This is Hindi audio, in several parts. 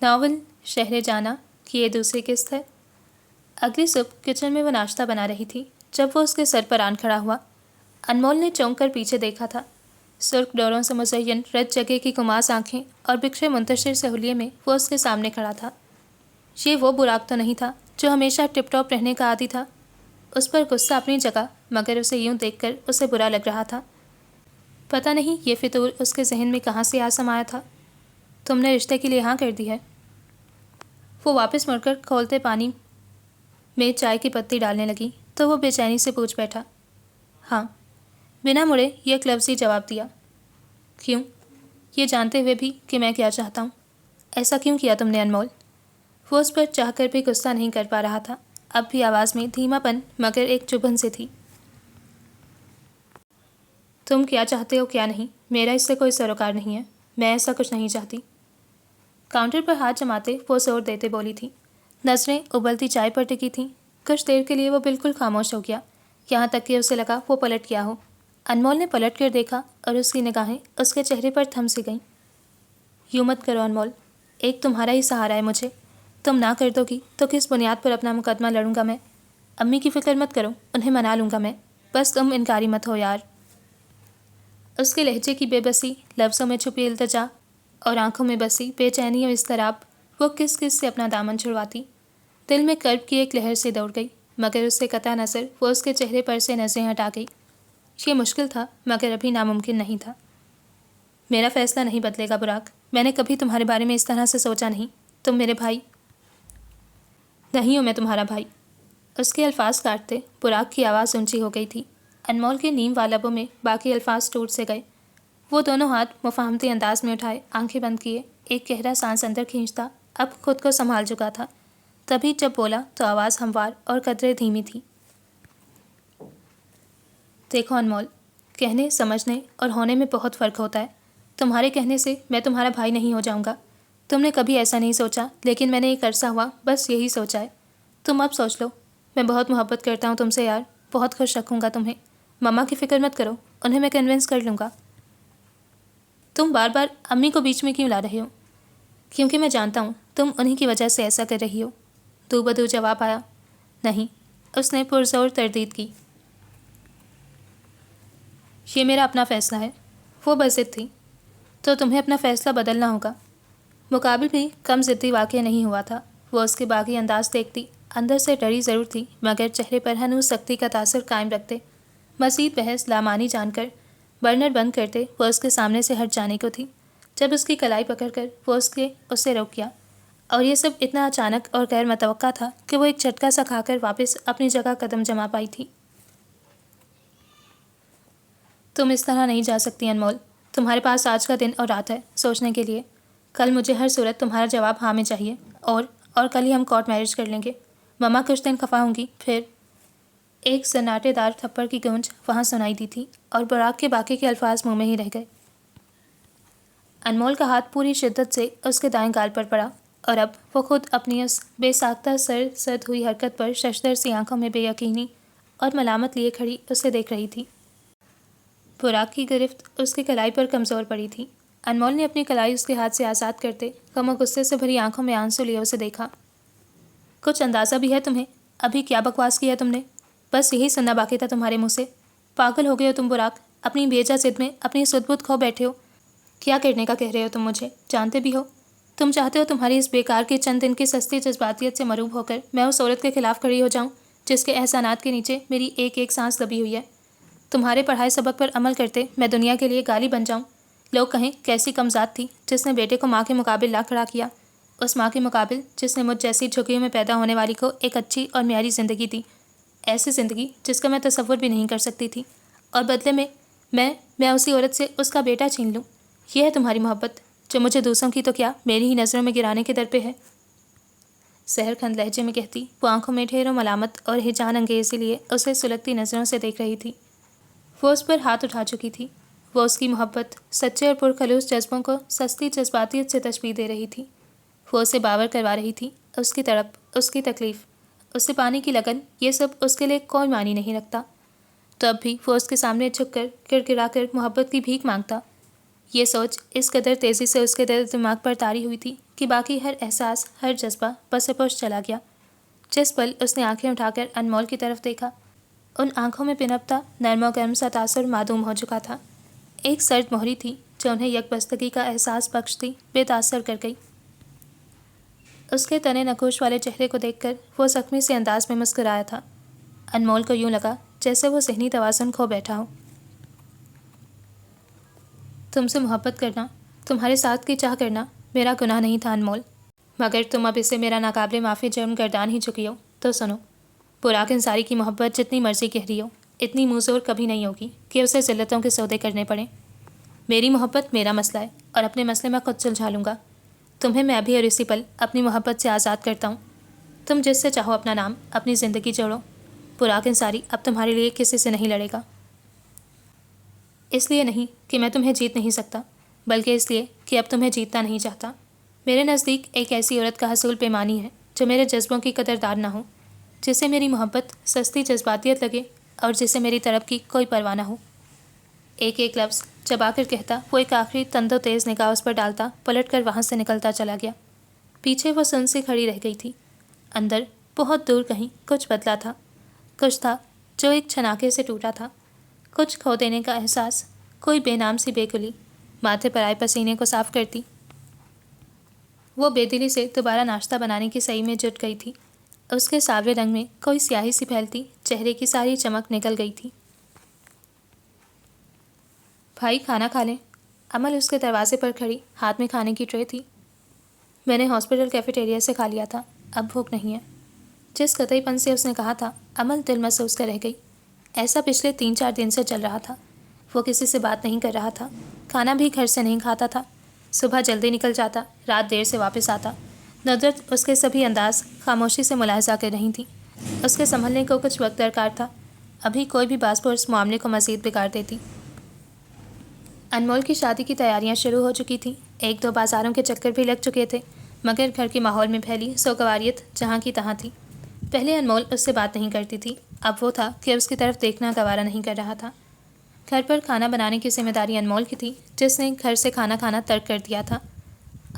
नावल शहर जाना की ये दूसरी किस्त है। अगली सुबह किचन में वो नाश्ता बना रही थी जब वो उसके सर पर आन खड़ा हुआ। अनमोल ने चौंक कर पीछे देखा था। सुर्ख डोरों से मुज़य्यन रत जगह की कुमास आंखें और बिखरे मुंतशिर सहूलिये में वो उसके सामने खड़ा था। ये वो बुराक तो नहीं था जो हमेशा टिप टॉप रहने का आदी था। उस पर गुस्सा अपनी जगह, मगर उसे यूं देखकर उसे बुरा लग रहा था। पता नहीं ये फितूर उसके जहन में कहाँ से आ समाया था। तुमने रिश्ते के लिए हाँ कर दी है? वो वापस मुड़कर खोलते पानी में चाय की पत्ती डालने लगी तो वो बेचैनी से पूछ बैठा। हाँ, बिना मुड़े यह क्लवसी जवाब दिया। क्यों? ये जानते हुए भी कि मैं क्या चाहता हूँ। ऐसा क्यों किया तुमने अनमोल? वो उस पर चाहकर भी गुस्सा नहीं कर पा रहा था। अब भी आवाज़ में धीमापन मगर एक चुभन से थी। तुम क्या चाहते हो क्या नहीं, मेरा इससे कोई सरोकार नहीं है। मैं ऐसा कुछ नहीं चाहती। काउंटर पर हाथ जमाते वो जोर देते बोली थी। नजरें उबलती चाय पर टिकी थीं। कुछ देर के लिए वो बिल्कुल खामोश हो गया, यहाँ तक कि उसे लगा वो पलट गया हो। अनमोल ने पलट कर देखा और उसकी निगाहें उसके चेहरे पर थम सी गईं। यूँ मत करो अनमोल, एक तुम्हारा ही सहारा है मुझे। तुम ना कर दोगी तो किस बुनियाद पर अपना मुकदमा लड़ूंगा मैं? अम्मी की फिक्र मत करो, उन्हें मना लूँगा मैं। बस तुम इनकारी मत हो यार। उसके लहजे की बेबसी, लफ्ज़ों में छुपी इल्तिजा और आंखों में बसी बेचैनी और इस्तराब वो किस किस से अपना दामन छुड़वाती। दिल में कर्ब की एक लहर से दौड़ गई, मगर उससे कतई नज़र वो उसके चेहरे पर से नज़रें हटा गई। ये मुश्किल था मगर अभी नामुमकिन नहीं था। मेरा फ़ैसला नहीं बदलेगा बुराक। मैंने कभी तुम्हारे बारे में इस तरह से सोचा नहीं। तुम मेरे भाई नहीं हो, मैं तुम्हारा भाई। उसके अल्फाज काटते बुराक की आवाज़ ऊंची हो गई थी। अनमोल के नीम वालबों में बाकी अल्फाज टूट से गए। वो दोनों हाथ मुफाहमती अंदाज में उठाए, आंखें बंद किए, एक गहरा सांस अंदर खींचता अब खुद को संभाल चुका था। तभी जब बोला तो आवाज़ हमवार और कदरे धीमी थी। देखो अनमोल, कहने, समझने और होने में बहुत फ़र्क होता है। तुम्हारे कहने से मैं तुम्हारा भाई नहीं हो जाऊंगा। तुमने कभी ऐसा नहीं सोचा, लेकिन मैंने एक अरसा हुआ बस यही सोचा है। तुम अब सोच लो। मैं बहुत मोहब्बत करता हूँ तुमसे यार, बहुत खुश रखूँगा तुम्हें। मम्मा की फ़िक्र मत करो, उन्हें मैं कन्विंस कर लूँगा। तुम बार बार अम्मी को बीच में क्यों ला रहे हो? क्योंकि मैं जानता हूँ तुम उन्हीं की वजह से ऐसा कर रही हो। दो बदू जवाब आया। नहीं, उसने पुरजोर तरदीद की। ये मेरा अपना फ़ैसला है। वो बस ज़िद थी। तो तुम्हें अपना फ़ैसला बदलना होगा। मुकाबिल भी कम ज़िद्दी वाक़या नहीं हुआ था। वो उसके बागी अंदाज देखती, अंदर से डरी ज़रूर थी, मगर चेहरे पर हनूज सख्ती का तासर कायम रखते। मज़ीद बहस लामानी जानकर बर्नर बंद करते वो उसके सामने से हट जाने को थी, जब उसकी कलाई पकड़कर वो उससे रोक गया। और ये सब इतना अचानक और गैर मतवक्का था कि वो एक झटका सा खाकर वापस अपनी जगह कदम जमा पाई थी। तुम इस तरह नहीं जा सकती अनमोल। तुम्हारे पास आज का दिन और रात है सोचने के लिए। कल मुझे हर सूरत तुम्हारा जवाब हाँ में चाहिए, और कल ही हम कोर्ट मैरिज कर लेंगे। मम्मा कुछ दिन खफा होंगी, फिर एक सन्नाटेदार थप्पड़ की गूंज वहाँ सुनाई दी थी और बुराक के बाकी के अल्फाज मुंह में ही रह गए। अनमोल का हाथ पूरी शिद्दत से उसके दाएं गाल पर पड़ा और अब वो खुद अपनी उस बेसाख्ता सर सद हुई हरकत पर शशदर सी आंखों में बेयकीनी और मलामत लिए खड़ी उसे देख रही थी। बुराक की गिरफ्त उसकी कलाई पर कमज़ोर पड़ी थी। अनमोल ने अपनी कलाई उसके हाथ से आज़ाद करते कम गुस्से से भरी आंखों में आंसू लिए उसे देखा। कुछ अंदाज़ा भी है तुम्हें अभी क्या बकवास किया तुमने? बस यही सुनना बाकी था तुम्हारे मुँह से। पागल हो गए हो तुम बुराक, अपनी बेजा जिद में अपनी सुध-बुध खो बैठे हो। क्या करने का कह रहे हो तुम मुझे, जानते भी हो? तुम चाहते हो तुम्हारी इस बेकार के चंद दिन की सस्ती जज्बातियत से मरूब होकर मैं उस औरत के खिलाफ खड़ी हो जाऊं जिसके एहसानात के नीचे मेरी एक एक सांस दबी हुई है। तुम्हारे पढ़ाए सबक पर अमल करते मैं दुनिया के लिए गाली बन जाऊं। लोग कहें कैसी कमज़ात थी जिसने बेटे को माँ के मुकाबिल ला खड़ा किया, उस माँ के मुकाबिल जिसने मुझ जैसी झुग्गियों में पैदा होने वाली को एक अच्छी और म्यारी ज़िंदगी दी, ऐसी ज़िंदगी जिसका मैं तसव्वुर भी नहीं कर सकती थी, और बदले में मैं उसी औरत से उसका बेटा छीन लूँ। यह है तुम्हारी मोहब्बत जो मुझे दूसरों की तो क्या मेरी ही नज़रों में गिराने के दर पे है। सहरखंद लहजे में कहती वो आंखों में ढेरों मलामत और हिजान अंगेज़ी लिए उसे सुलगती नज़रों से देख रही थी। वो उस पर हाथ उठा चुकी थी। वो उसकी मोहब्बत, सच्चे और पुरखलूस जज्बों को सस्ती जज्बातियत से तशबीह दे रही थी। वो उसे बावर करवा रही थी। उसकी तड़प, उसकी तकलीफ़, उससे पाने की लगन, ये सब उसके लिए कोई मानी नहीं रखता। तो अब भी वो उसके सामने झुककर किड़किड़ा कर मोहब्बत की भीख मांगता। ये सोच इस कदर तेज़ी से उसके दिल दिमाग पर तारी हुई थी कि बाकी हर एहसास, हर जज्बा पस-ए-पुश चला गया। जिस पल उसने आंखें उठाकर अनमोल की तरफ देखा, उन आंखों में पिनपता नर्म और गर्म सा तासुर मासूम हो चुका था। एक सर्द मोहरी थी जो उन्हें यकबस्तगी का एहसास बख्शती बेतासर कर गई। उसके तने नकोश वाले चेहरे को देखकर वो जख्मी से अंदाज में मुस्कुराया था। अनमोल को यूं लगा जैसे वो ज़हनी तवाज़ुन खो बैठा हो। तुमसे मोहब्बत करना, तुम्हारे साथ की चाह करना मेरा गुनाह नहीं था अनमोल, मगर तुम अब इसे मेरा नाकाबिले माफ़ी जुर्म गर्दान ही चुकी हो। तो सुनो, बुराक अंसारी की मोहब्बत जितनी मर्जी गहरी हो, इतनी मुँहज़ोर कभी नहीं होगी कि उसे ज़िल्लतों के सौदे करने पड़े। मेरी मोहब्बत मेरा मसला है और अपने मसले मैं खुद सुलझा लूँगा। तुम्हें मैं अभी और इसी पल अपनी मोहब्बत से आज़ाद करता हूँ। तुम जिससे चाहो अपना नाम, अपनी ज़िंदगी जोड़ो। बुराक अंसारी अब तुम्हारे लिए किसी से नहीं लड़ेगा। इसलिए नहीं कि मैं तुम्हें जीत नहीं सकता, बल्कि इसलिए कि अब तुम्हें जीतना नहीं चाहता। मेरे नज़दीक एक ऐसी औरत का हसूल पैमानी है जो मेरे जज्बों की कदरदार ना हो, जिसे मेरी मोहब्बत सस्ती जज्बातियत लगे और जिसे मेरी तरफ की कोई परवाह ना हो। एक एक लफ्ज़ जब आकर कहता, वो एक आखिरी तंदो तेज़ निगाह उस पर डालता, पलट कर वहाँ से निकलता चला गया। पीछे वो सुन सी खड़ी रह गई थी। अंदर बहुत दूर कहीं कुछ बदला था। कुछ था जो एक छनाके से टूटा था। कुछ खो देने का एहसास, कोई बेनाम सी बेकुली माथे पर आए पसीने को साफ करती। वो बेदिली से दोबारा नाश्ता बनाने की सही में जुट गई थी। उसके सावरे रंग में कोई स्याही सी फैलती, चेहरे की सारी चमक निकल गई थी। भाई खाना खा लें। अमल उसके दरवाजे पर खड़ी, हाथ में खाने की ट्रे थी। मैंने हॉस्पिटल कैफेटेरिया से खा लिया था, अब भूख नहीं है। जिस कतईपन से उसने कहा था, अमल दिल महसूस कर रह गई। ऐसा पिछले 3-4 दिन से चल रहा था। वो किसी से बात नहीं कर रहा था, खाना भी घर से नहीं खाता था। सुबह जल्दी निकल जाता, रात देर से वापस आता। नुदरत उसके सभी अंदाज खामोशी से मुलाहिजा कर रही थी। उसके संभलने को कुछ वक्त दरकार था। अभी कोई भी बासपुर इस मामले को मज़ीद बिगाड़ देती। अनमोल की शादी की तैयारियां शुरू हो चुकी थीं। 1-2 बाज़ारों के चक्कर भी लग चुके थे, मगर घर के माहौल में फैली सोगवारियत जहाँ की तहाँ थी। पहले अनमोल उससे बात नहीं करती थी, अब वो था कि उसकी तरफ देखना गवारा नहीं कर रहा था। घर पर खाना बनाने की जिम्मेदारी अनमोल की थी, जिसने घर से खाना खाना तर्क कर दिया था।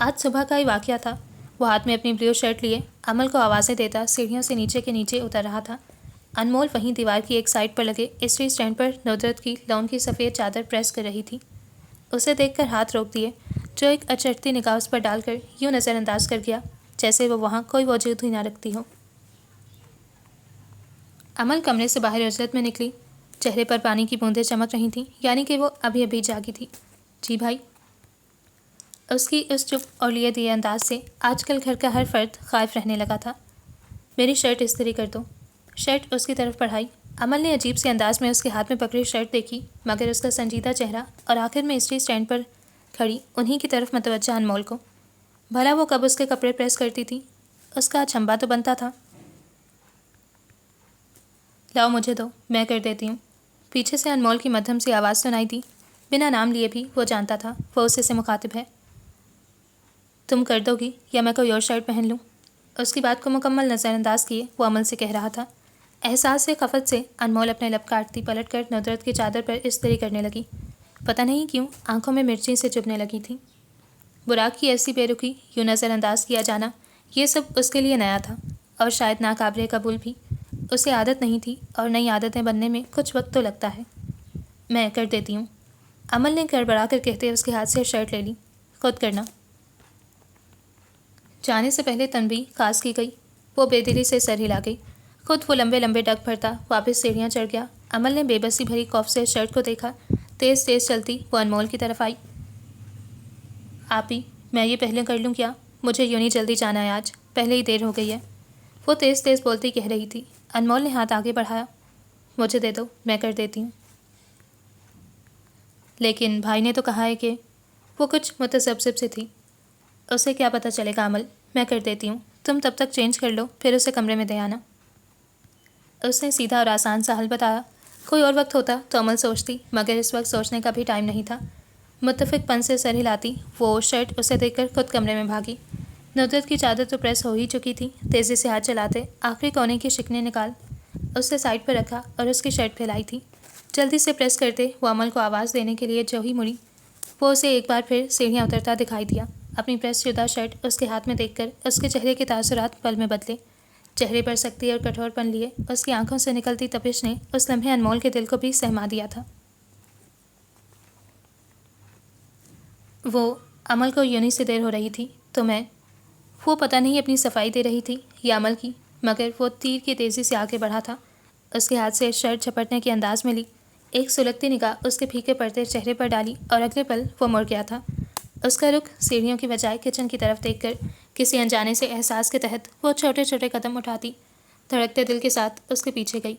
आज सुबह का ही वाक़या था। वो हाथ में अपनी ब्लू शर्ट लिए अमल को आवाज़ें देता सीढ़ियों से नीचे के नीचे उतर रहा था। अनमोल वहीं दीवार की एक साइड पर लगे इस्त्री स्टैंड पर नुदरत की लॉन की सफ़ेद चादर प्रेस कर रही थी। उसे देखकर हाथ रोक दिए, जो एक अचरती निगाह उस पर डालकर यूँ नज़रअंदाज कर गया जैसे वो वहाँ कोई वजूद ही ना रखती हो। अमल कमरे से बाहर उजलत में निकली। चेहरे पर पानी की बूंदें चमक रही थीं, यानी कि वो अभी अभी जागी थी। जी भाई। उसकी उस चुप और लिए दिए अंदाज से आजकल घर का हर फर्द खाइफ रहने लगा था। मेरी शर्ट इस्त्री कर दो। शर्ट उसकी तरफ बढ़ाई। अमल ने अजीब से अंदाज में उसके हाथ में पकड़ी शर्ट देखी, मगर उसका संजीदा चेहरा और आखिर में इस्त्री स्टैंड पर खड़ी उन्हीं की तरफ मतवज्जा अनमोल को। भला वो कब उसके कपड़े प्रेस करती थी? उसका अचंभा तो बनता था। लाओ मुझे दो, मैं कर देती हूँ। पीछे से अनमोल की मध्यम सी आवाज़ सुनाई दी। बिना नाम लिए भी वो जानता था वो उसे से मुखातिब है। तुम कर दोगी या मैं कोई और शर्ट पहन लूँ? उसकी बात को मुकम्मल नज़रअंदाज किए वो अमल से कह रहा था। एहसास से खफत से अनमोल अपने लब काटती पलट कर नुदरत की चादर पर इस्त्री करने लगी। पता नहीं क्यों आंखों में मिर्ची से चुभने लगी थी। बुराक की ऐसी बेरुखी यूँ नज़रअंदाज किया जाना, ये सब उसके लिए नया था और शायद नाकाबिले कबूल भी। उसे आदत नहीं थी और नई आदतें बनने में कुछ वक्त तो लगता है। मैं कर देती हूँ। अमल ने गड़बड़ा कर कहते उसके हाथ से शर्ट ले ली। खुद करना। जाने से पहले तनबीह खास की गई। वो बेदिली से सर हिला गई। खुद वो लंबे लंबे डग भरता वापस सीढ़ियाँ चढ़ गया। अमल ने बेबसी भरी खौफ से शर्ट को देखा। तेज़ तेज़ चलती वो अनमोल की तरफ आई। आप ही, मैं ये पहले कर लूँ क्या? मुझे यूँ नहीं जल्दी जाना है आज, पहले ही देर हो गई है। वो तेज़ तेज़ बोलती कह रही थी। अनमोल ने हाथ आगे बढ़ाया। मुझे दे दो, मैं कर देती हूँ। लेकिन भाई ने तो कहा है कि। वो कुछ मुतसब्सिब से थी। उसे क्या पता चलेगा अमल, मैं कर देती हूँ, तुम तब तक चेंज कर लो, फिर उसे कमरे में दे आना। उसने सीधा और आसान सा हल बताया। कोई और वक्त होता तो अमल सोचती, मगर इस वक्त सोचने का भी टाइम नहीं था। मुत्तफ़िक़पन से सर हिलाती वो शर्ट उसे देखकर खुद कमरे में भागी। नुदरत की चादर तो प्रेस हो ही चुकी थी। तेज़ी से हाथ चलाते आखिरी कोने की शिकने निकाल उससे साइड पर रखा और उसकी शर्ट फैलाई थी। जल्दी से प्रेस करते वो अमल को आवाज़ देने के लिए जो ही मुड़ी, वो उसे एक बार फिर सीढ़ियाँ उतरता दिखाई दिया। अपनी प्रेस शुदा शर्ट उसके हाथ में देखकर उसके चेहरे के तासुरात पल में बदले। चेहरे पर सख्ती और कठोरपन लिए उसकी आंखों से निकलती तपिश ने उस लम्हे अनमोल के दिल को भी सहमा दिया था। वो अमल को यूं से देर हो रही थी तो वो पता नहीं अपनी सफाई दे रही थी या अमल की, मगर वो तीर की तेज़ी से आगे बढ़ा था। उसके हाथ से शर्ट झपटने के अंदाज में ली, एक सुलगती निगाह उसके फीके पड़ते चेहरे पर डाली और अगले पल वो मुड़ गया था। उसका रुख सीढ़ियों की बजाय किचन की तरफ देखकर किसी अनजाने से एहसास के तहत वो छोटे छोटे कदम उठाती धड़कते दिल के साथ उसके पीछे गई।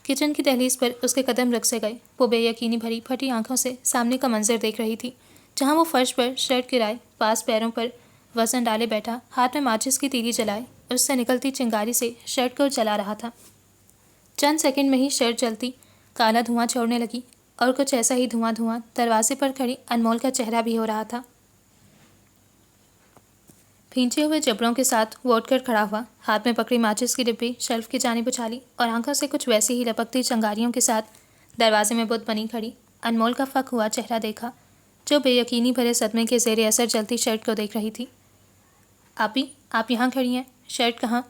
किचन की दहलीज पर उसके कदम रुक से गए। वो बेयकीनी भरी फटी आंखों से सामने का मंजर देख रही थी, जहाँ वो फर्श पर शर्ट गिराए पास पैरों पर वजन डाले बैठा, हाथ में माचिस की तीली जलाए उससे निकलती चिंगारी से शर्ट को जला रहा था। चंद सेकंड में ही शर्ट जलती काला धुआं छोड़ने लगी और कुछ ऐसा ही धुआं दरवाजे पर खड़ी अनमोल का चेहरा भी हो रहा था। भींचे हुए जबड़ों के साथ वो उठकर खड़ा हुआ, हाथ में पकड़ी माचिस की डिब्बी शेल्फ की जानिब उछाली और आंखों से कुछ वैसी ही लपकती चिंगारियों के साथ दरवाजे में बुत बनी खड़ी अनमोल का फक हुआ चेहरा देखा, जो बेयकीनी भरे सदमे के ज़ेरे असर जलती शर्ट को देख रही थी। आप यहाँ खड़ी हैं, शर्ट कहाँ?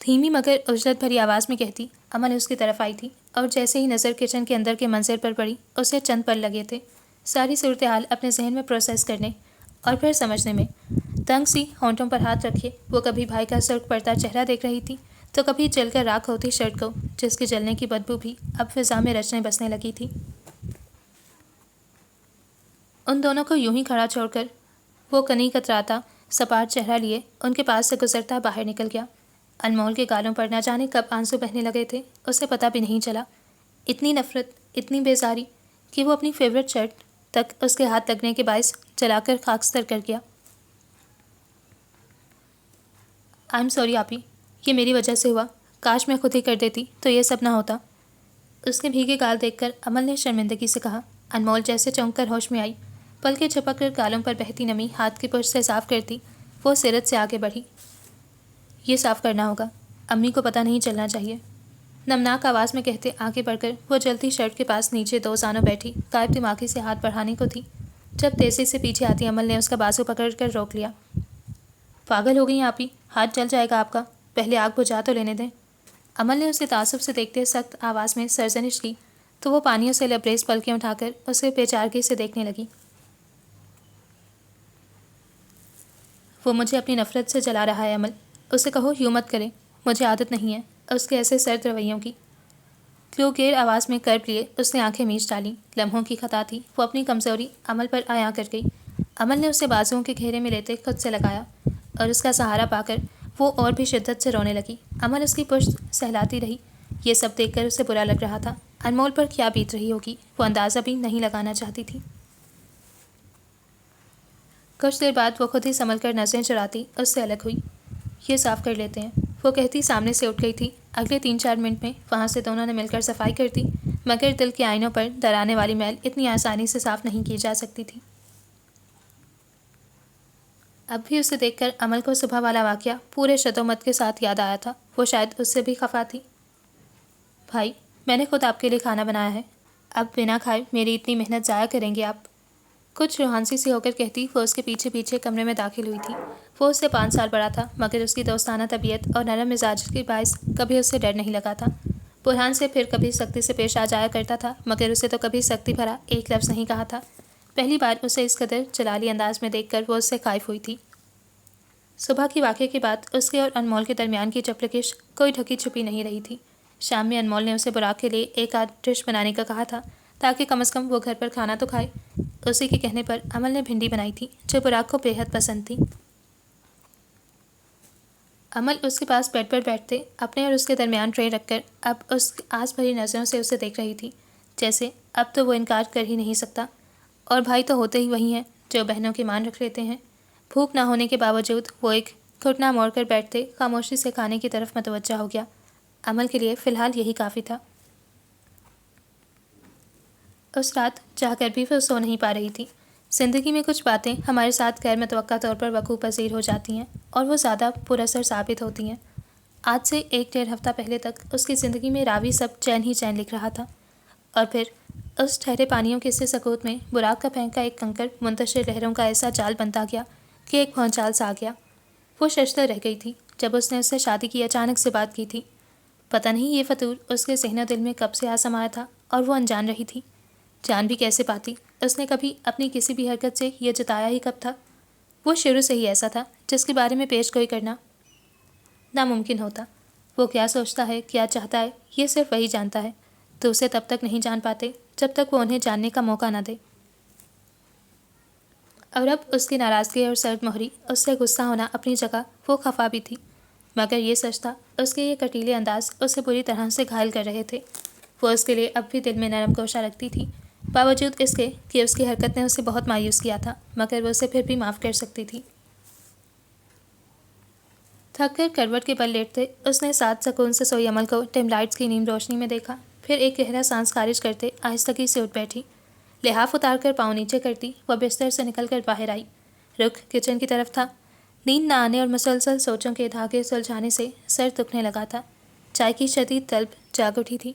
धीमी मगर उजरत भरी आवाज़ में कहती अमल उसकी तरफ आई थी और जैसे ही नज़र किचन के अंदर के मंजर पर पड़ी उसे चंद पल लगे थे सारी सूरत हाल अपने जहन में प्रोसेस करने और फिर समझने में। तंग सी होंठों पर हाथ रखे वो कभी भाई का सुर्ख पड़ता चेहरा देख रही थी तो कभी जलकर राख होती शर्ट को, जिसके जलने की बदबू भी अब फिजा में रचने बसने लगी थी। उन दोनों को यूं ही खड़ा छोड़कर वो कनी कतराता सपाट चेहरा लिए उनके पास से गुजरता बाहर निकल गया। अनमोल के गालों पर न जाने कब आंसू बहने लगे थे, उसे पता भी नहीं चला। इतनी नफरत, इतनी बेजारी कि वो अपनी फेवरेट शर्ट तक उसके हाथ लगने के बायस जलाकर खाकस्तर कर गया। आई एम सॉरी आपी, ये मेरी वजह से हुआ, काश मैं खुद ही कर देती तो ये सब ना होता। उसके भीगे गाल देखकर अमल ने शर्मिंदगी से कहा। अनमोल जैसे चौंक कर होश में आई, पलके झपक कर गालों पर बहती नमी हाथ की पुश से साफ करती वो सिरत से आगे बढ़ी। ये साफ करना होगा, अम्मी को पता नहीं चलना चाहिए। नमनाक आवाज़ में कहते आगे बढ़कर वो जलती शर्ट के पास नीचे दो जानों बैठी गायब दिमागी से हाथ बढ़ाने को थी, जब तेज़ी से पीछे आती अमल ने उसका बाजू पकड़कर रोक लिया। पागल हो गई आप ही, हाथ जल जाएगा आपका, पहले आग बुझा तो लेने दें। अमल ने उसे तासुब से देखते सख्त आवाज़ में सरजनिश की तो वो पानियों से लबरेज पलकें उठाकर उसे बेचारगी से देखने लगी। वो मुझे अपनी नफ़रत से जला रहा है अमल, उसे कहो यूँ मत करे, मुझे आदत नहीं है उसके ऐसे सर्द रवैयों की। क्लोगेर आवाज़ में कर्ब लिए उसने आंखें मीच डाली। लम्हों की खता थी, वो अपनी कमज़ोरी अमल पर आया कर गई। अमल ने उसे बाजुओं के घेरे में लेते खुद से लगाया और उसका सहारा पाकर वो और भी शिद्दत से रोने लगी। अमल उसकी पुश्त सहलाती रही। ये सब देखकर उसे बुरा लग रहा था। अनमोल पर क्या बीत रही होगी वो अंदाज़ा भी नहीं लगाना चाहती थी। कुछ देर बाद वो खुद ही संभल कर नज़रें चुराती उससे अलग हुई। ये साफ़ कर लेते हैं, वो कहती सामने से उठ गई थी। अगले 3-4 मिनट में वहाँ से दोनों ने मिलकर सफाई कर दी, मगर दिल के आईनों पर डराने वाली मैल इतनी आसानी से साफ़ नहीं की जा सकती थी। अब भी उसे देखकर अमल को सुबह वाला वाक़या पूरे शतोमत के साथ याद आया था। वो शायद उससे भी खफा थी। भाई, मैंने खुद आपके लिए खाना बनाया है, अब बिना खाए मेरी इतनी मेहनत ज़ाया करेंगे आप? कुछ रूहानसी सी होकर कहती वो उसके पीछे पीछे कमरे में दाखिल हुई थी। वो उससे 5 साल बड़ा था, मगर उसकी दोस्ताना तबीयत और नरम मिजाज के बायस कभी उससे डर नहीं लगा था। बुरहान से फिर कभी सख्ती से पेश आ जाया करता था, मगर उसे तो कभी सख्ती भरा एक लफ्ज़ नहीं कहा था। पहली बार उसे इस कदर जलाली अंदाज में देखकर वो उससे खाइफ हुई थी। सुबह की वाक़े के बाद उसके और अनमोल के दरमियान की चपलकिश कोई ढकी छुपी नहीं रही थी। शाम में अनमोल ने उसे बुराक के लिए एक आध डिश बनाने का कहा था, ताकि कम से कम वो घर पर खाना तो खाए। उसी के कहने पर अमल ने भिंडी बनाई थी, जो बुराक को बेहद पसंद थी। अमल उसके पास बेड पर बैठते अपने और उसके दरमियान ट्रे रखकर अब उस आस भरी नज़रों से उसे देख रही थी, जैसे अब तो वो इनकार कर ही नहीं सकता। और भाई तो होते ही वही हैं जो बहनों की मान रख लेते हैं। भूख ना होने के बावजूद वो एक घुटना मोड़ कर बैठते खामोशी से खाने की तरफ मतवज्जा हो गया। अमल के लिए फ़िलहाल यही काफ़ी था। उस रात चाहकर भी वो सो नहीं पा रही थी। ज़िंदगी में कुछ बातें हमारे साथ गैर मुतवक्का तौर पर वक़ूफ़ पज़ीर हो जाती हैं और वो ज़्यादा पुरअसर साबित होती हैं। आज से 1-1.5 हफ़्ता पहले तक उसकी ज़िंदगी में रावी सब चैन ही चैन लिख रहा था, और फिर उस ठहरे पानियों के से सकूत में बुराक का फेंका एक कंकर मुंतशिर लहरों का ऐसा जाल बनता गया कि एक भौचाल सा आ गया। वो शर्मसार रह गई थी जब उसने उससे शादी की अचानक से बात की थी। पता नहीं ये फतूर उसके ज़हन दिल में कब से आ समाया था और वो अनजान रही थी। जान भी कैसे पाती, उसने कभी अपनी किसी भी हरकत से यह जताया ही कब था। वो शुरू से ही ऐसा था जिसके बारे में पेश गोई करना नामुमकिन होता। वो क्या सोचता है, क्या चाहता है, ये सिर्फ वही जानता है। तो उसे तब तक नहीं जान पाते जब तक वो उन्हें जानने का मौका ना दे। और अब उसकी नाराज़गी और सर्द मोहरी, उससे गुस्सा होना अपनी जगह, वो खफा भी थी। मगर ये सच था, उसके ये कटीले अंदाज उसे बुरी तरह से घायल कर रहे थे। वो उसके लिए अब भी दिल में नरम गोशा रखती थी, बावजूद इसके कि उसकी हरकत ने उसे बहुत मायूस किया था, मगर वो उसे फिर भी माफ़ कर सकती थी। थक कर करवट के बल लेटते उसने सात सुकून से सोई अमल को डिम लाइट्स की नीम रोशनी में देखा। फिर एक गहरा सांस खारिज करते आहिस्तगी से उठ बैठी। लिहाफ उतार कर पाँव नीचे करती वह बिस्तर से निकल कर बाहर आई। रुख किचन की तरफ था। नींद न आने और मुसलसल सोचों के धागे सुलझाने से सर दुखने लगा था। चाय की शदीद तलब जाग उठी थी।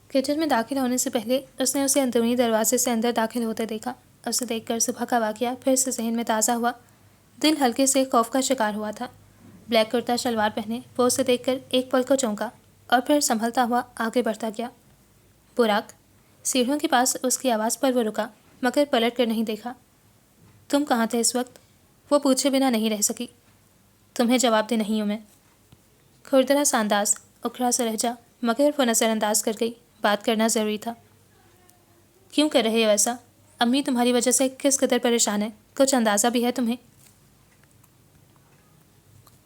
किचन में दाखिल होने से पहले उसने उसे अंदरूनी दरवाजे से अंदर दाखिल होते देखा। उसे देखकर सुबह का वाक़या फिर से जहन में ताज़ा हुआ। दिल हल्के से खौफ का शिकार हुआ था। ब्लैक कुर्ता शलवार पहने वो उसे देखकर एक पल को चौंका और फिर संभलता हुआ आगे बढ़ता गया। बुराक। सीढ़ियों के पास उसकी आवाज़ पर वो रुका, मगर पलट कर नहीं देखा। तुम कहाँ थे इस वक्त? वो पूछे बिना नहीं रह सकी। तुम्हें जवाब दे नहीं हूँ मैं। खुरदरा सा अंदाज, उखड़ा सा लहजा, मगर वो नज़रअंदाज कर गई। बात करना ज़रूरी था। क्यों कर रहे हो ऐसा? अम्मी तुम्हारी वजह से किस कदर परेशान है, कुछ अंदाज़ा भी है तुम्हें?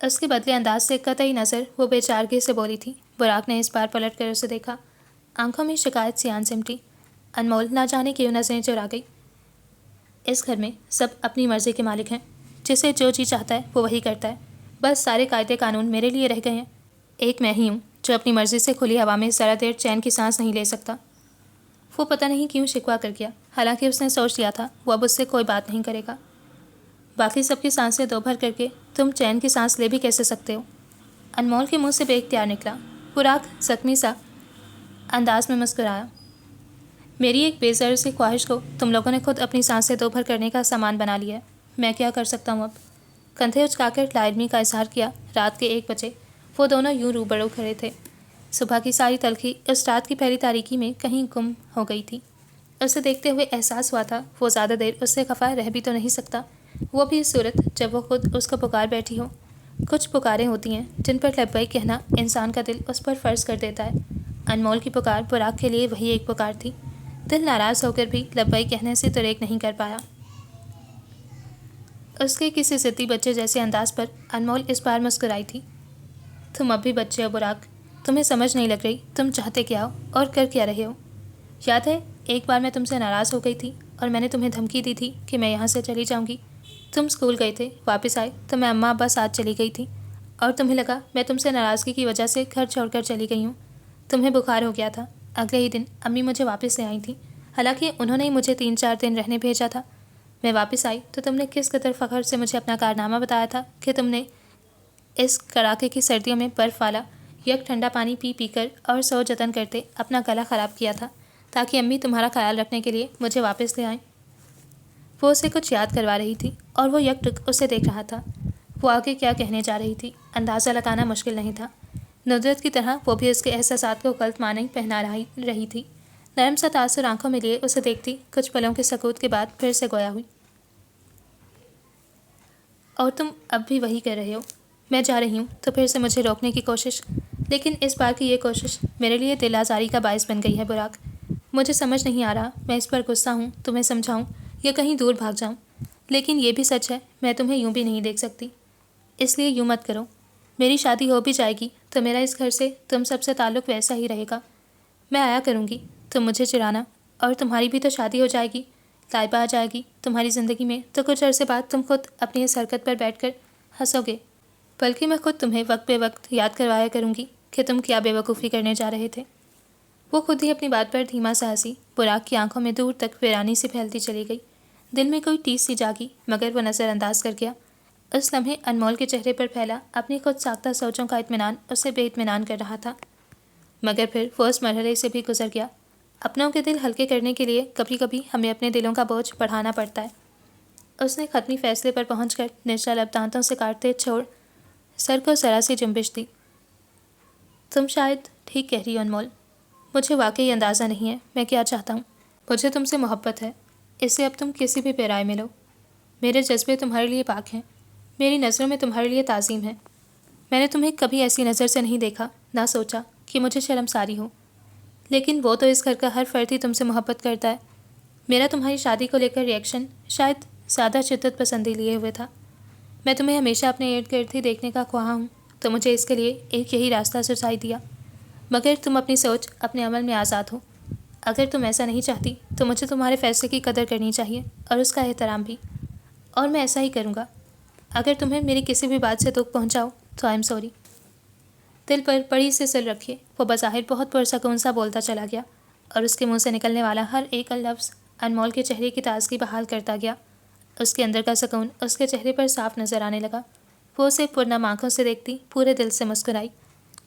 उसके बदले अंदाज से कतई नज़र वो बेचारगी से बोली थी। बुराक ने इस बार पलट कर उसे देखा। आंखों में शिकायत सी आन सिमटी। अनमोल ना जाने क्यों नजरें चुरा गई। इस घर में सब अपनी मर्जी के मालिक हैं। जिसे जो जी चाहता है वो वही करता है। बस सारे कायदे कानून मेरे लिए रह गए हैं। एक मैं ही हूँ जो अपनी मर्जी से खुली हवा में ज़रा देर चैन की सांस नहीं ले सकता। वो पता नहीं क्यों शिकवा कर गया, हालांकि उसने सोच लिया था वो अब उससे कोई बात नहीं करेगा। बाकी सबकी सांसें दो भर करके तुम चैन की सांस ले भी कैसे सकते हो? अनमोल के मुंह से बेख्तियार निकला। बुराक जख्मी सा अंदाज में मुस्कुराया। मेरी एक बेज़र सी ख्वाहिश को तुम लोगों ने खुद अपनी सांसें दो भर करने का सामान बना लिया है। मैं क्या कर सकता हूँ अब? कंधे उचकाकर लाइदमी का इजहार किया। रात के 1 बजे वो दोनों यूं रूबरू खड़े थे। सुबह की सारी तलखी उस रात की पहली तारीकी में कहीं गुम हो गई थी। उसे देखते हुए एहसास हुआ था वो ज़्यादा देर उससे खफा रह भी तो नहीं सकता, वो भी इस सूरत जब वो खुद उसको पुकार बैठी हो। कुछ पुकारें होती हैं जिन पर लब्बैक कहना इंसान का दिल उस पर फ़र्ज कर देता है। अनमोल की पुकार बुराक के लिए वही एक पुकार थी। दिल नाराज़ होकर भी लब्बैक कहने से तरेक नहीं कर पाया। उसके किसी ज़िद्दी बच्चे जैसे अंदाज पर अनमोल इस बार मुस्कुराई थी। तुम अब भी बच्चे हो बुराक, तुम्हें समझ नहीं लग रही तुम चाहते क्या हो और कर क्या रहे हो। याद है एक बार मैं तुमसे नाराज़ हो गई थी और मैंने तुम्हें धमकी दी थी कि मैं यहाँ से चली जाऊँगी। तुम स्कूल गए थे, वापस आए तो मैं अम्मा अब्बा साथ चली गई थी और तुम्हें लगा मैं तुमसे नाराज़गी की वजह से घर छोड़कर चली गई हूँ। तुम्हें बुखार हो गया था। अगले ही दिन अम्मी मुझे वापस ले आई थी, हालांकि उन्होंने ही मुझे 3-4 दिन रहने भेजा था। मैं वापस आई तो तुमने किस कदर फ़ख्र से मुझे अपना कारनामा बताया था कि तुमने इस कड़ाके की सर्दियों में बर्फ़ वाला यक ठंडा पानी पी पी कर और सौ जतन करते अपना गला ख़राब किया था ताकि अम्मी तुम्हारा ख्याल रखने के लिए मुझे वापस ले आएँ। वो उसे कुछ याद करवा रही थी और वो यकटुक उसे देख रहा था। वो आगे क्या कहने जा रही थी अंदाज़ा लगाना मुश्किल नहीं था। नुदरत की तरह वो भी उसके एहसासात को गलत माने पहना रही थी। नरम सा तासुर आंखों में लिए उसे देखती कुछ पलों के सकूत के बाद फिर से गोया हुई। और तुम अब भी वही कर रहे हो। मैं जा रही हूँ तो फिर से मुझे रोकने की कोशिश, लेकिन इस बार की ये कोशिश मेरे लिए दिल आज़ारी का बायस बन गई है बुराक। मुझे समझ नहीं आ रहा मैं इस पर गुस्सा हूँ, तुम्हें समझाऊँ या कहीं दूर भाग जाऊँ। लेकिन ये भी सच है मैं तुम्हें यूँ भी नहीं देख सकती, इसलिए यूँ मत करो। मेरी शादी हो भी जाएगी तो मेरा इस घर से तुम सबसे ताल्लुक़ वैसा ही रहेगा। मैं आया करूँगी, तुम मुझे चिढ़ाना, और तुम्हारी भी तो शादी हो जाएगी, लाइबा आ जाएगी तुम्हारी ज़िंदगी में, तो कुछ अरसे बाद तुम खुद अपनी इस हरकत पर बैठकर हंसोगे। बल्कि मैं खुद तुम्हें वक्त बे वक्त याद करवाया करूँगी कि तुम क्या बेवकूफ़ी करने जा रहे थे। वो खुद ही अपनी बात पर धीमा सा हंसी। बुराक की आंखों में दूर तक वीरानी सी फैलती चली गई। दिल में कोई टीस सी जागी, मगर वो नज़रअंदाज कर गया। उस लम्हे अनमोल के चेहरे पर फैला अपनी खुद साख्ता सोचों का इत्मीनान उसे बेइत्मीनान कर रहा था। मगर फिर वो उस मरहले से भी गुजर गया। अपनों के दिल हल्के करने के लिए कभी कभी हमें अपने दिलों का बोझ बढ़ाना पड़ता है। उसने खत्मी फैसले पर पहुंचकर निचला लब दांतों से काटते छोड़ सर को जरा सी जुम्बिश दी। तुम शायद ठीक कह रही हो अनमोल। मुझे वाकई अंदाज़ा नहीं है मैं क्या चाहता हूँ। मुझे तुमसे मोहब्बत है, इससे अब तुम किसी भी पैराए में लो। मेरे जज्बे तुम्हारे लिए पाक हैं, मेरी नज़रों में तुम्हारे लिए ताज़ीम है। मैंने तुम्हें कभी ऐसी नज़र से नहीं देखा, ना सोचा कि मुझे शर्मसारी हो। लेकिन वो तो इस घर का हर फर्द ही तुमसे मोहब्बत करता है। मेरा तुम्हारी शादी को लेकर रिएक्शन शायद ज़्यादा शिद्दत पसंदी लिए हुए था। मैं तुम्हें हमेशा अपने इर्द गिर्द ही देखने का ख्वाह हूँ, तो मुझे इसके लिए एक यही रास्ता सुझाई दिया। मगर तुम अपनी सोच, अपने अमल में आज़ाद हो। अगर तुम ऐसा नहीं चाहती तो मुझे तुम्हारे फैसले की कदर करनी चाहिए और उसका एहतराम भी, और मैं ऐसा ही करूँगा। अगर तुम्हें मेरी किसी भी बात से दुख पहुँचाओ तो आई एम सॉरी। दिल पर बड़ी से सिर रखे वो बज़ाहिर बहुत पुरसकून सा बोलता चला गया, और उसके मुंह से निकलने वाला हर एक लफ्ज़ अनमोल के चेहरे की ताजगी बहाल करता गया। उसके अंदर का सुकून उसके चेहरे पर साफ नज़र आने लगा। वो उसे पुरनम आँखों से देखती पूरे दिल से मुस्कुराई।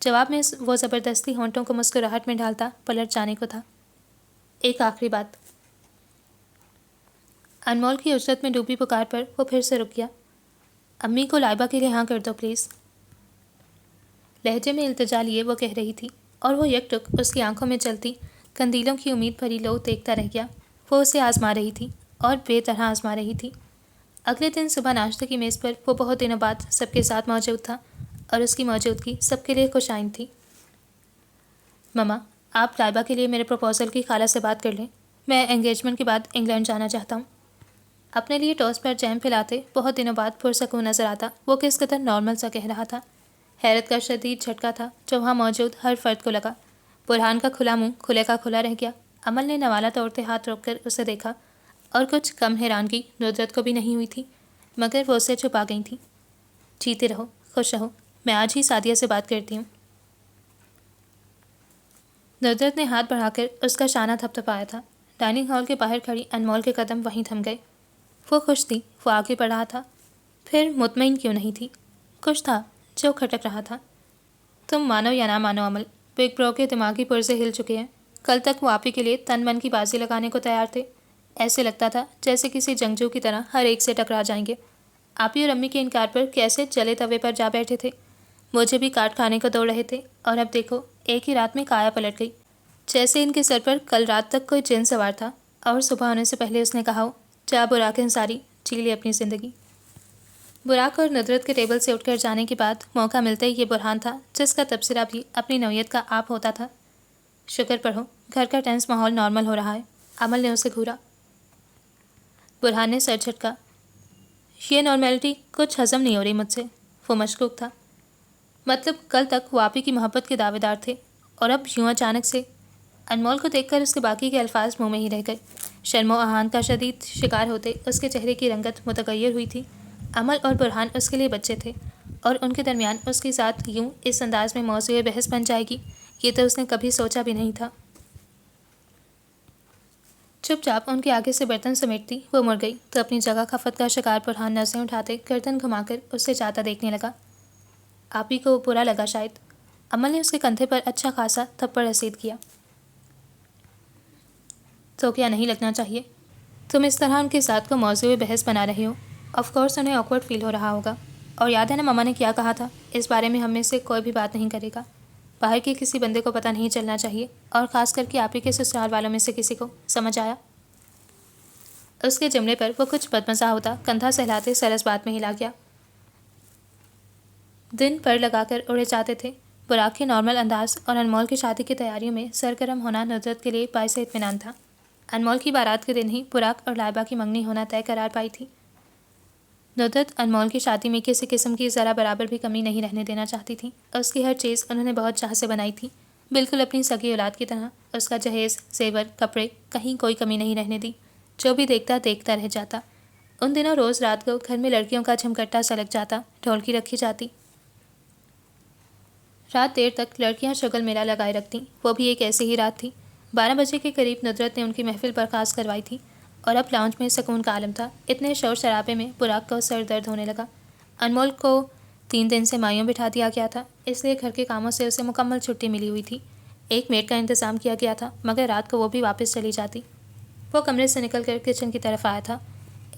जवाब में वो ज़बरदस्ती होंठों को मुस्कुराहट में ढालता पलट जाने को था। एक आखिरी बात। अनमोल की उजरत में डूबी पुकार पर वो फिर से रुक गया। अम्मी को लाइबा के लिए हाँ कर दो प्लीज़। लहजे में इल्तिजा लिए वो कह रही थी, और वो यकटुक उसकी आंखों में चलती कंदीलों की उम्मीद भरी लो देखता रह गया। वो उसे आजमा रही थी और बेतरह आजमा रही थी। अगले दिन सुबह नाश्ते की मेज़ पर वो बहुत दिनों बाद सबके साथ मौजूद था, और उसकी मौजूदगी सबके लिए खुशाइन थी। ममा, आप लाइबा के लिए मेरे प्रपोज़ल की खाला से बात कर लें। मैं एंगेजमेंट के बाद इंग्लैंड जाना चाहता हूँ। अपने लिए टोस्ट पर जैम फैलाते बहुत दिनों बाद पुरसकून नज़र आता वो किस कदर नॉर्मल सा कह रहा था। हैरत का शदीद झटका था जो वहाँ मौजूद हर फर्द को लगा। बुरहान का खुला मुंह खुले का खुला रह गया। अमल ने नवाला तोड़ते हाथ रोककर उसे देखा, और कुछ कम हैरानगी नुसरत को भी नहीं हुई थी, मगर वो उसे छुपा गई थी। जीते रहो, खुश रहो, मैं आज ही सादिया से बात करती हूँ। नुसरत ने हाथ बढ़ाकर उसका शाना थपथपाया था। डाइनिंग हॉल के बाहर खड़ी अनमोल के कदम वहीं थम गए। वो खुश थी, वो आगे बढ़ रहा था, फिर मुतमईन क्यों नहीं थी, कुछ था जो खटक रहा था। तुम मानो या ना मानो अमल, बिग ब्रो के दिमागी पुर्जे हिल चुके हैं। कल तक वो आप ही के लिए तन मन की बाजी लगाने को तैयार थे। ऐसे लगता था जैसे किसी जंगजू की तरह हर एक से टकरा जाएंगे। आप ही और अम्मी के इनकार पर कैसे जले तवे पर जा बैठे थे। मुझे भी काट खाने को दौड़ रहे थे, और अब देखो एक ही रात में काया पलट गई। जैसे इनके सर पर कल रात तक कोई जिन सवार था, और सुबह होने से पहले उसने कहा हो, जा बुराक अंसारी, जी ले अपनी ज़िंदगी। बुराक और नुसरत के टेबल से उठकर जाने के बाद मौका मिलते ही ये बुरहान था जिसका तबसरा भी अपनी नौयत का आप होता था। शुक्र पढ़ो, घर का टेंस माहौल नॉर्मल हो रहा है। अमल ने उसे घूरा। बुरहान ने सर झटका। ये नॉर्मेलिटी कुछ हजम नहीं हो रही मुझसे। वो मशकूक था। मतलब कल तक वो आप ही की मोहब्बत के दावेदार थे, और अब यूँ अचानक से। अनमोल को देखकर उसके बाकी के अल्फाज मुँह में ही रह गए। शर्मो आहान का शदीद शिकार होते उसके चेहरे की रंगत मुतगय्यर हुई थी। अमल और बुरहान उसके लिए बच्चे थे, और उनके दरमियान उसके साथ यूं इस अंदाज में मौज़ूए बहस बन जाएगी, ये तो उसने कभी सोचा भी नहीं था। चुपचाप उनके आगे से बर्तन समेटती वो मुड़ गई तो अपनी जगह खफत का शिकार बुरहान नज़रें उठाते गर्दन घुमाकर उससे जाता देखने लगा। आप ही को बुरा लगा शायद। अमल ने उसके कंधे पर अच्छा खासा थप्पड़ रसीद किया। तो क्या नहीं लगना चाहिए? तुम इस तरह उनके साथ को मौज़ूए बहस बना रहे हो। ऑफकोर्स उन्हें ऑकवर्ड फील हो रहा होगा, और याद है ना मम्मा ने क्या कहा था, इस बारे में हम में से कोई भी बात नहीं करेगा। बाहर के किसी बंदे को पता नहीं चलना चाहिए, और ख़ास करके आप ही के ससुराल वालों में से किसी को। समझ आया? उसके जुमले पर वो कुछ बदमज़ा होता कंधा सहलाते सरस बात में हिला गया। दिन पर लगाकर उड़े जाते थे। बुराक के नॉर्मल अंदाज और अनमोल की शादी की तैयारियों में सरगर्म होना नुसरत के लिए बाइस इत्मीनान था। अनमोल की बारात के दिन ही बुराक और लाइबा की मंगनी होना तय करार पाई थी। नुसरत अनमोल की शादी में किसी किस्म की ज़रा बराबर भी कमी नहीं रहने देना चाहती थी। उसकी हर चीज़ उन्होंने बहुत चाह से बनाई थी, बिल्कुल अपनी सगी औलाद की तरह। उसका जहेज़, जेवर, कपड़े, कहीं कोई कमी नहीं रहने दी। जो भी देखता देखता रह जाता। उन दिनों रोज़ रात को घर में लड़कियों का झमकट्टा सा लग जाता, ढोलकी रखी जाती। रात देर तक लड़कियां शुगल मेला लगाए रखतीं। वो भी एक ऐसी ही रात थी। 12 बजे के करीब नुसरत ने उनकी महफिल बर्खास्त करवाई थी, और अब लाउंज में सुकून का आलम था। इतने शोर शराबे में बुराक को सर दर्द होने लगा। अनमोल को 3 दिन से मायूं बिठा दिया गया था, इसलिए घर के कामों से उसे मुकम्मल छुट्टी मिली हुई थी। एक मेड का इंतज़ाम किया गया था, मगर रात को वो भी वापस चली जाती। वो कमरे से निकलकर किचन की तरफ आया था।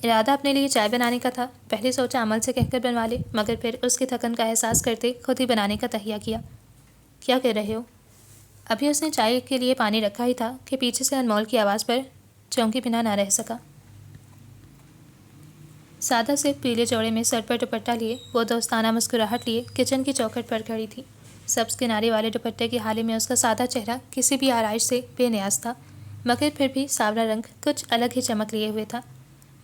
इरादा अपने लिए चाय बनाने का था। पहले सोचा अमल से कहकर बनवा ले, मगर फिर उसकी थकन का एहसास करते खुद ही बनाने का तहिया किया। क्या कर रहे हो? अभी उसने चाय के लिए पानी रखा ही था कि पीछे से अनमोल की आवाज़ पर चौंके बिना ना रह सका। सादा से पीले जोड़े में सर पर दुपट्टा लिए वो दोस्ताना मुस्कुराहट लिए किचन की चौखट पर खड़ी थी। सब्ज किनारे वाले दुपट्टे के हाले में उसका सादा चेहरा किसी भी आरइश से बेनियाज था, मगर फिर भी सांवला रंग कुछ अलग ही चमक लिए हुए था।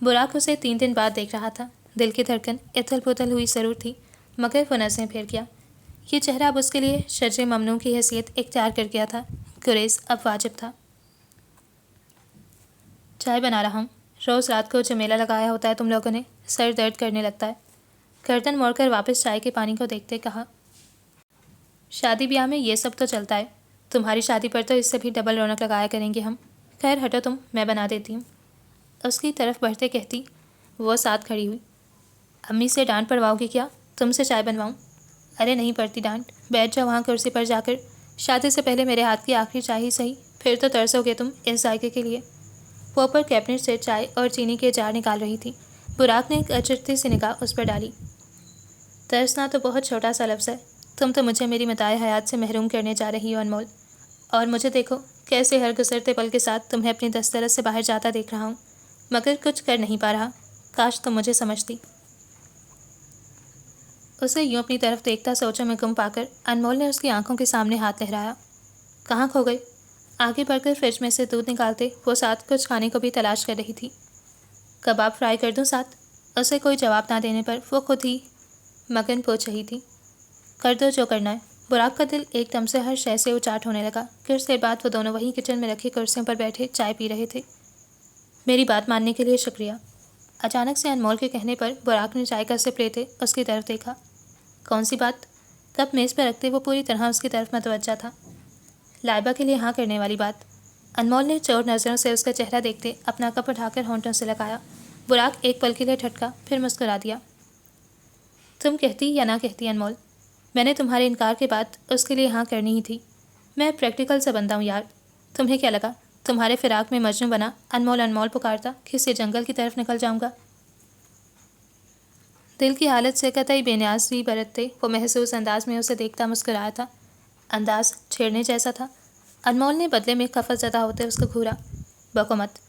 बुराक उसे 3 दिन बाद देख रहा था। दिल की धड़कन इथल पुथल हुई ज़रूर थी, मगर वो नसें फेर गया। ये चेहरा अब उसके लिए शर्जे ममनू की हैसियत इख्तियार कर गया था। गुरेज अब वाजिब था। चाय बना रहा हूँ। रोज़ रात को जो मेला लगाया होता है तुम लोगों ने, सर दर्द करने लगता है। गर्दन मोड़कर वापस चाय के पानी को देखते कहा। शादी ब्याह में ये सब तो चलता है, तुम्हारी शादी पर तो इससे भी डबल रौनक लगाया करेंगे हम। खैर हटो तुम, मैं बना देती हूँ। उसकी तरफ बढ़ते कहती वो साथ खड़ी हुई। अम्मी से डांट पड़वाओगी क्या? तुमसे चाय बनवाऊँ? अरे नहीं पड़ती डांट, बैठ जाओ वहाँ कुर्सी पर जाकर। शादी से पहले मेरे हाथ की आखिरी चाय ही सही, फिर तो तरसोगे तुम इस जायके के लिए। वो ऊपर कैबिनेट से चाय और चीनी के जार निकाल रही थी। बुराक ने एक अचरती सी निगाह उस पर डाली। तरसना तो बहुत छोटा सा लफ्ज़ है, तुम तो मुझे मेरी मताए हयात से महरूम करने जा रही हो अनमोल। और मुझे देखो कैसे हर गुजरते पल के साथ तुम्हें अपनी दस्तरस से बाहर जाता देख रहा हूँ, मगर कुछ कर नहीं पा रहा। काश तुम मुझे समझती। उसे यूँ अपनी तरफ देखता सोचों में गुम पाकर अनमोल ने उसकी आंखों के सामने हाथ लहराया। कहाँ खो गई? आगे बढ़कर फ्रिज में से दूध निकालते वो साथ कुछ खाने को भी तलाश कर रही थी। कबाब फ्राई कर दूँ साथ? उसे कोई जवाब ना देने पर वो खुद ही मगन पूछ रही थी। कर दो जो करना है। बुराक का दिल एकदम से हर शय से उचाट होने लगा। कुछ देर बाद वो दोनों वहीं किचन में रखी कुर्सियों पर बैठे चाय पी रहे थे। मेरी बात मानने के लिए शुक्रिया। अचानक से अनमोल के कहने पर बुराक ने चाय का सिप लेते उसकी तरफ देखा। कौन सी बात? कप मेज़ पर रखते वो पूरी तरह उसकी तरफ मतवज्जा था। लाइबा के लिए हाँ करने वाली बात। अनमोल ने चोर नज़रों से उसका चेहरा देखते अपना कप उठाकर होंठों से लगाया। बुराक एक पल के लिए ठटका, फिर मुस्कुरा दिया। तुम कहती या ना कहती अनमोल, मैंने तुम्हारे इनकार के बाद उसके लिए हाँ करनी ही थी। मैं प्रैक्टिकल सा बंदा हूँ यार। तुम्हें क्या लगा तुम्हारे फिराक में मजनू बना अनमोल अनमोल पुकारता किसी जंगल की तरफ निकल जाऊँगा? दिल की हालत से कतई बेनियाज़ी बरतते वो महसूस अंदाज में उसे देखता मुस्कुराया था। अंदाज छेड़ने जैसा था। अनमोल ने बदले में खफाज़दा होते उसको घूरा। बको मत।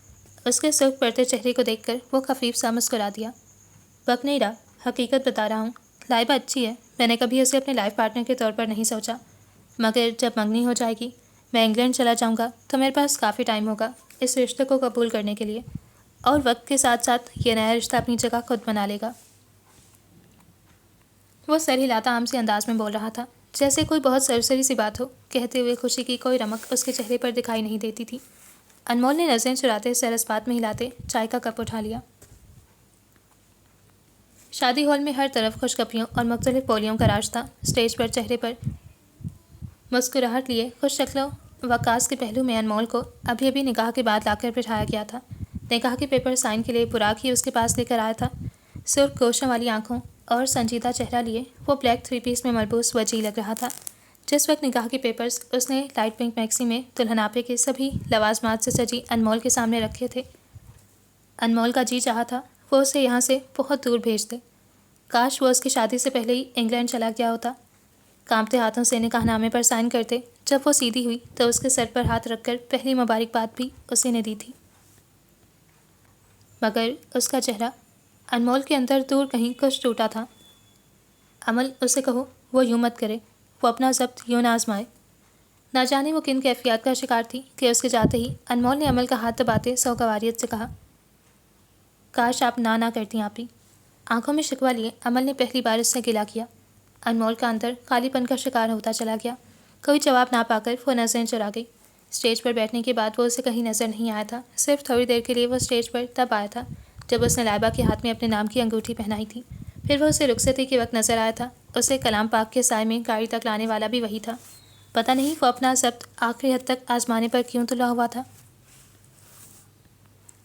उसके सुर्ख पड़ते चेहरे को देखकर वो खफीफ सा मुस्कुरा दिया। बक नहीं रहा, हकीकत बता रहा हूँ। लाइबा अच्छी है, मैंने कभी उसे अपने लाइफ पार्टनर के तौर पर नहीं सोचा, मगर जब मंगनी हो जाएगी, मैं इंग्लैंड चला जाऊँगा तो मेरे पास काफ़ी टाइम होगा इस रिश्ते को कबूल करने के लिए, और वक्त के साथ साथ ये नया रिश्ता अपनी जगह खुद बना लेगा। वो सर हिलाता आम से अंदाज में बोल रहा था, जैसे कोई बहुत सरसरी सी बात हो। कहते हुए खुशी की कोई रमक उसके चेहरे पर दिखाई नहीं देती थी। अनमोल ने नज़रें चुराते सर इस्पात में हिलाते चाय का कप उठा लिया। शादी हॉल में हर तरफ खुशखबरियों और मुख्तलिफ बोलियों का राज था। स्टेज पर चेहरे पर मुस्कुराहट लिए खुश शक्लों वकास के पहलू में अनमोल को अभी अभी निकाह के बाद लाकर बिठाया गया था। निकाह के पेपर साइन के लिए बुराक ही उसके पास लेकर आया था। सुर्ख गोशों वाली आंखों और संजीदा चेहरा लिए वो ब्लैक 3 पीस में मलबूस वजी लग रहा था। जिस वक्त निकाह के पेपर्स उसने लाइट पिंक मैक्सी में दुल्हनापे के सभी लवाजमात से सजी अनमोल के सामने रखे थे, अनमोल का जी चाहा था वो उसे यहाँ से बहुत दूर भेज दे। काश वो उसकी शादी से पहले ही इंग्लैंड चला गया होता। कांपते हाथों से निकाहनामे पर साइन करते जब वो सीधी हुई तो उसके सर पर हाथ रखकर पहली मुबारकबाद भी उसी ने दी थी, मगर उसका चेहरा अनमोल के अंदर दूर कहीं कुछ टूटा था। अमल, उसे कहो वो यूँ मत करे, वो अपना ज़ब्त यूँ ना आजमाए। ना जाने वो किन कैफियत का शिकार थी कि उसके जाते ही अनमोल ने अमल का हाथ दबाते सौगवारियत से कहा, काश आप ना करती आप ही। आंखों में शिकवा लिए अमल ने पहली बार उससे गिला किया। अनमोल का अंदर कालीपन का शिकार होता चला गया। कोई जवाब ना पाकर वो नज़रें चुरा गई। स्टेज पर बैठने के बाद वो उसे कहीं नज़र नहीं आया था। सिर्फ थोड़ी देर के लिए वो स्टेज पर तब आया था जब उसने लाइबा के हाथ में अपने नाम की अंगूठी पहनाई थी। फिर वो उसे रुखसती के वक्त नज़र आया था। उसे कलाम पाक के साय में गाड़ी तक लाने वाला भी वही था। पता नहीं वो अपना ज़ब्त आखिरी हद तक आजमाने पर क्यों तुला हुआ था।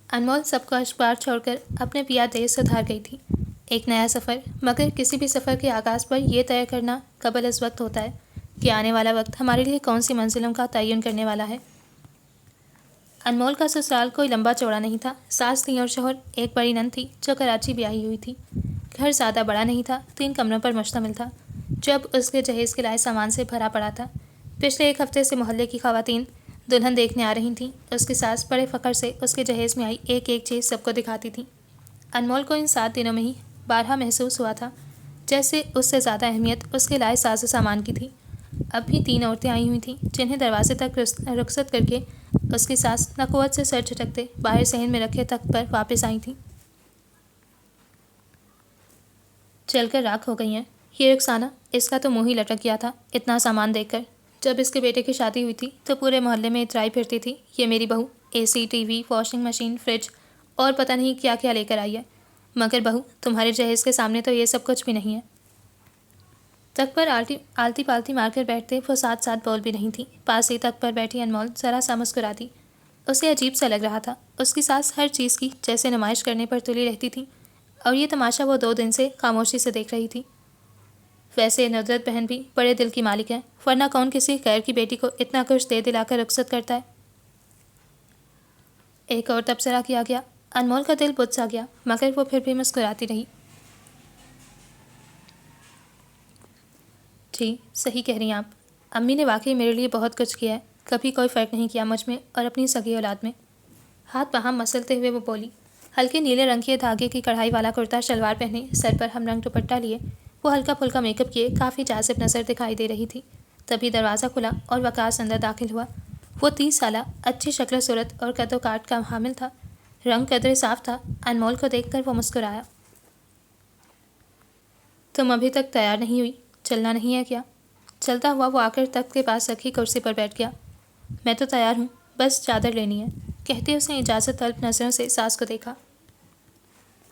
अनमोल सबको अखबार छोड़कर अपने पिया देश सुधार गई थी। एक नया सफ़र, मगर किसी भी सफ़र के आगाज़ पर यह तय करना कबल इस वक्त होता है कि आने वाला वक्त हमारे लिए कौन सी मंजिलों का तयन करने वाला है। अनमोल का ससुराल कोई लंबा चौड़ा नहीं था। सास थी और शौहर, एक बड़ी नंद थी जो कराची ब्याही हुई थी। घर ज़्यादा बड़ा नहीं था, 3 कमरों पर मुश्तमिल था, जो अब उसके जहेज़ के लाए सामान से भरा पड़ा था। पिछले 1 हफ्ते से मोहल्ले की ख़वातीन दुल्हन देखने आ रही थीं। उसकी सास बड़े फ़ख्र से उसके जहेज़ में आई एक एक चीज़ सबको दिखाती थी। अनमोल को इन 7 दिनों में ही बारहा महसूस हुआ था, जैसे उससे ज़्यादा अहमियत उसके लाए साजो सामान की थी। अब भी 3 औरतें आई हुई थीं, जिन्हें दरवाजे तक रुखसत करके उसकी सास नकुवत से सर झटकते बाहर सहन में रखे तख्त पर वापस आई थीं। चलकर राख हो गई हैं। ये रुखसाना, इसका तो मुँह ही लटक गया था इतना सामान देखकर। जब इसके बेटे की शादी हुई थी तो पूरे मोहल्ले में इतराई फिरती थी, ये मेरी बहू AC, TV, washing machine, fridge और पता नहीं क्या क्या लेकर आई है। मगर बहू, तुम्हारे जहेज़ के सामने तो ये सब कुछ भी नहीं है। तख्त पर आलती पालती मारकर बैठते वो साथ साथ बोल भी नहीं थी। पास ही तख्त पर बैठी अनमोल ज़रा सा मुस्कुराती। उसे अजीब सा लग रहा था। उसकी सास हर चीज़ की जैसे नुमाइश करने पर तुली रहती थी, और ये तमाशा वो 2 दिन से खामोशी से देख रही थी। वैसे नुसरत बहन भी बड़े दिल की मालिक है, वरना कौन किसी गैर की बेटी को इतना कुछ दे दिलाकर रुखसत करता है। एक और तबसरा किया गया। अनमोल का दिल बुझ सा गया, मगर वो फिर भी मुस्कुराती रही। जी, सही कह रही हैं आप। अम्मी ने वाकई मेरे लिए बहुत कुछ किया है। कभी कोई फ़र्क नहीं किया मुझ में और अपनी सगी औलाद में। हाथ बाहम मसलते हुए वो बोली। हल्के नीले रंग के धागे की कढ़ाई वाला कुर्ता शलवार पहने, सर पर हमरंग दुपट्टा लिए, वो हल्का फुल्का मेकअप किए काफ़ी जाज़िब नज़र दिखाई दे रही थी। तभी दरवाज़ा खुला और वकास अंदर दाखिल हुआ। वो 30 साला, अच्छी शक्ल सूरत और कदो काट का हामिल था। रंग कदरे साफ था। अनमोल को देखकर वो मुस्कुराया। तुम अभी तक तैयार नहीं हुई? चलना नहीं है क्या? चलता हुआ वो आकर तख्त के पास रखी कुर्सी पर बैठ गया। मैं तो तैयार हूँ, बस चादर लेनी है, कहते उसने इजाज़त तलब नज़रों से सास को देखा।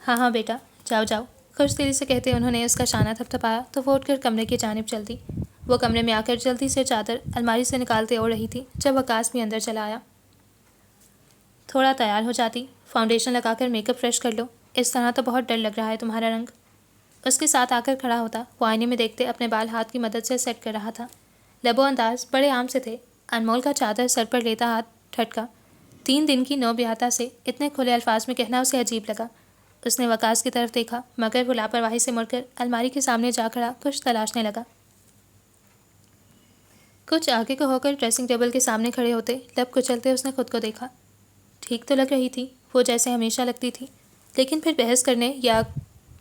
हाँ हाँ बेटा, जाओ जाओ, खुश दिली से कहते उन्होंने उसका शाना थपथपाया तो वो उठकर कमरे की जानिब चल दी। वो कमरे में आकर जल्दी से चादर अलमारी से निकालते ओढ़ रही थी जब वकास भी अंदर चला आया। थोड़ा तैयार हो जाती, फाउंडेशन लगाकर मेकअप फ्रेश कर लो, इस तरह तो बहुत डर लग रहा है तुम्हारा रंग। उसके साथ आकर खड़ा होता वो आईने में देखते अपने बाल हाथ की मदद से सेट कर रहा था। लबो अंदाज बड़े आम से थे। अनमोल का चादर सर पर लेता हाथ ठटका। 3 दिन की नौ ब्याहता से इतने खुले अल्फाज में कहना उसे अजीब लगा। उसने वकास की तरफ देखा, मगर वो लापरवाही से मुड़कर अलमारी के सामने जा खड़ा कुछ तलाशने लगा। कुछ आगे को होकर ड्रेसिंग टेबल के सामने खड़े होते लब कुचलते उसने खुद को देखा। ठीक तो लग रही थी वो, जैसे हमेशा लगती थी, लेकिन फिर बहस करने या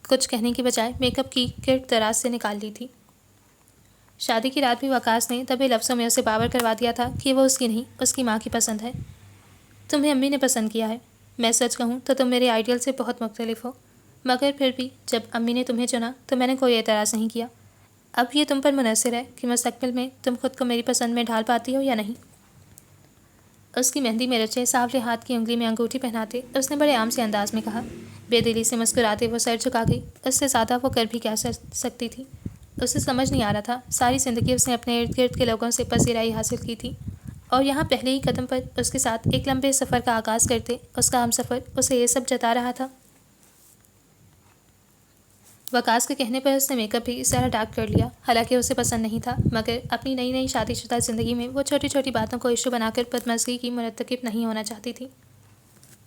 कुछ कहने की बजाय मेकअप की किट दराज से निकाल ली थी। शादी की रात भी वकास ने दबे लफ्ज़ों में उसे बावर करवा दिया था कि वो उसकी नहीं, उसकी माँ की पसंद है। तुम्हें अम्मी ने पसंद किया है। मैं सच कहूँ तो तुम मेरे आइडियल से बहुत मुख्तलिफ हो, मगर फिर भी जब अम्मी ने तुम्हें चुना तो मैंने कोई एतराज़ नहीं किया। अब ये तुम पर मुनहसर है कि मुस्तक़बिल में तुम खुद को मेरी पसंद में ढाल पाती हो या नहीं। उसकी मेहंदी में रचे सांवले हाथ की उंगली में अंगूठी पहनाते उसने बड़े आम से अंदाज में कहा। बेदिली से मुस्कुराते वो सर झुका गई। उससे ज़्यादा वो कर भी क्या सकती थी। उसे समझ नहीं आ रहा था, सारी ज़िंदगी उसने अपने इर्द गिर्द के लोगों से पसीराई हासिल की थी, और यहाँ पहले ही कदम पर उसके साथ एक लंबे सफ़र का आगाज़ करते उसका हमसफ़र उसे ये सब जता रहा था। वकास के कहने पर उसने मेकअप भी सारा डार्क कर लिया। हालांकि उसे पसंद नहीं था, मगर अपनी नई नई शादीशुदा ज़िंदगी में वो छोटी छोटी बातों को इशू बनाकर बदमज़गी की मुरतकिब नहीं होना चाहती थी।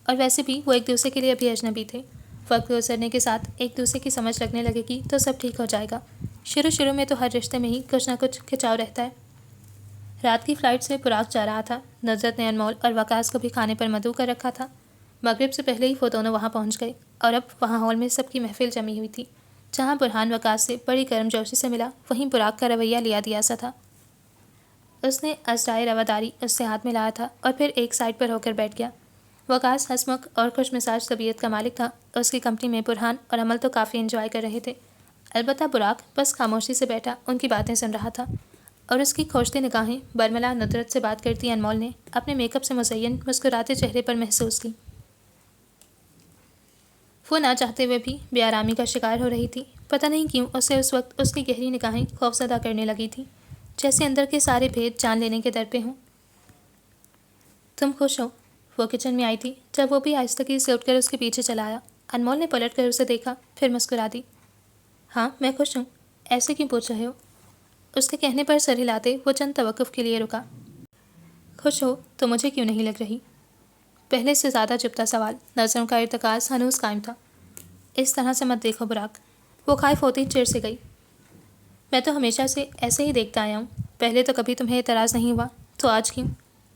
और वैसे भी वो एक दूसरे के लिए अभी अजनबी थे। वक्त गुजरने के साथ एक दूसरे की समझ लगने लगेगी तो सब ठीक हो जाएगा। शुरू शुरू में तो हर रिश्ते में ही कुछ ना कुछ खिंचाव रहता है। रात की फ़्लाइट से बुराक जा रहा था। नुसरत ने अनमोल और वकास को भी खाने पर मदऊ कर रखा था। मगरिब से पहले ही वो दोनों वहाँ पहुँच गए, और अब वहाँ हॉल में सबकी महफिल जमी हुई थी। जहाँ बुरहान वकास से बड़ी गर्मजोशी से मिला, वहीं बुराक का रवैया लिया दिया सा था। उसने असराए रवादारी उससे हाथ मिलाया था और फिर एक साइड पर होकर बैठ गया। वकास हंसमुख और खुश मिजाज तबीयत का मालिक था। उसकी कंपनी में बुरहान और अमल तो काफ़ी एंजॉय कर रहे थे। अलबत्ता बुराक बस खामोशी से बैठा उनकी बातें सुन रहा था, और उसकी खोजती निगाहें बरमला नुसरत से बात करती अनमोल ने अपने मेकअप से मुज़य्यन मुस्कुराते चेहरे पर महसूस की। वो ना चाहते हुए भी बेआरामी का शिकार हो रही थी। पता नहीं क्यों उसे उस वक्त उसकी गहरी निगाहें खौफज़दा करने लगी थी, जैसे अंदर के सारे भेद जान लेने के दर पे हों। तुम खुश हो? वो किचन में आई थी जब वो भी आहिस्तगी से उठकर उसके पीछे चला आया। अनमोल ने पलट कर उसे देखा, फिर मुस्कुरा दी। हाँ, मैं खुश हूँ। ऐसे क्यों पूछ रहे हो? उसके कहने पर सर हिलाते वो चंद तवक्कुफ़ के लिए रुका। खुश हो तो मुझे क्यों नहीं लग रही? पहले से ज़्यादा चुभता सवाल, नज़रों का इर्तिकाज़ हनूस कायम था। इस तरह से मत देखो बुराक। वो खाइफ होती चिढ़ से गई। मैं तो हमेशा से ऐसे ही देखता आया हूँ। पहले तो कभी तुम्हें एतराज़ नहीं हुआ, तो आज क्यों?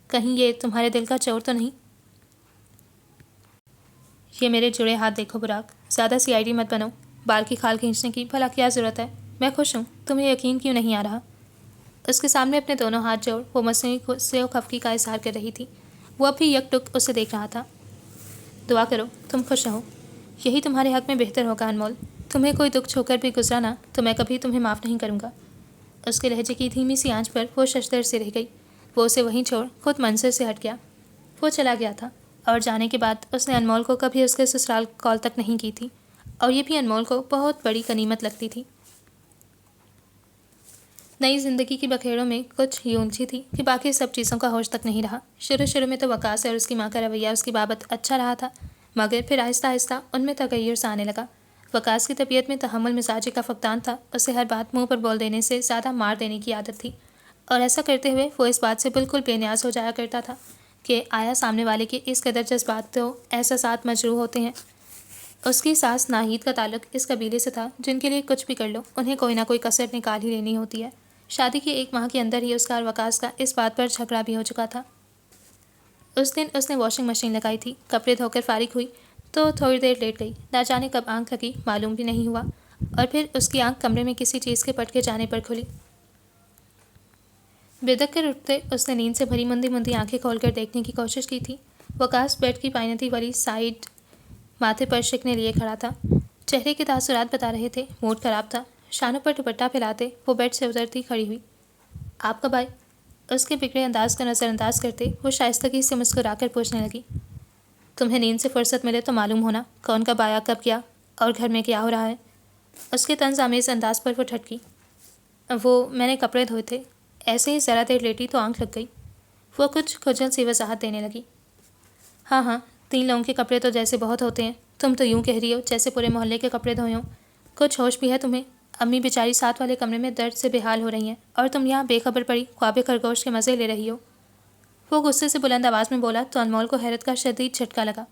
कहीं ये तुम्हारे दिल का चोर तो नहीं? ये मेरे जुड़े हाथ देखो बुराक, ज़्यादा सीआईडी मत बनो। बाल की खाल खींचने की भला क्या ज़रूरत है? मैं खुश हूँ, तुम्हें यकीन क्यों नहीं आ रहा? उसके सामने अपने दोनों हाथ जोड़ वो मसनूई से खफकी का इजहार कर रही थी। वो अब भी यकटुक उसे देख रहा था। दुआ करो तुम खुश रहो, यही तुम्हारे हक में बेहतर होगा अनमोल। तुम्हें कोई दुख छोकर भी गुजरा ना तो मैं कभी तुम्हें माफ़ नहीं करूँगा। उसके लहजे की धीमी सी आंच पर वो शशदर से रह गई। वो उसे वहीं छोड़ खुद मंजर से हट गया। वो चला गया था और जाने के बाद उसने अनमोल को कभी उसके ससुराल कॉल तक नहीं की थी, और ये भी अनमोल को बहुत बड़ी गनीमत लगती थी। नई ज़िंदगी की बखेड़ों में कुछ यूं उलझी थी कि बाकी सब चीज़ों का होश तक नहीं रहा। शुरू शुरू में तो वकास और उसकी माँ का रवैया उसकी बाबत अच्छा रहा था, मगर फिर आहिस्ता आहिस्ता उनमें तगय्युर सा आने लगा। वकास की तबीयत में तहम्मुल मिजाजी का फकदान था। उसे हर बात मुंह पर बोल देने से ज़्यादा मार देने की आदत थी, और ऐसा करते हुए वो इस बात से बिल्कुल बेनियाज हो जाया करता था कि आया सामने वाले के इस कदर जज्बात तो एहसासात मजरूह होते हैं। उसकी सास नाहिद का ताल्लुक इस कबीले से था जिनके लिए कुछ भी कर लो उन्हें कोई ना कोई कसर निकाल ही लेनी होती है। शादी के 1 माह के अंदर ही उसका और वकास का इस बात पर झगड़ा भी हो चुका था। उस दिन उसने वॉशिंग मशीन लगाई थी। कपड़े धोकर फारिग हुई तो थोड़ी देर लेट गई। ना जाने कब आंख लगी मालूम भी नहीं हुआ, और फिर उसकी आंख कमरे में किसी चीज़ के पटके जाने पर खुली। बेधक कर उठते उसने नींद से भरी मुंदी मुंदी आंखें खोलकर देखने की कोशिश की थी। वकास बेड की पायनती वाली साइड माथे पर शिकने लिए खड़ा था। चेहरे के तासुरात बता रहे थे मूड खराब था। शानों पर दुपट्टा फैलाते वो बेड से उतरती खड़ी हुई। आप कब आए? उसके बिगड़े अंदाज को नज़रअंदाज करते वो शाइस्तगी से मुस्कुराकर पूछने लगी। तुम्हें नींद से फुर्सत मिले तो मालूम होना कौन कब आया कब गया और घर में क्या हो रहा है। उसके तंज आमेज अंदाज पर वो ठटकी। वो मैंने कपड़े धोए थे, ऐसे ही ज़रा देर लेटी तो आंख लग गई। वो कुछ खुजल सी वजाहत देने लगी। हाँ हाँ, 3 लोगों के कपड़े तो जैसे बहुत होते हैं, तुम तो यूं कह रही हो जैसे पूरे मोहल्ले के कपड़े धोए हों। कुछ होश भी है तुम्हें? अम्मी बेचारी साथ वाले कमरे में दर्द से बेहाल हो रही हैं, और तुम यहाँ बेखबर पड़ी ख्वाबे खरगोश के मज़े ले रही हो। वो गुस्से से बुलंद आवाज़ में बोला तो अनमोल को हैरत का शदीद झटका लगा।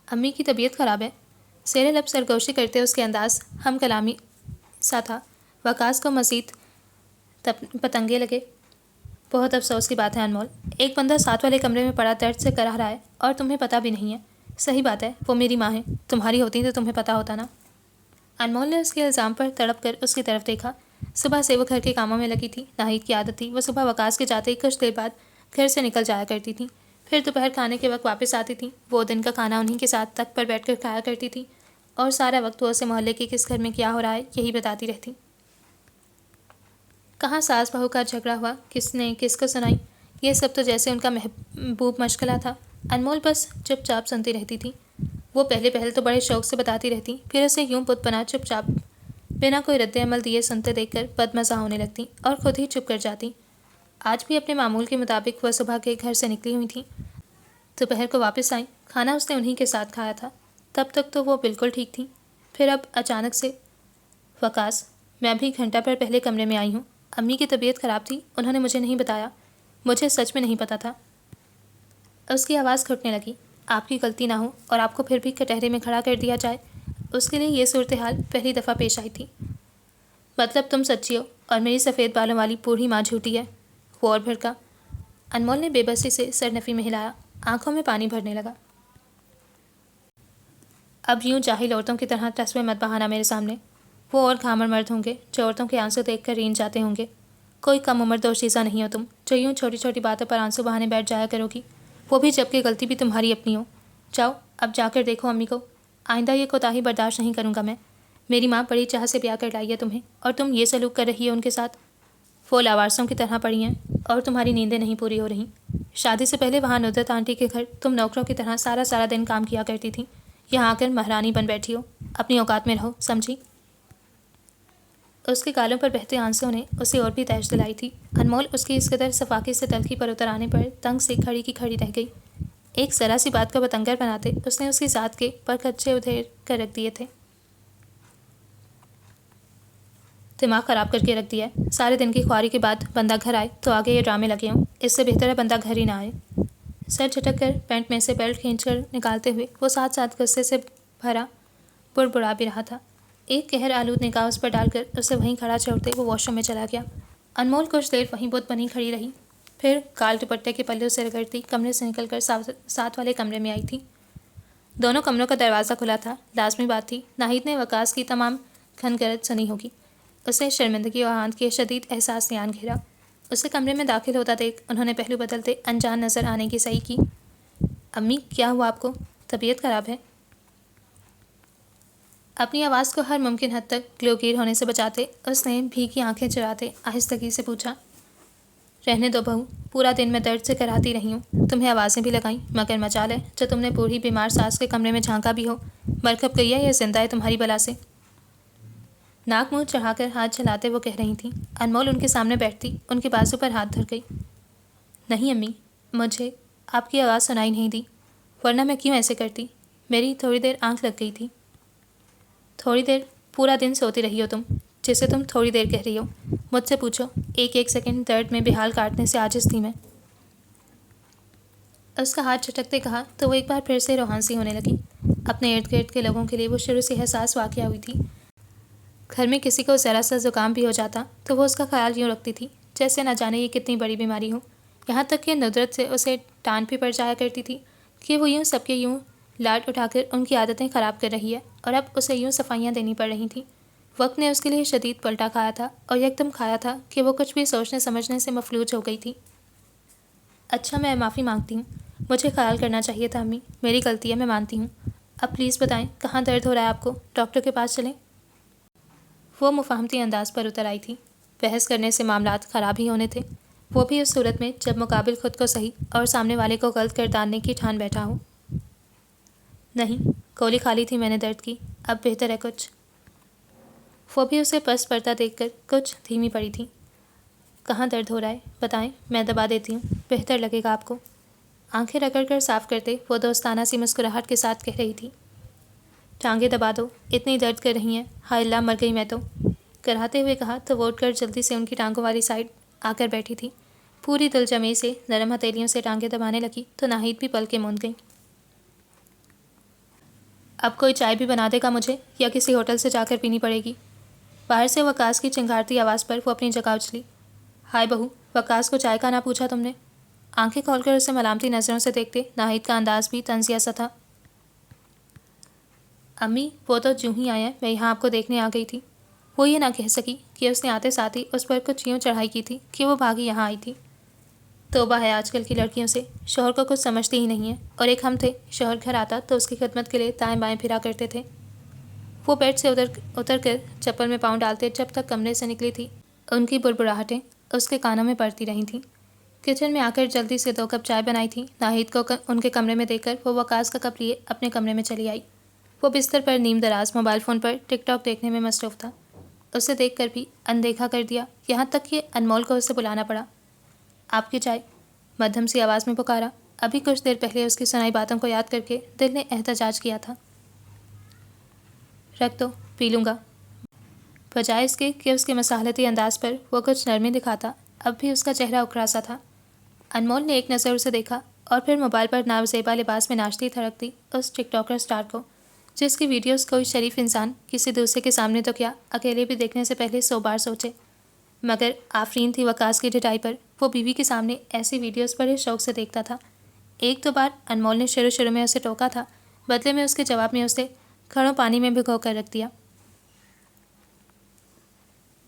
अम्मी की तबीयत ख़राब है? सेरे लब सरगोशी करते उसके अंदाज हम कलामी सा था। वकास को मज़ीद पतंगे लगे। बहुत अफसोस की बात है अनमोल, एक बंदा साथ वाले कमरे में पड़ा दर्द से कराह रहा है और तुम्हें पता भी नहीं है। सही बात है, वो मेरी माँ है, तुम्हारी होती तो तुम्हें पता होता ना। अनमोल ने उसके इल्ज़ाम पर तड़प कर उसकी तरफ देखा। सुबह से वो घर के कामों में लगी थी। नाहिद की आदत थी वो सुबह वकास के जाते ही कुछ देर बाद घर से निकल जाया करती थी, फिर दोपहर खाने के वक्त वापस आती थी। वो दिन का खाना उन्हीं के साथ तख्त पर बैठ कर खाया करती थी, और सारा वक्त वो उसे मोहल्ले के किस घर में क्या हो रहा है यही बताती रहती। कहाँ सास बहू का झगड़ा हुआ, किसने किसको सुनाई, ये सब तो जैसे उनका महबूब मशगला था। अनमोल बस चुपचाप सुनती रहती थी। वो पहले पहल तो बड़े शौक से बताती रहती, फिर उसे यूं बुत बना चुपचाप बिना कोई रद्द अमल दिए सुनते देखकर बदमज़ा होने लगती और खुद ही चुप कर जाती। आज भी अपने मामूल के मुताबिक वह सुबह के घर से निकली हुई थी। दोपहर को वापस आई। खाना उसने उन्हीं के साथ खाया था। तब तक तो वो बिल्कुल ठीक थी। फिर अब अचानक से, वकास, मैं अभी घंटा भर पहले कमरे में आई हूँ। अम्मी की तबीयत ख़राब थी, उन्होंने मुझे नहीं बताया। मुझे सच में नहीं पता था। उसकी आवाज़ घुटने लगी। आपकी गलती ना हो और आपको फिर भी कटहरे में खड़ा कर दिया जाए, उसके लिए ये सूरत हाल पहली दफ़ा पेश आई थी। मतलब तुम सच्ची हो और मेरी सफ़ेद बालों वाली बूढ़ी माँ झूठी है? वो और भड़का। अनमोल ने बेबसी से सरनफी में हिलाया। आंखों में पानी भरने लगा। अब यूं जाहिल औरतों की तरह तस्वीर मत बहाना मेरे सामने। वो और खामर मर्द होंगे जो औरतों के आंसू देख कर रीन जाते होंगे। कोई कम उम्र दोशीज़ा नहीं हो तुम, जो यूँ छोटी छोटी बातों पर आंसू बहाने बैठ जाया करोगी, वो भी जबकि गलती भी तुम्हारी अपनी हो। जाओ अब जाकर देखो अम्मी को। आइंदा ये कोताही बर्दाश्त नहीं करूँगा मैं। मेरी माँ बड़ी चाह से ब्याह कर लाई है तुम्हें, और तुम ये सलूक कर रही हो उनके साथ। वो लावारसों की तरह पड़ी हैं और तुम्हारी नींदें नहीं पूरी हो रही। शादी से पहले वहाँ नुदरत आंटी के घर तुम नौकरों की तरह सारा सारा दिन काम किया करती थी। यहाँ आकर महारानी बन बैठी हो। अपनी औकात में रहो, समझी? उसके गालों पर बहते आंसुओं ने उसे और भी तैश दिलाई थी। अनमोल उसकी इस कदर सफाके से तलखी पर उतर आने पर तंग से खड़ी की खड़ी रह गई। एक ज़रा सी बात का बतंगर बनाते उसने उसकी ज़ात के पर कच्चे उधेर कर रख दिए थे। दिमाग ख़राब करके रख दिया है। सारे दिन की ख्वारी के बाद बंदा घर आए तो आगे ये ड्रामे लगे हों। इससे बेहतर है बंदा घर ही ना आए। सर झटक कर पैंट में से बेल्ट खींचकर निकालते हुए वो साथ साथ गुस्से से भरा बुड़बुड़ा भी रहा था। एक कहर आलूद निगाह उस पर डालकर उसे वहीं खड़ा छोड़ते वो वॉशरूम में चला गया। अनमोल कुछ देर वहीं बुत बनी खड़ी रही, फिर काल दुपट्टे के पल्लू से रगड़ती कमरे से निकलकर साथ वाले कमरे में आई थी। दोनों कमरों का दरवाज़ा खुला था। लाजमी बात थी, नाहिद ने वकास की तमाम खनगरज सुनी होगी। उसे शर्मिंदगी और आंत के शदीद एहसास ने आन घेरा। उसे कमरे में दाखिल होता देख उन्होंने पहलू बदलते अनजान नज़र आने की सही की। अम्मी, क्या हुआ आपको? तबीयत ख़राब है? अपनी आवाज़ को हर मुमकिन हद तक ग्लोगीर होने से बचाते उसने भीगी आंखें चुराते आहिस्तगी से पूछा। रहने दो बहू, पूरा दिन मैं दर्द से कराती रही हूँ, तुम्हें आवाज़ें भी लगाई, मगर मजाल है जो तुमने बूढ़ी बीमार सास के कमरे में झांका भी हो। मरकब गई है या जिंदा है तुम्हारी बला से? नाक मुंह चढ़ाकर हाथ चलाते वो कह रही थी। अनमोल उनके सामने बैठती उनके बाजू पर हाथ धर गई। नहीं अम्मी, मुझे आपकी आवाज़ सुनाई नहीं दी, वरना मैं क्यों ऐसे करती? मेरी थोड़ी देर आंख लग गई थी। थोड़ी देर? पूरा दिन सोती रही हो तुम, जिसे तुम थोड़ी देर कह रही हो। मुझसे पूछो, एक एक सेकंड दर्द में बेहाल काटने से आजिज़ थी मैं। उसका हाथ झटकते कहा तो वो एक बार फिर से रोहानसी होने लगी। अपने इर्द गिर्द के लोगों के लिए वो शुरू से एहसास वाक़या हुई थी। घर में किसी को ज़रा सा ज़ुकाम भी हो जाता तो वो उसका ख्याल यूँ रखती थी जैसे न जाने ये कितनी बड़ी बीमारी हो। यहाँ तक कि नुदरत से उसे टान भी पड़ जाया करती थी कि वो यूँ सबके यूँ लाड उठाकर उनकी आदतें ख़राब कर रही है, और अब उसे यूँ सफाइयाँ देनी पड़ रही थीं। वक्त ने उसके लिए शदीद पलटा खाया था, और एकदम खाया था कि वो कुछ भी सोचने समझने से मफलूज हो गई थी। अच्छा, मैं माफ़ी मांगती हूँ, मुझे ख्याल करना चाहिए था अम्मी, मेरी गलती है, मैं मानती हूँ। अब प्लीज़ बताएं, कहाँ दर्द हो रहा है आपको? डॉक्टर के पास चलें? वो मुफाहमती अंदाज पर उतर आई थी। बहस करने से मामलात ख़राब ही होने थे, वो भी उस सूरत में जब मुकाबिल खुद को सही और सामने वाले को गलत कर डालने की ठान बैठा हो। नहीं, गोली खा ली थी मैंने दर्द की, अब बेहतर है कुछ। वो भी उसे पस पड़ता देखकर कुछ धीमी पड़ी थी। कहाँ दर्द हो रहा है बताएं, मैं दबा देती हूँ, बेहतर लगेगा आपको। आंखें रगड़ कर साफ करते वो दोस्ताना सी मुस्कुराहट के साथ कह रही थी। टांगे दबा दो, इतनी दर्द कर रही हैं, हाय अल्लाह मर गई मैं तो। कराहते हुए कहा तो वो उठकर जल्दी से उनकी टांगों वाली साइड आकर बैठी थी। पूरी दिलजमी से नरम हथेलियों से टांगे दबाने लगी तो नाहिद भी पल के मूंद गई। अब कोई चाय भी बना देगा मुझे, या किसी होटल से जाकर पीनी पड़ेगी? बाहर से वकास की चिंगारती आवाज़ पर वो अपनी जगह उछली। हाय बहू, वकास को चाय का ना पूछा तुमने? आंखें खोलकर उसे मलामती नज़रों से देखते नाहिद का अंदाज भी तंजिया सा था। अम्मी, वो तो जूँ ही आया मैं यहाँ आपको देखने आ गई थी। वो ये ना कह सकी कि उसने आते साथ ही उस पर कुछ यूँ चढ़ाई की थी कि वो भागी यहाँ आई थी। तौबा है आजकल की लड़कियों से, शौहर को कुछ समझती ही नहीं है। और एक हम थे, शौहर घर आता तो उसकी खिदमत के लिए दाएं बाएं फिरा करते थे। वो बेड से उतर कर चप्पल में पाँव डालते जब तक कमरे से निकली थी उनकी बुड़बुड़ाहटें उसके कानों में पड़ती रही थीं। किचन में आकर जल्दी से 2 कप चाय बनाई थी। नाहिद को उनके कमरे में देकर वो वकास का कप लिए अपने कमरे में चली आई। वो बिस्तर पर नीम दराज मोबाइल फ़ोन पर टिकटॉक देखने में मसरूफ़ था। उसे देखकर भी अनदेखा कर दिया, यहाँ तक कि अनमोल को उसे बुलाना पड़ा। आपकी चाय, मध्यम सी आवाज़ में पुकारा। अभी कुछ देर पहले उसकी सुनाई बातों को याद करके दिल ने एहतजाज किया था। रख दो, पी लूँगा। बजाय इसके कि उसके मसालती अंदाज पर वो कुछ नरमी दिखाता, अब भी उसका चेहरा उखड़ा सा था। अनमोल ने एक नज़र उसे देखा और फिर मोबाइल पर नावज़ेबा लिबास में नाचती थड़कती उस टिकटॉकर स्टार को, जिसकी वीडियोस कोई शरीफ इंसान किसी दूसरे के सामने तो क्या अकेले भी देखने से पहले 100 बार सोचे। मगर आफरीन थी वकास की ढिठाई पर, वो बीवी के सामने ऐसी वीडियोस बड़े शौक से देखता था। 1-2 बार अनमोल ने शुरू में उसे टोका था, बदले में उसके जवाब में उसे खड़ों पानी में भिगो कर रख दिया।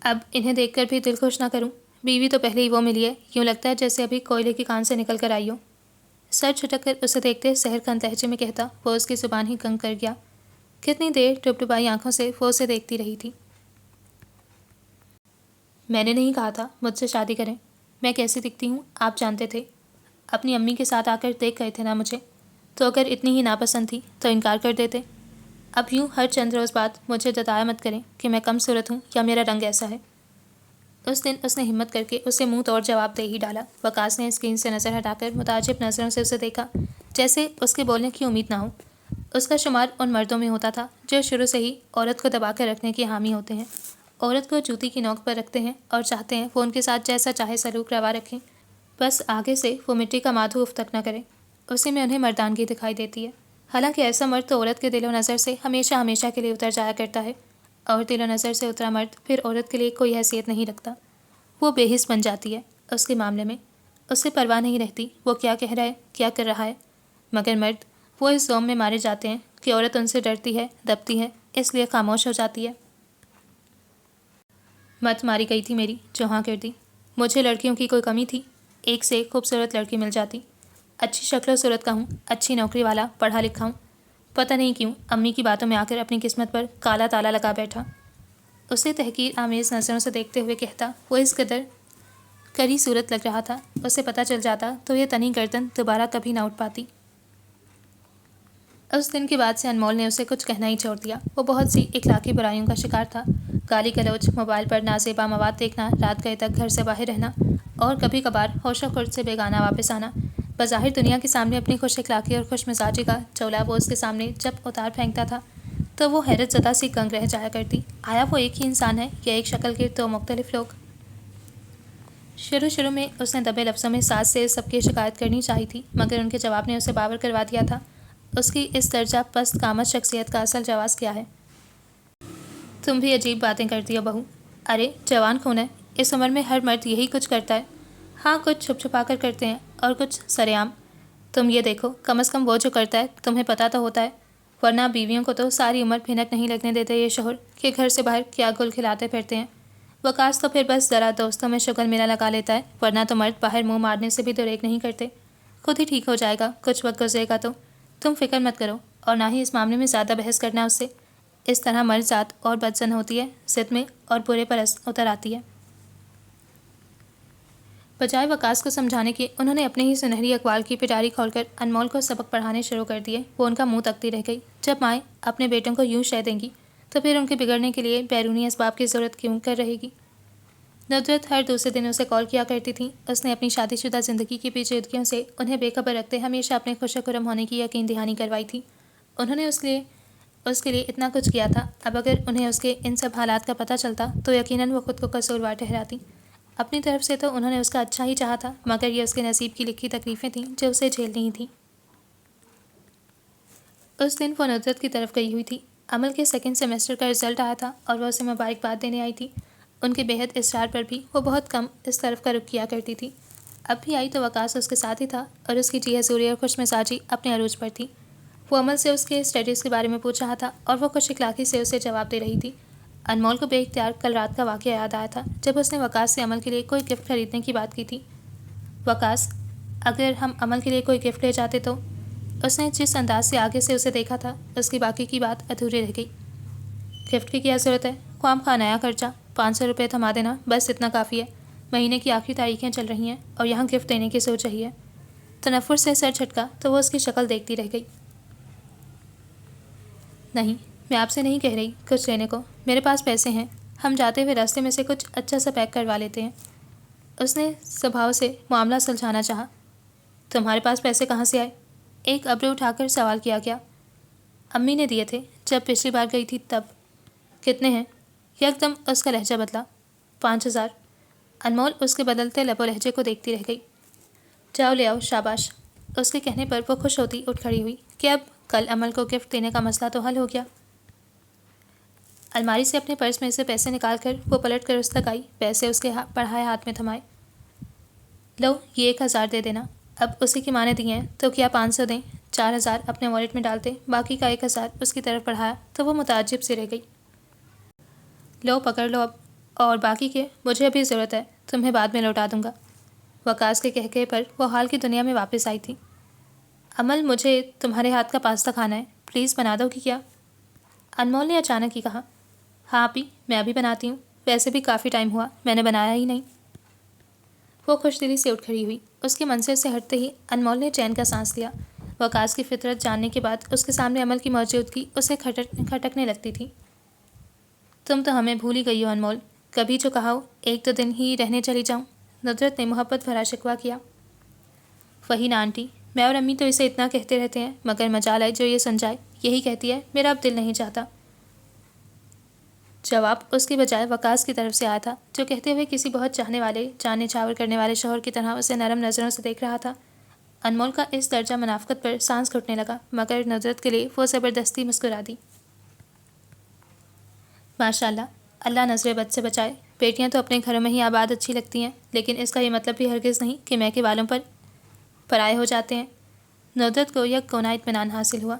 अब इन्हें देखकर भी दिल खुश ना करूं, बीवी तो पहले ही वो मिली है, यूँ लगता है जैसे अभी कोयले की कान से निकल कर आई हो। सर झटक कर उसे देखते सहरखंद लहजे में कहता वो उसकी ज़ुबान ही कंग कर गया। कितनी देर डुबडुबाई आंखों से वो उसे देखती रही थी। मैंने नहीं कहा था मुझसे शादी करें, मैं कैसी दिखती हूँ आप जानते थे। अपनी अम्मी के साथ आकर देख गए थे ना मुझे, तो अगर इतनी ही नापसंद थी तो इनकार कर देते। अब यूँ हर चंद रोज़ बाद मुझे जताया मत करें कि मैं कम सूरत हूँ या मेरा रंग ऐसा है। उस दिन उसने हिम्मत करके उसे मुंह तोड़ जवाब दे ही डाला। वकास ने स्क्रीन से नज़र हटाकर मुताजिब नज़रों से उसे देखा, जैसे उसके बोलने की उम्मीद ना हो। उसका शुमार उन मर्दों में होता था जो शुरू से ही औरत को दबा कर रखने के हामी होते हैं, औरत को जूती की नोक पर रखते हैं और चाहते हैं वो उनके साथ जैसा चाहे सलूक रवा रखें, बस आगे से वो मिट्टी का माधु उफ तक न करें। उसी में उन्हें मर्दानगी दिखाई देती है। हालांकि ऐसा मर्द तो औरत के दिलो नज़र से हमेशा हमेशा के लिए उतर जाया करता है, और दिलो नज़र से उतरा मर्द फिर औरत के लिए कोई हैसियत नहीं रखता। वो बेहिस बन जाती है उसके मामले में। उससे परवाह नहीं रहती वो क्या कह रहा है, क्या कर रहा है। मगर मर्द वो इस ज़ोम में मारे जाते हैं कि औरत उनसे डरती है, दबती है, इसलिए खामोश हो जाती है। मत मारी गई थी मेरी जो हाँ कर दी। मुझे लड़कियों की कोई कमी थी? एक से एक खूबसूरत लड़की मिल जाती। अच्छी शक्ल सूरत का हूँ, अच्छी नौकरी वाला, पढ़ा लिखा हूँ। पता नहीं क्यों अम्मी की बातों में आकर अपनी किस्मत पर काला ताला लगा बैठा। उसे तहकीर आमेज़ नज़रों से देखते हुए कहता वो इस कदर करी सूरत लग रहा था, उसे पता चल जाता तो ये तनी गर्दन दोबारा कभी ना उठ पाती। उस दिन के बाद से अनमोल ने उसे कुछ कहना ही छोड़ दिया। वो बहुत सी इखलाकी बुराइयों का शिकार था। गाली गलौज, मोबाइल पर नाजेबा मवाद देखना, रात गए तक घर से बाहर रहना, और कभी कभार होशो खुर्द से बेगाना वापस आना। बज़ाहिर दुनिया के सामने अपनी खुश इखलाकी और खुश मिजाजी का चोला वो उसके सामने जब उतार फेंकता था तो वो हैरत ज़दा सी कंग रह जाया करती। आया वो एक ही इंसान है या एक शक्ल के दो मुख्तलिफ लोग? शुरू शुरू में उसने दबे लफ्ज़ों में सास से सबकी शिकायत करनी चाहिए थी, मगर उनके जवाब ने उसे बावर करवा दिया था उसकी इस दर्जा पस्त कामत शख्सियत का असल जवाब क्या है। तुम भी अजीब बातें करती हो बहू। अरे जवान खून है, इस उम्र में हर मर्द यही कुछ करता है। हाँ, कुछ छुप छुपा कर करते हैं और कुछ सरेआम। तुम ये देखो, कम से कम वो जो करता है तुम्हें पता तो होता है, वरना बीवियों को तो सारी उम्र भिनक नहीं लगने देते ये शोहर कि घर से बाहर क्या गुल खिलाते फिरते हैं। वकास तो फिर बस ज़रा दोस्तों में शुगर मेला लगा लेता है, वरना तो मर्द बाहर मुंह मारने से भी दुरेक नहीं करते। खुद ही ठीक हो जाएगा, कुछ वक्त गुजरेगा तो। तुम फिक्र मत करो, और ना ही इस मामले में ज़्यादा बहस करना उससे। इस तरह मर्द ज़ात और बदजन होती है, जिद में और बुरे पर उतर आती है। बजाय वकास को समझाने के उन्होंने अपने ही सुनहरी अकवाल की पिटारी खोलकर अनमोल को सबक पढ़ाने शुरू कर दिए। वो उनका मुंह तकती रह गई। जब माएँ अपने बेटों को यूं शय देंगी तो फिर उनके बिगड़ने के लिए बैरूनी इसबाब की ज़रूरत क्यों कर रहेगी। नुसरत हर दूसरे दिन उसे कॉल किया करती थी। उसने अपनी शादीशुदा ज़िंदगी की पेचीदगियों से उन्हें बेखबर रखते हमेशा अपने खुशकुरम होने की यकीन दहानी करवाई थी। उन्होंने उसके लिए इतना कुछ किया था। अब अगर उन्हें उसके इन सब हालात का पता चलता तो यकीनन वो खुद को कसूरवार ठहराती। अपनी तरफ से तो उन्होंने उसका अच्छा ही चाहा था, मगर ये उसके नसीब की लिखी तकलीफ़ें थीं जो उसे झेलनी थी। उस दिन वो नुसरत की तरफ गई हुई थी। अमल के सेकंड सेमेस्टर का रिजल्ट आया था और वह उसे मुबारकबाद देने आई थी। उनके बेहद इसरार पर भी वो बहुत कम इस तरफ का रुख किया करती थी। अब भी आई तो वकास उसके साथ ही था और उसकी जी हजूरी और खुश मिजाजी अपने अरूज पर थी। वो अमल से उसके स्टडीज़ के बारे में पूछ रहा था और वह खुश इखलाकी से उसे जवाब दे रही थी। अनमोल को बेख्तियार कल रात का वाक़या याद आया था जब उसने वकास से अमल के लिए कोई गिफ्ट खरीदने की बात की थी। वकास, अगर हम अमल के लिए कोई गिफ्ट ले जाते तो? उसने जिस अंदाज से आगे से उसे देखा था उसकी बाकी की बात अधूरी रह गई। गिफ्ट की क्या ज़रूरत है? ख्वाम खा नया खर्चा, 500 रुपये थमा देना, बस इतना काफ़ी है। महीने की आखिरी तारीखें चल रही हैं और यहाँ गिफ्ट देने की सोच रही है। तनफ्फुर से सर झटका तो वो उसकी शक्ल देखती रह गई। नहीं, मैं आपसे नहीं कह रही कुछ लेने को, मेरे पास पैसे हैं, हम जाते हुए रास्ते में से कुछ अच्छा सा पैक करवा लेते हैं। उसने स्वभाव से मामला सुलझाना चाहा। तुम्हारे पास पैसे कहाँ से आए? एक अब्रू उठाकर सवाल किया गया। अम्मी ने दिए थे जब पिछली बार गई थी तब। कितने हैं? यकदम उसका लहजा बदला। 5,000। अनमोल उसके बदलते लबो लहजे को देखती रह गई। जाओ ले आओ, शाबाश। उसके कहने पर वो खुश होती उठ खड़ी हुई कि अब कल अमल को गिफ्ट देने का मसला तो हल हो गया। अलमारी से अपने पर्स में से पैसे निकाल कर वो पलट कर उस तक आई। पैसे उसके पढ़ाए हाथ में थमाए। लो, ये 1,000 दे देना। अब उसी की माँ ने दिए हैं तो क्या 500 दें? 4,000 अपने वॉलेट में डालते, बाकी का 1,000 उसकी तरफ बढ़ाया तो वो मुताज्जिब सी रह गई। लो, पकड़ लो अब, और बाकी के मुझे अभी ज़रूरत है, तुम्हें बाद में लौटा दूंगा। वकास के कहके पर वो हाल की दुनिया में वापस आई थी। अमल, मुझे तुम्हारे हाथ का पास्ता खाना है, प्लीज़ बना दो कि क्या? अनमोल ने अचानक ही कहा। हाँ आपी, मैं अभी बनाती हूँ, वैसे भी काफ़ी टाइम हुआ मैंने बनाया ही नहीं। वो खुशदिली से उठ खड़ी हुई। उसके मंजर से हटते ही अनमोल ने चैन का सांस लिया। वकास की फितरत जानने के बाद उसके सामने अमल की मौजूदगी उसे खटकने लगती थी। तुम तो हमें भूल ही गई हो अनमोल, कभी जो कहा हो 1-2 दिन ही रहने चली जाऊँ। नुसरत ने मोहब्बत भरा शिकवा किया। वही ना आंटी, मैं और अम्मी तो इसे इतना कहते रहते हैं, मगर मजाल है जो ये सुन जाए। यही कहती है मेरा अब दिल नहीं चाहता। जवाब उसके बजाय वकास की तरफ से आया था, जो कहते हुए किसी बहुत चाहने वाले, जान न्यौछावर करने वाले शौहर की तरह उसे नरम नज़रों से देख रहा था। अनमोल का इस दर्जा मुनाफ़कत पर सांस घुटने लगा, मगर नुसरत के लिए वो ज़बरदस्ती मुस्कुरा दी। माशाल्लाह, अल्लाह नजर बद से बचाए। बेटियां तो अपने घरों में ही आबाद अच्छी लगती हैं, लेकिन इसका ये मतलब भी हरगिज़ नहीं कि मैं के वालों पर पराए हो जाते हैं। नुसरत को यह कोना इत्मीनान हासिल हुआ।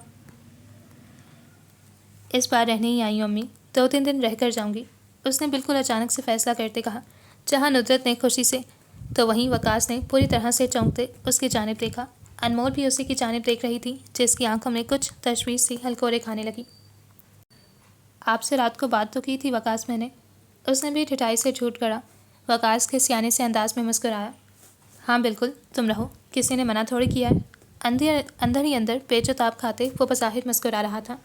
इस बार रहने ही आई हूँ अम्मी, 2-3 दिन रह कर जाऊँगी, उसने बिल्कुल अचानक से फैसला करते कहा। जहाँ नुसरत ने खुशी से तो वहीं वकास ने पूरी तरह से चौंकते उसकी जानिब देखा। अनमोल भी उसी की जानिब देख रही थी, जिसकी आंखों में कुछ तशवीश सी हलकोरे खाने लगी। आपसे रात को बात तो की थी वकास मैंने, उसने भी ठिठाई से झूठ गढ़ा। वकास के सियाने से अंदाज में मुस्कुराया। हाँ बिल्कुल, तुम रहो, किसी ने मना थोड़ी किया है। अंदर ही अंदर बेचैताब खाते वो बज़ाहिर मुस्कुरा रहा था।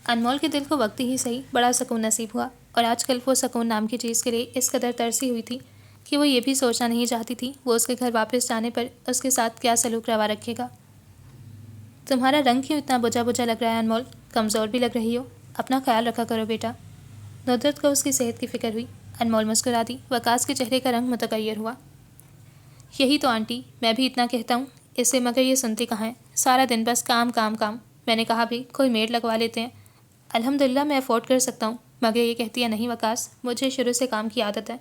अनमोल के दिल को वक्त ही सही बड़ा सुकून नसीब हुआ, और आजकल वो सुकून नाम की चीज़ के लिए इस कदर तरसी हुई थी कि वो ये भी सोचना नहीं चाहती थी वो उसके घर वापस जाने पर उसके साथ क्या सलूक रवा रखेगा। तुम्हारा रंग क्यों इतना बुझा बुझा लग रहा है अनमोल, कमज़ोर भी लग रही हो, अपना ख्याल रखा करो बेटा। नुसरत को उसकी सेहत की फ़िक्र हुई। अनमोल मुस्कुरा दी। वकास के चेहरे का रंग मुतगय्यर हुआ। यही तो आंटी, मैं भी इतना कहता हूँ इससे, मगर ये सुनती कहाँ है, सारा दिन बस काम काम काम। मैंने कहा भी कोई मेड लगवा लेते हैं, अल्हम्दुलिल्लाह मैं अफोर्ड कर सकता हूँ, मगर ये कहती है नहीं वकास, मुझे शुरू से काम की आदत है,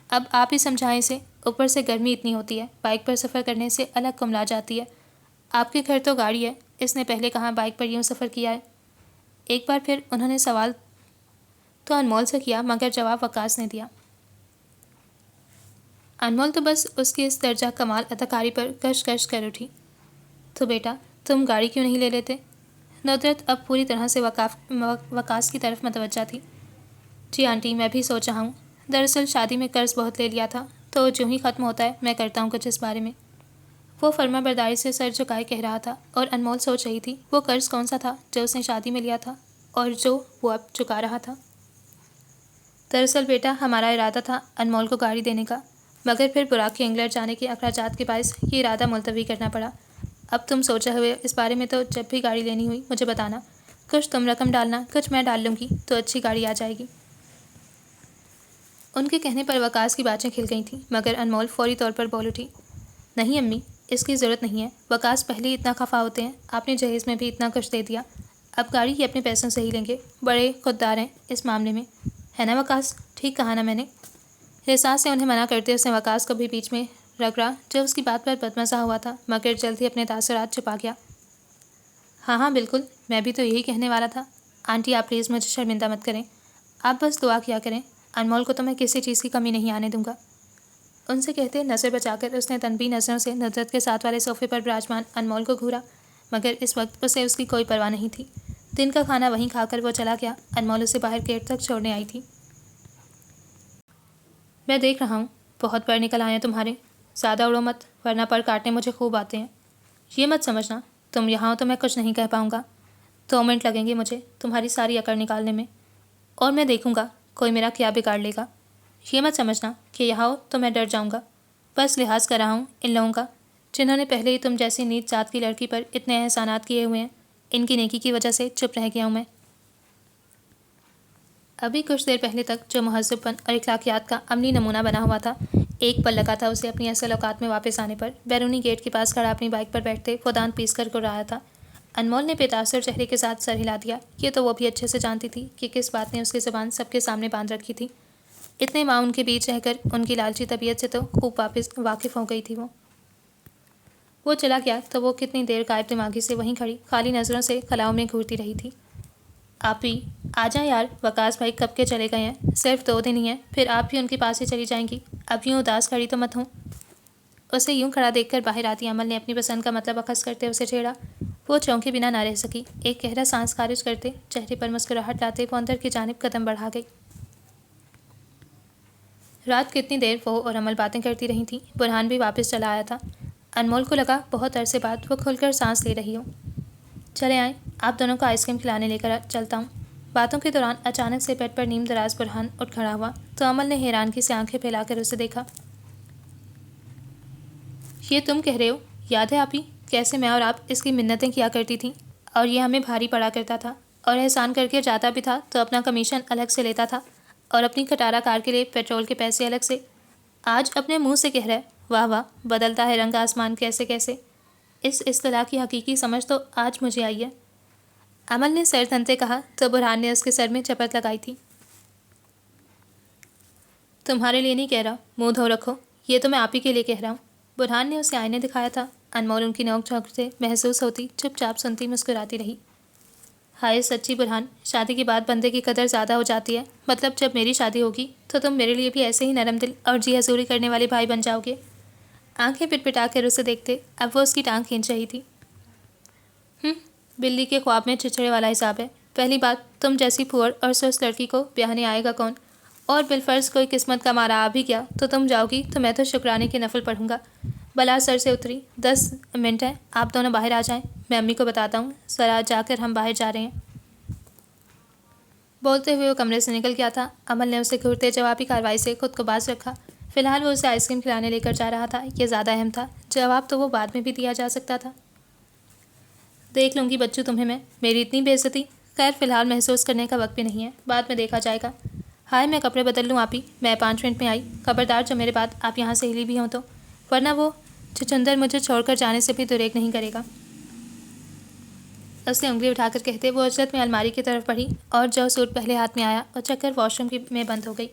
अब आप ही समझाएं इसे। ऊपर से गर्मी इतनी होती है, बाइक पर सफ़र करने से अलग कुमला जाती है। आपके घर तो गाड़ी है, इसने पहले कहाँ बाइक पर यूँ सफ़र किया है। एक बार फिर उन्होंने सवाल तो अनमोल से किया, मगर जवाब वकास ने दिया। अनमोल तो बस उसकी इस दर्जा कमाल अदाकारी पर कश कर उठी। तो बेटा तुम गाड़ी क्यों नहीं ले लेते। नुसरत अब पूरी तरह से वकास की तरफ मतवज्जा थी। जी आंटी, मैं भी सोच रहा हूँ, दरअसल शादी में कर्ज बहुत ले लिया था, तो जो ही ख़त्म होता है मैं करता हूँ कुछ इस बारे में। वो फर्मा बरदारी से सर झुकाए कह रहा था, और अनमोल सोच रही थी वो कर्ज कौन सा था जो उसने शादी में लिया था और जो वो अब चुका रहा था। दरअसल बेटा हमारा इरादा था अनमोल को गाड़ी देने का, मगर फिर बुराक के इंग्लैंड जाने के अखराजात के बायस ये इरादा मुलतवी करना पड़ा। अब तुम सोचे हुए इस बारे में, तो जब भी गाड़ी लेनी हुई मुझे बताना, कुछ तुम रकम डालना, कुछ मैं डाल लूँगी, तो अच्छी गाड़ी आ जाएगी। उनके कहने पर वकास की बातें खिल गई थीं, मगर अनमोल फौरी तौर पर बोल उठी। नहीं अम्मी, इसकी ज़रूरत नहीं है, वकास पहले ही इतना खफा होते हैं, आपने जहेज़ में भी इतना कुछ दे दिया, अब गाड़ी ही अपने पैसों से ही लेंगे, बड़े खुददार हैं इस मामले में, है ना वकास, ठीक कहा ना मैंने। रिसास से उन्हें मना करते उसने वकास को भी बीच में रगड़ा, जो उसकी बात पर बदमज़ा हुआ था, मगर जल्द ही अपने तासुरात छुपा गया। हाँ बिल्कुल, मैं भी तो यही कहने वाला था। आंटी आप प्लीज़ मुझे शर्मिंदा मत करें, आप बस दुआ किया करें, अनमोल को तो मैं किसी चीज़ की कमी नहीं आने दूंगा। उनसे कहते नज़र बचाकर उसने तनबी नज़रों से नुसरत के साथ वाले सोफे पर विराजमान अनमोल को घूरा, मगर इस वक्त उसे उसकी कोई परवाह नहीं थी। दिन का खाना वहीं खाकर वो चला गया। अनमोल उसे बाहर गेट तक छोड़ने आई थी। मैं देख रहा हूँ बहुत पर निकल आए हैं तुम्हारे, ज़्यादा उड़ो मत, वरना पर काटने मुझे खूब आते हैं। ये मत समझना तुम यहाँ हो तो मैं कुछ नहीं कह पाऊँगा, 2 मिनट लगेंगे मुझे तुम्हारी सारी अकड़ निकालने में, और मैं देखूँगा कोई मेरा क्या बिगाड़ लेगा। ये मत समझना कि यहाँ हो तो मैं डर जाऊँगा, बस लिहाज कर रहा हूँ इन लोगों का, जिन्होंने पहले ही तुम जैसी नीच जात की लड़की पर इतने एहसानात किए हुए हैं, इनकी नेकी की वजह से चुप रह गया हूँ मैं। अभी कुछ देर पहले तक जो महज़्ज़बपन और इखलाकियात का अमली नमूना बना हुआ था, एक पल लगा था उसे अपनी असल औकात में वापस आने पर। बैरूनी गेट के पास खड़ा अपनी बाइक पर बैठते वो दांत पीस कर रहा था। अनमोल ने बेतासर चेहरे के साथ सर हिला दिया। ये तो वो भी अच्छे से जानती थी कि किस बात ने उसकी ज़ुबान सबके सामने बांध रखी थी। इतने माँ उनके बीच रहकर उनकी लालची तबीयत से तो खूब वाकिफ़ हो गई थी वो चला गया तो वो कितनी देर गायब दिमागी से वहीं खड़ी खाली नज़रों से खलाओं में घूरती रही थी। आप ही आ जाए यार, वकास भाई कब के चले गए हैं, सिर्फ 2 दिन ही हैं, फिर आप भी उनके पास ही चली जाएंगी, अब यूँ उदास खड़ी तो मत हूँ। उसे यूँ खड़ा देखकर बाहर आती अमल ने अपनी पसंद का मतलब अखज़ करते उसे छेड़ा। वो चौंके बिना ना रह सकी। एक गहरा सांस खारिज करते चेहरे पर मुस्कुराहट लाते वो अंदर की जानिब कदम बढ़ा गई। रात कितनी देर वो और अमल बातें करती रही थी। बुरहान भी वापस चला आया था। अनमोल को लगा बहुत अरसे बाद वो खुलकर सांस ले रही हो। चले आए, आप दोनों को आइसक्रीम खिलाने लेकर चलता हूँ। बातों के दौरान अचानक से बेड पर नीम दराज बुरहान उठ खड़ा हुआ तो अमल ने हैरानगी से आंखें फैलाकर उसे देखा। ये तुम कह रहे हो, याद है आप ही कैसे मैं और आप इसकी मिन्नतें किया करती थी, और ये हमें भारी पड़ा करता था, और एहसान करके जाता भी था तो अपना कमीशन अलग से लेता था, और अपनी खटारा कार के लिए पेट्रोल के पैसे अलग से। आज अपने मुंह से कह रहा है वाह वाह, बदलता है रंग आसमान कैसे कैसे। इस इस्तिलाह की हकीकी समझ तो आज मुझे आई है। अमल ने सर थनते कहा तो बुरहान ने उसके सर में चपत लगाई थी। तुम्हारे लिए नहीं कह रहा, मुंह धो रखो, ये तो मैं आप ही के लिए कह रहा हूँ। बुरहान ने उसे आईने दिखाया था। अनमोल उनकी नोक झोंक से महसूस होती चुपचाप सुनती मुस्कुराती रही। हाय सच्ची बुरहान, शादी के बाद बंदे की कदर ज़्यादा हो जाती है। मतलब जब मेरी शादी होगी तो तुम मेरे लिए भी ऐसे ही नरम दिल और जी हजूरी करने वाले भाई बन जाओगे। आंखें पिटपिटा कर उसे देखते अब वो उसकी टांग खींच रही थी। बिल्ली के ख्वाब में चिचड़े वाला हिसाब है। पहली बात, तुम जैसी फुअर और सुस्त लड़की को ब्याहने आएगा कौन? और बिलफर्ज कोई किस्मत का मारा आ भी गया तो तुम जाओगी तो मैं तो शुक्राने की नफल पढ़ूंगा। बला सर से उतरी। 10 मिनट है, आप दोनों बाहर आ जाएं, मैं अम्मी को बताता हूँ। सर आज जाकर हम बाहर जा रहे हैं। बोलते हुए वो कमरे से निकल गया था। अमल ने उसे घूरते जवाबी कार्रवाई से खुद को बाज रखा। फिलहाल वो उसे आइसक्रीम खिलाने लेकर जा रहा था, ये ज़्यादा अहम था। जवाब तो वो बाद में भी दिया जा सकता था। देख लूँगी बच्चू तुम्हें मैं, मेरी इतनी बेइज्जती। खैर फिलहाल महसूस करने का वक्त भी नहीं है, बाद में देखा जाएगा। हाय मैं कपड़े बदल लूँ आप ही, मैं 5 मिनट में आई। खबरदार जो मेरे बाद आप यहाँ से हिली भी हों तो, वरना वो छुछुंदर मुझे छोड़कर जाने से भी दुरेक नहीं करेगा। उसने उंगली उठाकर कहते वो अजरत में अलमारी की तरफ बढ़ी और जो सूट पहले हाथ में आया और चक्कर वॉशरूम में बंद हो गई।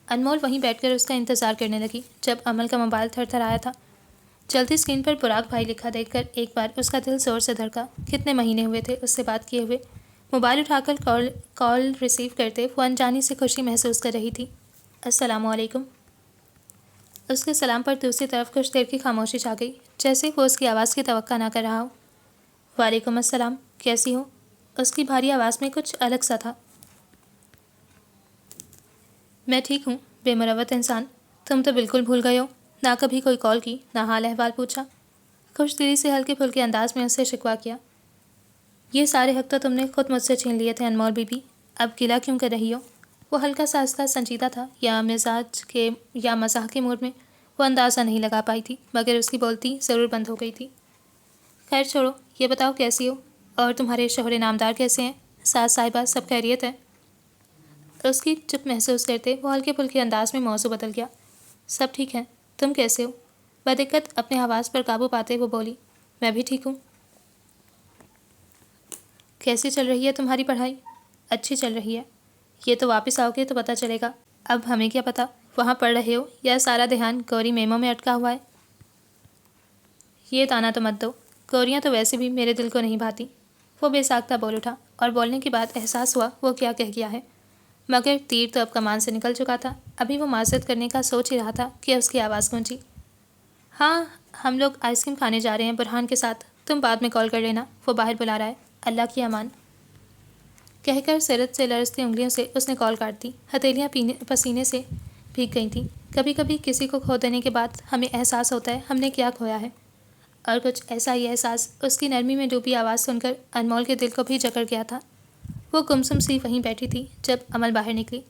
अनमोल वहीं बैठकर उसका इंतज़ार करने लगी। जब अमल का मोबाइल थरथराया था, जल्दी स्क्रीन पर बुराक भाई लिखा देखकर एक बार उसका दिल जोर से धड़का। कितने महीने हुए थे उससे बात किए हुए। मोबाइल उठाकर कॉल रिसीव करते वो अनजानी से खुशी महसूस कर रही थी। अस्सलाम वालेकुम। उसके सलाम पर दूसरी तरफ कुछ देर की खामोशी छा गई, जैसे वो उसकी आवाज़ की तवक्का ना कर रहा हो। वालेकुम अस्सलाम, कैसी हो? उसकी भारी आवाज़ में कुछ अलग सा था। मैं ठीक हूँ, बेमुरवत इंसान। तुम तो बिल्कुल भूल गए हो, ना कभी कोई कॉल की, ना हाल अहवाल पूछा। खुश दिली से हल्के फुल्के अंदाज में उससे शिकवा किया। ये सारे हक तो तुमने खुद मुझसे छीन लिए थे अनमोल बीबी, अब गिला क्यों कर रही हो? वो हल्का सा हंसता संजीदा था, या मिजाज के या मजाक के मूड में वो अंदाज़ा नहीं लगा पाई थी, मगर उसकी बोलती ज़रूर बंद हो गई थी। खैर छोड़ो, ये बताओ कैसी हो, और तुम्हारे शोहरे नामदार कैसे हैं? सास साहिबा सब खैरियत है? उसकी चुप महसूस करते वो हल्के फुल्के अंदाज में मौजू बदल गया। सब ठीक है, तुम कैसे हो? बदिक्कत अपने आवाज़ पर काबू पाते वो बोली। मैं भी ठीक हूँ। कैसी चल रही है तुम्हारी पढ़ाई? अच्छी चल रही है। ये तो वापस आओगे तो पता चलेगा। अब हमें क्या पता वहाँ पढ़ रहे हो या सारा ध्यान गौरी मेमो में अटका हुआ है। ये ताना तो मत दो, गौरियाँ तो वैसे भी मेरे दिल को नहीं भाती। वो बेसाख्ता बोल उठा और बोलने के बाद एहसास हुआ वो क्या कह गया है, मगर तीर तो अब कमान से निकल चुका था। अभी वो माजरत करने का सोच ही रहा था कि उसकी आवाज़ गूंजी। हाँ, हम लोग आइसक्रीम खाने जा रहे हैं बुरहान के साथ, तुम बाद में कॉल कर लेना, वो बाहर बुला रहा है। अल्लाह की अमान। कहकर सिरत से लरसती उंगलियों से उसने कॉल काट दी। हथेलियाँ पसीने से भीग गई थीं। कभी कभी किसी को खो देने के बाद हमें एहसास होता है हमने क्या खोया है, और कुछ ऐसा ही एहसास उसकी नरमी में डूबी आवाज़ सुनकर अनमोल के दिल को भी जकड़ गया था। वो गुमसुम सी वहीं बैठी थी जब अमल बाहर निकली।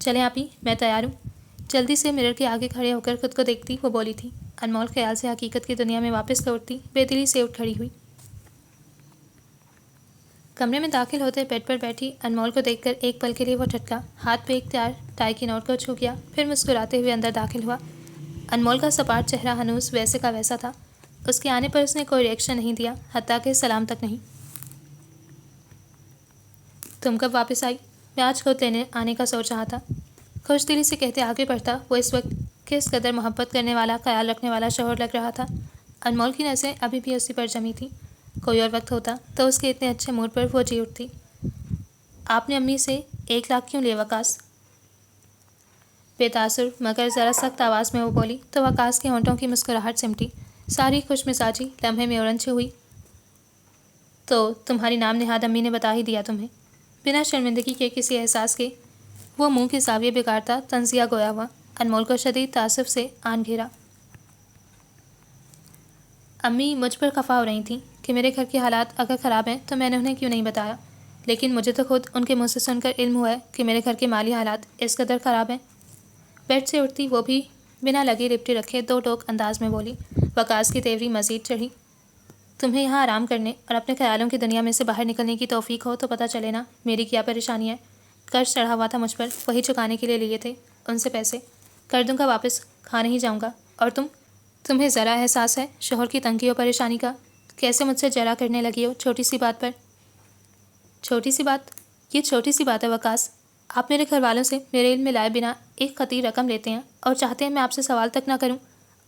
चलें आप ही, मैं तैयार हूँ। जल्दी से मिरर के आगे खड़े होकर खुद को देखती वो बोली थी। अनमोल ख्याल से हकीकत की दुनिया में वापस लौटती बेदिली से उठ खड़ी हुई। कमरे में दाखिल होते बेड पर बैठी अनमोल को देखकर एक पल के लिए वो ठटका, हाथ पे एक तैयार टाई की नोट को छू गया, फिर मुस्कुराते हुए अंदर दाखिल हुआ। अनमोल का सपाट चेहरा हनूस वैसे का वैसा था। उसके आने पर उसने कोई रिएक्शन नहीं दिया, हत्ता के सलाम तक नहीं। तुम कब वापस आई? मैं आज खुद लेने आने का सोच रहा था। खुश दिली से कहते आगे बढ़ता वो इस वक्त किस कदर मोहब्बत करने वाला, ख्याल रखने वाला शौहर लग रहा था। अनमोल की नज़रें अभी भी उसी पर जमी थी। कोई और वक्त होता तो उसके इतने अच्छे मूड पर वो जी उठती। आपने अम्मी से 1 लाख क्यों लिए वकास? बेतासुर मगर ज़रा सख्त आवाज़ में वो बोली तो वकास के होंठों की मुस्कुराहट सिमटी, सारी खुश मिजाजी लम्हे में उड़न हुई। तो तुम्हारी नाम नेहाद अम्मी ने बता ही दिया तुम्हें। बिना शर्मिंदगी के, किसी एहसास के, वो मुंह के जाविये बिगाड़ता तंजिया गोया हुआ अनमोल को शदीद तासुफ से आन घेरा। अम्मी मुझ पर खफा हो रही थीं कि मेरे घर के हालात अगर ख़राब हैं तो मैंने उन्हें क्यों नहीं बताया, लेकिन मुझे तो खुद उनके मुंह से सुनकर इल्म हुआ है कि मेरे घर के माली हालात इस कदर ख़राब हैं। बेड से उठती वो भी बिना लगे लिपटे रखे 2 टोक अंदाज में बोली। वकास की तेवरी मज़ीद चढ़ी। तुम्हें यहाँ आराम करने और अपने ख्यालों की दुनिया में से बाहर निकलने की तौफीक हो तो पता चले ना मेरी क्या परेशानी है। कर्ज चढ़ा हुआ था मुझ पर, वही चुकाने के लिए लिए थे उनसे पैसे। कर दूंगा वापस, खा नहीं जाऊंगा। और तुम्हें ज़रा एहसास है शोहर की तंगी और परेशानी का? कैसे मुझसे जरा करने लगी हो छोटी सी बात पर? छोटी सी बात? ये छोटी सी बात है वकास। आप मेरे घर वालों से मेरे इल्म में लाए बिना एक खती रकम लेते हैं और चाहते हैं मैं आपसे सवाल तक ना करूं।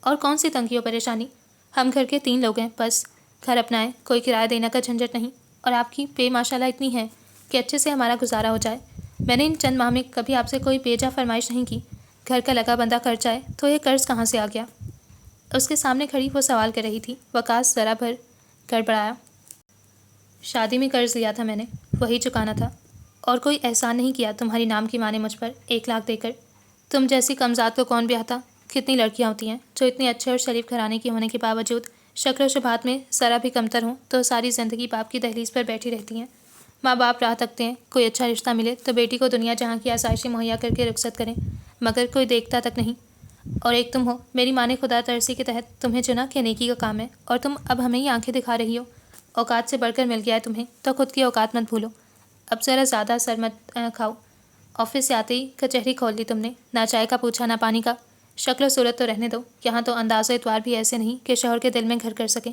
और कौन सी तंगी और परेशानी? हम घर के 3 लोग हैं बस। घर अपना है, कोई किराया देने का झंझट नहीं। और आपकी पे माशाल्लाह इतनी है कि अच्छे से हमारा गुजारा हो जाए। मैंने इन चंद माह में कभी आपसे कोई बेजा फरमाइश नहीं की। घर का लगा बंदा खर्चा है तो ये कर्ज कहाँ से आ गया? उसके सामने खड़ी वो सवाल कर रही थी। वकास ज़रा भर गड़बड़ाया। शादी में कर्ज लिया था मैंने, वही चुकाना था। और कोई एहसान नहीं किया तुम्हारी नाम की माँ ने मुझ पर 1 लाख देकर। तुम जैसी कमज़ात को कौन ब्याहता? कितनी लड़कियां होती हैं जो इतने अच्छे और शरीफ घराने की होने के बावजूद शक्ल शुबात में ज़रा भी कमतर हों तो सारी ज़िंदगी बाप की दहलीज पर बैठी रहती हैं। माँ बाप राह तकते हैं कोई अच्छा रिश्ता मिले तो बेटी को दुनिया जहाँ की आसाइशें मुहैया करके रुखसत करें, मगर कोई देखता तक नहीं। और एक तुम हो। मेरी माँ ने खुदा तरसी के तहत तुम्हें चुना कि नेकी का काम है, और तुम अब हमें ही आंखें दिखा रही हो। औकात से बढ़कर मिल गया है तुम्हें तो खुद की औकात मत भूलो। अब ज़रा ज़्यादा सर मत खाओ। ऑफिस से आते ही कचहरी खोल ली तुमने, ना चाय का पूछा ना पानी का। शक्ल सूरत तो रहने दो, यहाँ तो अंदाज़ इतवार भी ऐसे नहीं कि शोहर के दिल में घर कर सके।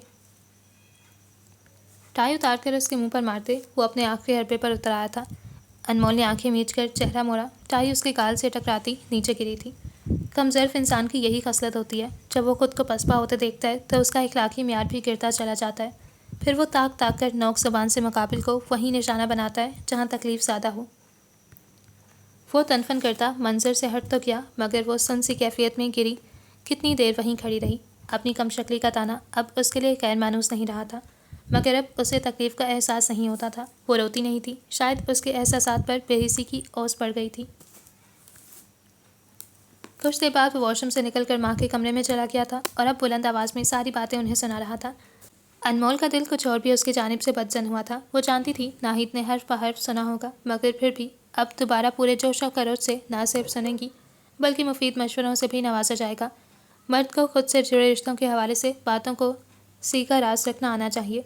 टाई उतार कर उसके मुंह पर मारते वो अपने आँख के हरपे पर उतर आया था। अनमोल ने आंखें मीच कर चेहरा मोड़ा। टाई उसके गाल से टकराती नीचे गिरी थी। कमज़र्फ इंसान की यही खसलत होती है, जब वो खुद को पसपा होते देखता है तो उसका इखलाकी मियार भी गिरता चला जाता है। फिर वो ताक ताक कर नोक ज़बान से मुकाबिल को वही निशाना बनाता है जहाँ तकलीफ़ ज़्यादा हो। वो तनफन करता मंजर से हट तो गया, मगर वो सन सी कैफियत में गिरी कितनी देर वहीं खड़ी रही। अपनी कम शक्ली का ताना अब उसके लिए गैर मानूस नहीं रहा था, मगर अब उसे तकलीफ़ का एहसास नहीं होता था। वो रोती नहीं थी, शायद उसके एहसासात पर बेहिसी की ओस पड़ गई थी। कुछ देर बाद वो वॉशरूम से निकलकर माँ के कमरे में चला गया था और अब बुलंद आवाज़ में सारी बातें उन्हें सुना रहा था। अनमोल का दिल कुछ और भी उसकी जानिब से बदजन हुआ था। वो जानती थी नाहिद ने हर्फ ब हर्फ सुना होगा, मगर फिर भी अब दोबारा पूरे जोश और खरोश से ना सिर्फ सुनेंगी बल्कि मुफीद मशवरों से भी नवाजा जाएगा। मर्द को खुद से जुड़े रिश्तों के हवाले से बातों को सीखा राज रखना आना चाहिए।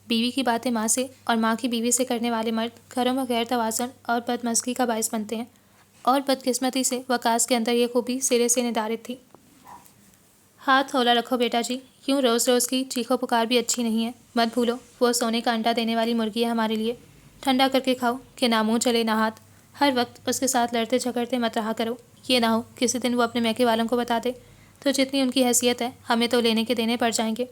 बीवी की बातें माँ से और माँ की बीवी से करने वाले मर्द घरों में गैर तवाज़ुन और बदमज़गी का बायस बनते हैं, और बदकिस्मती से वकास के अंदर ये खूबी सिरे से निर्धारित थी। हाथ हौला रखो बेटा जी, यूँ रोज़ रोज़ की चीखो पुकार भी अच्छी नहीं है। मत भूलो वो सोने का अंडा देने वाली मुर्गी है हमारे लिए। ठंडा करके खाओ कि ना मुँह चले ना हाथ। हर वक्त उसके साथ लड़ते झगड़ते मत रहा करो। ये ना हो किसी दिन वो अपने मैके वालों को बता दे तो जितनी उनकी हैसियत है हमें तो लेने के देने पड़ जाएंगे।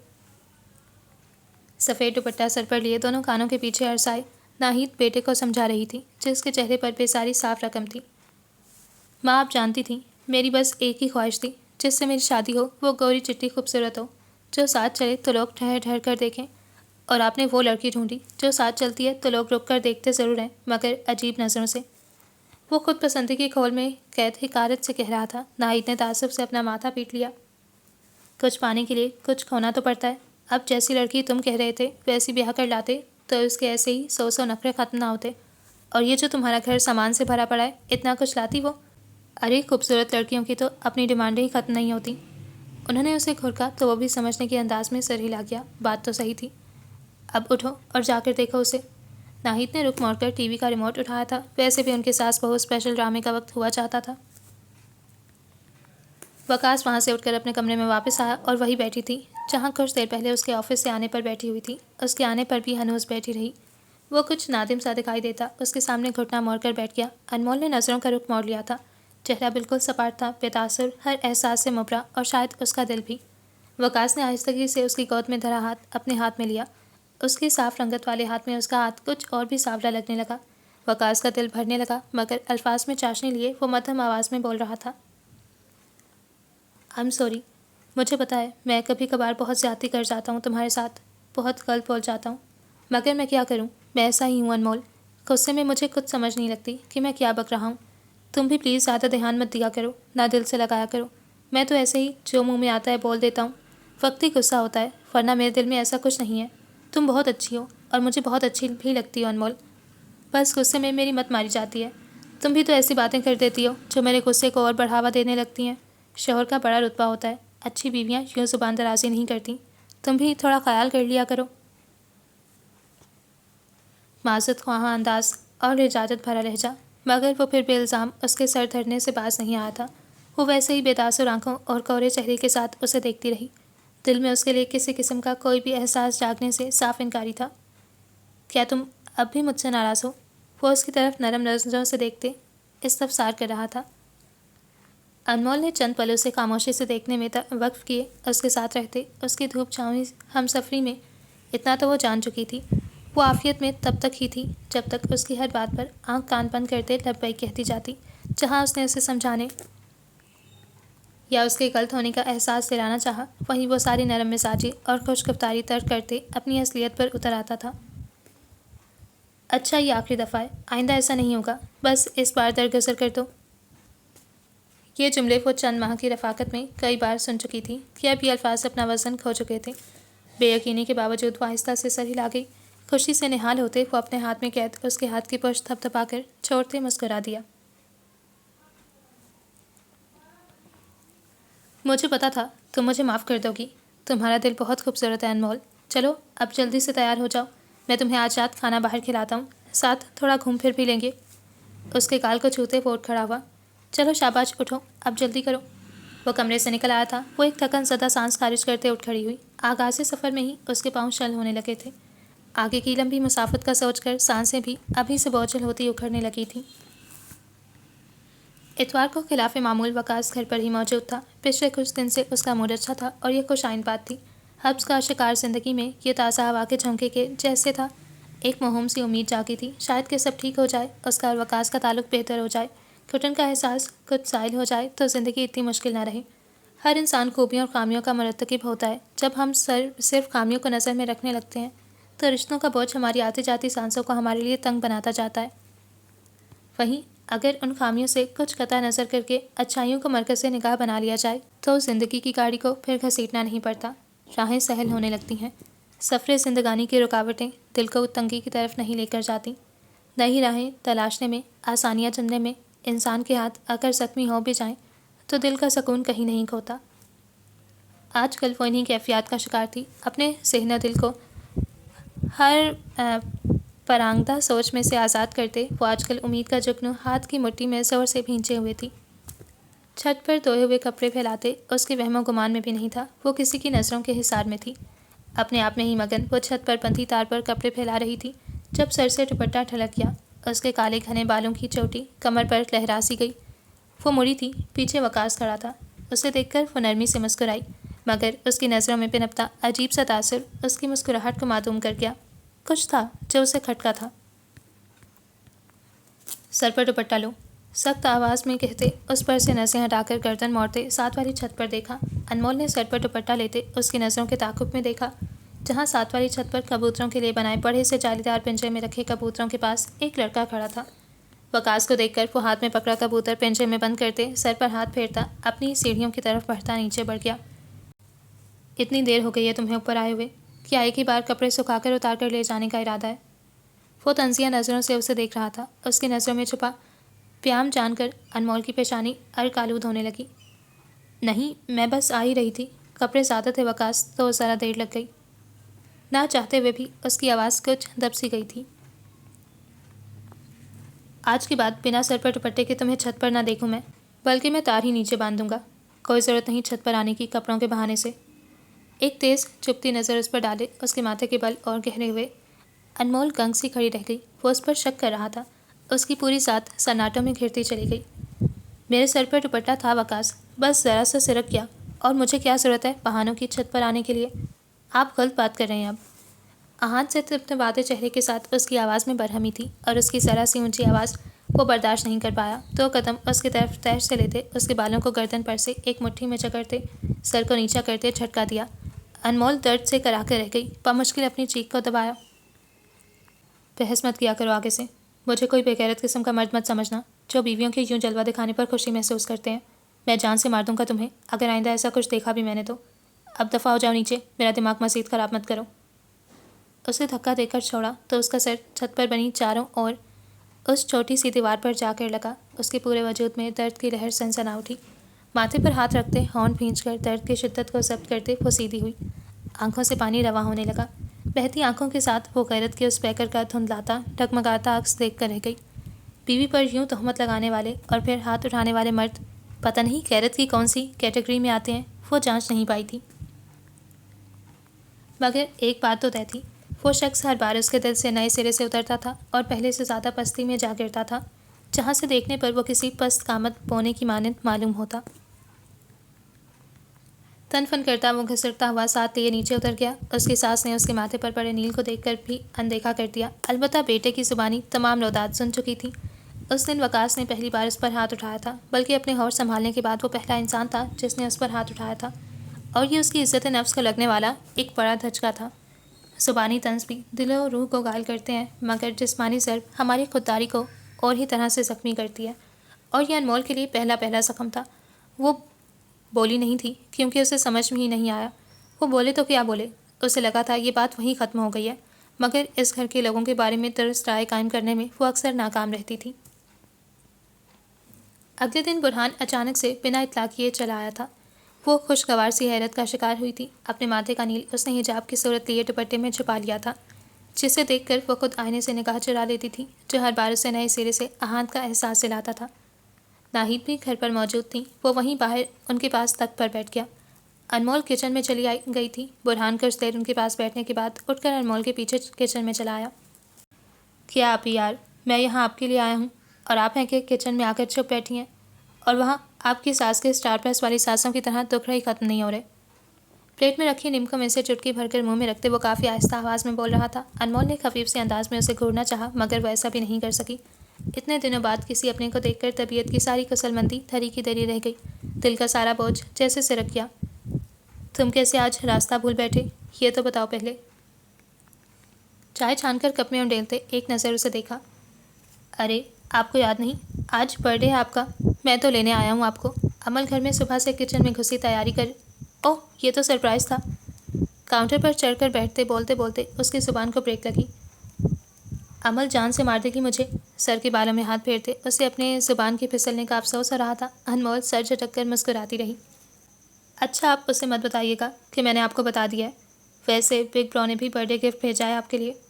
सफ़ेद दुपट्टा सर पर लिए दोनों कानों के पीछे अरसाए नाहिद बेटे को समझा रही थी, जिसके चेहरे पर बेसारी साफ रकम थी। माँ आप जानती थी मेरी बस एक ही ख्वाहिश थी, जिससे मेरी शादी हो वो गोरी चिट्टी खूबसूरत हो जो साथ चले तो लोग ठहर ठहर कर देखें। और आपने वो लड़की ढूंढी जो साथ चलती है तो लोग रुक कर देखते ज़रूर हैं, मगर अजीब नज़रों से। वो खुद पसंदी की खोल में कैद हिकारत से कह रहा था। नाहिद ने तासुब से अपना माथा पीट लिया। कुछ पाने के लिए कुछ खोना तो पड़ता है। अब जैसी लड़की तुम कह रहे थे वैसी ब्याह कर लाते तो उसके ऐसे ही 100 नखरे ख़त्म ना होते। और ये जो तुम्हारा घर सामान से भरा पड़ा है, इतना कुछ लाती वो? अरे खूबसूरत लड़कियों की तो अपनी डिमांडें ही ख़त्म नहीं होती। उन्होंने उसे घुरका तो वो भी समझने के अंदाज में सिर हिला गया। बात तो सही थी। अब उठो और जाकर देखो उसे। नाहिद ने रुख मोड़कर टीवी का रिमोट उठाया था। वैसे भी उनके सास बहू स्पेशल ड्रामे का वक्त हुआ चाहता था। वकास वहाँ से उठकर अपने कमरे में वापस आया और वही बैठी थी जहाँ कुछ देर पहले उसके ऑफिस से आने पर बैठी हुई थी। उसके आने पर भी हनूस बैठी रही। वो कुछ नादिम सा दिखाई देता उसके सामने घुटना मोड़कर बैठ गया। अनमोल ने नज़रों का रुख मोड़ लिया था। चेहरा बिल्कुल सपाट था, बेतासुर, हर एहसास से मुबरा, और शायद उसका दिल भी। वकास ने आहिस्तगी से उसकी गोद में धरा हाथ अपने हाथ में लिया। उसकी साफ रंगत वाले हाथ में उसका हाथ कुछ और भी सांवला लगने लगा। वकास का दिल भरने लगा, मगर अल्फाज में चाशनी लिए वो मध्यम आवाज़ में बोल रहा था। I am sorry. मुझे पता है मैं कभी कभार बहुत ज़्यादती कर जाता हूँ तुम्हारे साथ, बहुत गलत बोल जाता हूँ, मगर मैं क्या करूँ, मैं ऐसा ही हूँ अनमोल। गुस्से में मुझे खुद समझ नहीं लगती कि मैं क्या बक रहा हूँ। तुम भी प्लीज़ ज़्यादा ध्यान मत दिया करो, ना दिल से लगाया करो। मैं तो ऐसे ही जो मुंह में आता है बोल देता हूँ। वक्त ही गुस्सा होता है, वरना मेरे दिल में ऐसा कुछ नहीं है। तुम बहुत अच्छी हो और मुझे बहुत अच्छी भी लगती हो अनमोल। बस गुस्से में मेरी मत मारी जाती है। तुम भी तो ऐसी बातें कर देती हो जो मेरे गुस्से को और बढ़ावा देने लगती हैं। शोहर का बड़ा रुतबा होता है, अच्छी बीवियाँ यूँ ज़ुबान दराज़ी नहीं करती। तुम भी थोड़ा ख्याल कर लिया करो। माज़रत ख्वाह अंदाज और इजाज़त भरा लहजा, मगर वो फिर बेइल्ज़ाम उसके सर धरने से बाज नहीं आया था। वो वैसे ही बेतासुर आंखों और कोरे चेहरे के साथ उसे देखती रही। दिल में उसके लिए किसी किस्म का कोई भी एहसास जागने से साफ इनकारी था। क्या तुम अब भी मुझसे नाराज़ हो? वो उसकी तरफ नरम नज़रों से देखते इस्तफसार कर रहा था। अनमोल ने चंद पल उसे खामोशी से देखने में वक्फ किए। उसके साथ रहते उसकी धूप छाँवी हमसफरी में इतना तो वो जान चुकी थी। वो आफियत में तब तक ही थी जब तक उसकी हर बात पर आंख कान बंद करते लब्बैक कहती जाती। जहाँ उसने उसे समझाने या उसके गलत होने का एहसास दिलाना चाहा, वहीं वो सारी नरम मिजाजी और खुशगफ्तारी तर्क करते अपनी असलियत पर उतर आता था। अच्छा, ये आखिरी दफ़ा है, आइंदा ऐसा नहीं होगा, बस इस बार दरगुजर कर दो। ये जुमले वो चंद माह की रफ़ाकत में कई बार सुन चुकी थी कि अब ये अल्फाज अपना वज़न खो चुके थे। बेयकीनी के बावजूद वो आहिस्ता से सर हिला गई। खुशी से निहाल होते वो अपने हाथ में कैद उसके हाथ की पुष्ट थपथपाकर छोड़ते मुस्कुरा दिया। मुझे पता था तुम मुझे माफ़ कर दोगी। तुम्हारा दिल बहुत खूबसूरत है अनमोल। चलो अब जल्दी से तैयार हो जाओ, मैं तुम्हें आज रात खाना बाहर खिलाता हूँ, साथ थोड़ा घूम फिर भी लेंगे। उसके गाल को छूते वो उठ खड़ा हुआ। चलो शाबाश, उठो, अब जल्दी करो। वो कमरे से निकल आया था। वो एक थकन सदा सांस खारिज करते उठ खड़ी हुई। आगाज़ सफ़र में ही उसके पाँव शल होने लगे थे। आगे की लंबी मुसाफत का सोचकर सांसें भी अभी से बोझल होती उखड़ने लगी थी। इतवार को खिलाफ मामूल वकास घर पर ही मौजूद था। पिछले कुछ दिन से उसका मूड अच्छा था और यह खुशाइन बात थी। हब्स का शिकार ज़िंदगी में ये ताज़ा हवा के झोंके के जैसे था। एक मासूम सी उम्मीद जागी थी, शायद कि सब ठीक हो जाए, उसका और वकास का ताल्लुक बेहतर हो जाए, घुटन का एहसास कुछ साइल हो जाए तो ज़िंदगी इतनी मुश्किल ना रहे। हर इंसान खूबियों और खामियों का मुरतकिब होता है। जब हम सिर्फ खामियों को नज़र में रखने लगते हैं तो रिश्तों का बोझ हमारी आती जाती सांसों को हमारे लिए तंग बनाता जाता है। वहीं अगर उन खामियों से कुछ कतई नज़र करके अच्छाइयों को मरकज़ से निगाह बना लिया जाए तो ज़िंदगी की गाड़ी को फिर घसीटना नहीं पड़ता, राहें सहल होने लगती हैं। सफ़र ज़िंदगानी की रुकावटें दिल को तंगी की तरफ नहीं लेकर जाती। नई राहें तलाशने में, आसानियाँ चुनने में इंसान के हाथ अगर ज़ख्मी हो भी जाएं तो दिल का सुकून कहीं नहीं खोता। आजकल वो इन्हीं कैफियत का शिकार थी। अपने सेहना दिल को हर परांगदा सोच में से आज़ाद करते वो आजकल उम्मीद का जुगनू हाथ की मुट्ठी में ज़ोर से भींचे हुए थी। छत पर धोए हुए कपड़े फैलाते उसके वहमो गुमान में भी नहीं था। वो किसी की नज़रों के हिसार में थी। अपने आप में ही मगन वो छत पर बंधी तार पर कपड़े फैला रही थी जब सर से दुपट्टा ढलक गया। उसके काले घने बालों की चोटी कमर पर लहरा सी गई। वो मुड़ी थी, पीछे वकास खड़ा था। उसे देखकर वो नरमी से मुस्कुराई, मगर उसकी नज़रों में पिनपता अजीब सा तासुर उसकी मुस्कुराहट को मासूम कर गया। कुछ था जो उसे खटका था। सर पर दुपट्टा लो, सख्त आवाज़ में कहते उस पर से नज़रें हटाकर गर्दन मोड़ते साथ वाली छत पर देखा। अनमोल ने सर पर दुपट्टा लेते उसकी नज़रों के ताक़ुब में देखा, जहाँ साथ वाली छत पर कबूतरों के लिए बनाए बड़े से जालीदार पिंजरे में रखे कबूतरों के पास एक लड़का खड़ा था। वकास को देखकर वो हाथ में पकड़ा कबूतर पिंजरे में बंद करते सर पर हाथ फेरता अपनी सीढ़ियों की तरफ बढ़ता नीचे बढ़ गया। इतनी देर हो गई है तुम्हें ऊपर आए हुए, क्या एक ही बार कपड़े सुखाकर उतार कर ले जाने का इरादा है? वो तंजिया नज़रों से उसे देख रहा था। उसकी नज़रों में छुपा प्याम जानकर अनमोल की पेशानी अर्क-आलूद होने लगी। नहीं, मैं बस आ ही रही थी, कपड़े ज़्यादा थे वकास, तो ज़रा देर लग गई। ना चाहते हुए भी उसकी आवाज़ कुछ दब सी गई थी। आज के बाद बिना सर पर दुपट्टे के तुम्हें छत पर ना देखूं मैं, बल्कि मैं तार ही नीचे बांध दूंगा। कोई ज़रूरत नहीं छत पर आने की कपड़ों के बहाने से। एक तेज़ चुपती नज़र उस पर डाले उसके माथे के बल और गहरे हुए। अनमोल गंग सी खड़ी रह गई। वो उस पर शक कर रहा था। उसकी पूरी साथ सन्नाटों में घिरती चली गई। मेरे सर पर दुपट्टा था वकास, बस ज़रा सा सिरक गया, और मुझे क्या ज़रूरत है बहानों की छत पर आने के लिए? आप गलत बात कर रहे हैं। अब आहत से तिमतिमाते चेहरे के साथ उसकी आवाज़ में बरहमी थी और उसकी ज़रा सी ऊंची आवाज़ वो बर्दाश्त नहीं कर पाया। 2 कदम उसकी तरफ तैश से लेते उसके बालों को गर्दन पर से एक मुट्ठी में जकड़ते सर को नीचा करते झटका दिया। अनमोल दर्द से करा कर रह गई। बमुश्किल अपनी चीख को दबाया। बहस मत किया करो आगे से। मुझे कोई बेगैरत किस्म का मर्द मत समझना जो बीवियों के यूं जलवा दिखाने पर खुशी महसूस करते हैं। मैं जान से मार दूंगा तुम्हें अगर आइंदा ऐसा कुछ देखा भी मैंने तो। अब दफ़ा हो जाओ नीचे, मेरा दिमाग मज़ीद ख़राब मत करो। उसे धक्का देकर छोड़ा तो उसका सर छत पर बनी चारों ओर उस छोटी सी दीवार पर जाकर लगा। उसके पूरे वजूद में दर्द की लहर सनसना उठी। माथे पर हाथ रखते होंठ भींचकर दर्द की शिद्दत को ज़ब्त करते वो सीधी हुई। आंखों से पानी रवा होने लगा। बहती आंखों के साथ वो गैरत के उस पैकर का धुंधलाता डगमगाता अक्स देख कर रह गई। बीवी पर यूं तहमत लगाने वाले और फिर हाथ उठाने वाले मर्द पता नहीं खैरत की कौन सी कैटेगरी में आते हैं, वो जांच नहीं पाई थी। मगर एक बात तो तय थी, वो शख्स हर बार उसके दिल से नए सिरे से उतरता था और पहले से ज़्यादा पस्ती में जा गिरता था, जहाँ से देखने पर वो किसी पस्त कामत बोने की मानंद मालूम होता। तन फन करता वो घसरता हुआ साथ लिए नीचे उतर गया। उसकी सास ने उसके माथे पर पड़े नील को देखकर भी अनदेखा कर दिया। अलबत्ता बेटे की जुबानी तमाम लौदात सुन चुकी थी। उस दिन वकास ने पहली बार उस पर हाथ उठाया था, बल्कि अपने होश संभालने के बाद वो पहला इंसान था जिसने उस पर हाथ उठाया था, और ये उसकी इज्जत नफ्स को लगने वाला एक बड़ा धचका था। जुबानी तंज भी दिल और रूह को घायल करते हैं, मगर जिस्मानी ज़र्ब हमारी खुददारी को और ही तरह से ज़ख्मी करती है, और यह अनमोल के लिए पहला पहला ज़ख्म था। वो बोली नहीं थी क्योंकि उसे समझ में ही नहीं आया। वो बोले तो क्या बोले, उसे लगा था ये बात वहीं ख़त्म हो गई है, मगर इस घर के लोगों के बारे में दुरुस्त राय कायम करने में वो अक्सर नाकाम रहती थी। अगले दिन बुरहान अचानक से बिना इत्तला किए चला आया था। वो खुशगवार सी हैरत का शिकार हुई थी। अपने माथे का नील उसने हिजाब की सूरत लिए दुपट्टे में छुपा लिया था, जिसे देखकर वो खुद आईने से निगाह चुरा लेती थी, जो हर बार उसे नए सिरे से आहत का एहसास दिलाता था। नाहिद भी घर पर मौजूद थी। वो वहीं बाहर उनके पास तख्त पर बैठ गया। अनमोल किचन में चली गई थी। बुरहान कुछ देर उनके पास बैठने के बाद उठकर अनमोल के पीछे किचन में चला आया। क्या आप ही यार, मैं यहाँ आपके लिए आया हूँ और आप हैं कि किचन में आकर चुप बैठी हैं, और वहाँ आपकी सास के स्टार प्लस वाली सासों की तरह दुखड़ा ही ख़त्म नहीं हो रहे। प्लेट में रखी नीम को में से चुटकी भरकर मुंह में रखते वो काफ़ी आहिस्ता आवाज़ में बोल रहा था। अनमोल ने खफीफ से अंदाज में उसे घूरना चाहा, मगर वह ऐसा भी नहीं कर सकी। इतने दिनों बाद किसी अपने को देखकर तबीयत की सारी कसलमंदी धरी की धरी रह गई। दिल का सारा बोझ जैसे सिरक गया। तुम कैसे आज रास्ता भूल बैठे, ये तो बताओ पहले। चाय छानकर कप में उंडेलते एक नज़र उसे देखा। अरे आपको याद नहीं, आज बर्थडे है आपका, मैं तो लेने आया हूँ आपको। अमल घर में सुबह से किचन में घुसी तैयारी कर। ओह, ये तो सरप्राइज़ था। काउंटर पर चढ़कर बैठते बोलते बोलते उसकी ज़ुबान को ब्रेक लगी। अमल जान से मार देगी मुझे। सर के बालों में हाथ फेरते उसे अपने ज़ुबान के फिसलने का अफसोस हो रहा था। अनमोल सर झटक कर मुस्कुराती रही। अच्छा, आप उसे मत बताइएगा कि मैंने आपको बता दिया है। वैसे बिग ब्रो ने भी बर्थडे गिफ्ट भेजा है आपके लिए।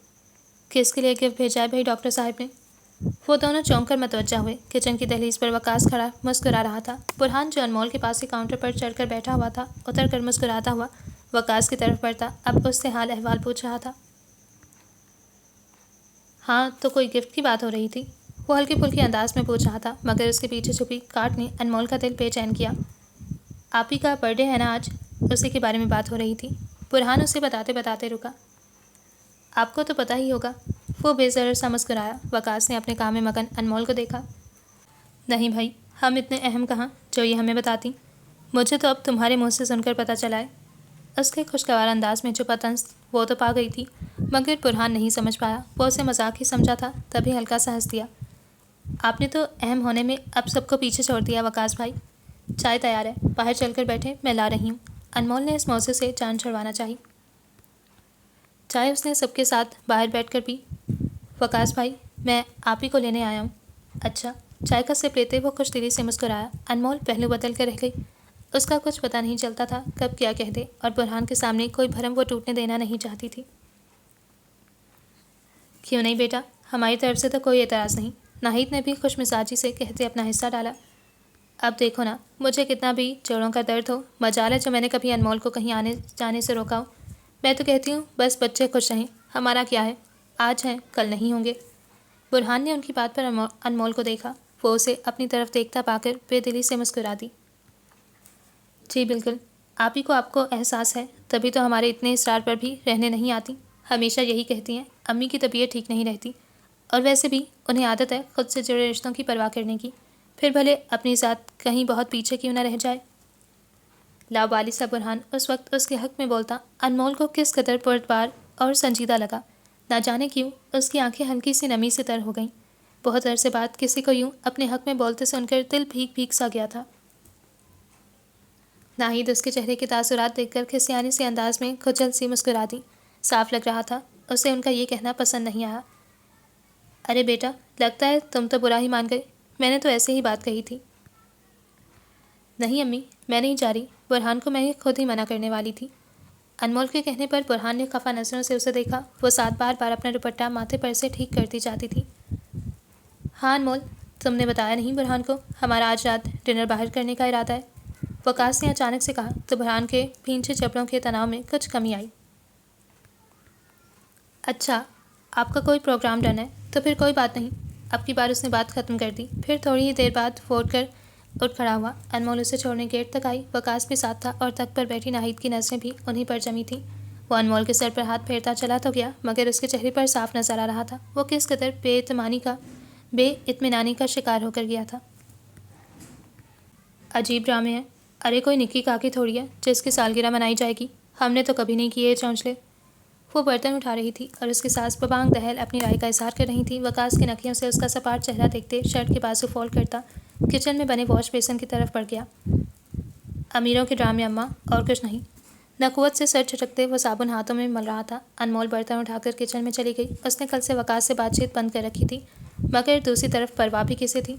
किसके लिए गिफ्ट भेजा है भाई डॉक्टर साहब ने? वो दोनों चौंक कर मतवज्जा हुए। किचन की दहलीज पर वकास खड़ा मुस्कुरा रहा था। बुरहान जो अनमोल के पास ही काउंटर पर चढ़कर बैठा हुआ था, उतर कर मुस्कुराता हुआ वकास की तरफ बढ़ता अब उससे हाल अहवाल पूछ रहा था। हाँ, तो कोई गिफ्ट की बात हो रही थी? वो हल्की फुल्की अंदाज में पूछ रहा था, मगर उसके पीछे छुपी काट ने अनमोल का दिल बेचैन किया। आप ही का बर्थडे है ना आज, उसी के बारे में बात हो रही थी। बुरहान उसे बताते बताते रुका। आपको तो पता ही होगा। वो बेजर सा मुस्कुराया। वकास ने अपने काम में मगन अनमोल को देखा। नहीं भाई, हम इतने अहम कहाँ जो ये हमें बताती। मुझे तो अब तुम्हारे मुँह से सुनकर पता चला है। उसके खुशगवार अंदाज में छुपा तंज वो तो पा गई थी, मगर बुरहान नहीं समझ पाया। वो उसे मजाक ही समझा था, तभी हल्का सा हंस दिया। आपने तो अहम होने में अब सबको पीछे छोड़ दिया वकास भाई। चाय तैयार है, बाहर चलकर बैठे, मैं ला रही हूँ। अनमोल ने इस मौसे से जान छुड़वाना चाही। चाय उसने सबके साथ बाहर बैठकर पी। वकास भाई, मैं आप ही को लेने आया हूँ। अच्छा। चाय का सिप लेते वो खुश दिली से मुस्कुराया। अनमोल पहलू बदल कर रह गई। उसका कुछ पता नहीं चलता था कब क्या कह दे, और बुरहान के सामने कोई भरम वो टूटने देना नहीं चाहती थी। क्यों नहीं बेटा, हमारी तरफ से तो कोई एतराज़ नहीं। नाहिद ने भी खुश मिजाजी से कहते अपना हिस्सा डाला। अब देखो ना, मुझे कितना भी जोड़ों का दर्द हो, मजाल है जो मैंने कभी अनमोल को कहीं आने जाने से रोका हो। मैं तो कहती हूँ बस बच्चे खुश रहें, हमारा क्या है, आज हैं कल नहीं होंगे। बुरहान ने उनकी बात पर अनमोल को देखा। वो उसे अपनी तरफ देखता पाकर बेदिली से मुस्कुरा दी। जी बिल्कुल, आप ही को आपको एहसास है, तभी तो हमारे इतने इसरार पर भी रहने नहीं आती। हमेशा यही कहती हैं अम्मी की तबीयत ठीक नहीं रहती, और वैसे भी उन्हें आदत है खुद से जुड़े रिश्तों की परवाह करने की, फिर भले अपनी ज़ात कहीं बहुत पीछे क्यों न रह जाए। लावाली सा बुरहान उस वक्त उसके हक़ में बोलता अनमोल को किस कदर पुरतबार और संजीदा लगा। ना जाने क्यों उसकी आंखें हल्की सी नमी से तर हो गईं। बहुत अरसे बाद किसी को यूं अपने हक़ में बोलते सुनकर दिल भीग भीग सा गया था। नाहिद उसके चेहरे के तासुरात देखकर खिसियाने से अंदाज में खुजल सी मुस्कुरा दी। साफ लग रहा था उसे उनका ये कहना पसंद नहीं आया। अरे बेटा, लगता है तुम तो बुरा ही मान गए, मैंने तो ऐसे ही बात कही थी। नहीं अम्मी, मैं नहीं जा रही। बुरहान को मैं खुद ही मना करने वाली थी। अनमोल के कहने पर बुरहान ने खफा नज़रों से उसे देखा। वो साथ बार बार अपना दुपट्टा माथे पर से ठीक करती जाती थी। हाँ अनमोल, तुमने बताया नहीं बुरहान को हमारा आज रात डिनर बाहर करने का इरादा है? वकास ने अचानक से कहा तो बुरहान के भींचे चपड़ों के तनाव में कुछ कमी आई। अच्छा, आपका कोई प्रोग्राम डन है तो फिर कोई बात नहीं। अब की बार उसने बात ख़त्म कर दी। फिर थोड़ी ही देर बाद फोड़ कर उठ खड़ा हुआ। अनमोल उसे छोड़ने गेट तक आई। वकास भी साथ था और तख्त पर बैठी नाहिद की नज़रें भी उन्हीं पर जमी थीं। वो अनमोल के सर पर हाथ फेरता चला तो गया, मगर उसके चेहरे पर साफ नजर आ रहा था वो किस कदर बेइत्मीनानी का शिकार होकर गया था। अजीब ड्रामे हैं। अरे कोई निक्की काकी थोड़ी है जिसकी सालगिरह मनाई जाएगी। हमने तो कभी नहीं किए ये चौंचले। वो बर्तन उठा रही थी और उसकी सास बबांग दहल अपनी राय का इजहार कर रही थी। वकास की नखियों से उसका सपाट चेहरा देखते शर्ट के बाजू फोल्ड करता किचन में बने वॉश बेसिन की तरफ बढ़ गया। अमीरों के ड्रामे अम्मा, और कुछ नहीं। नकुवत से सर झटकते वो साबुन हाथों में मल रहा था। अनमोल बर्तन उठाकर किचन में चली गई। उसने कल से वकास से बातचीत बंद कर रखी थी, मगर दूसरी तरफ परवाह भी किसे थी।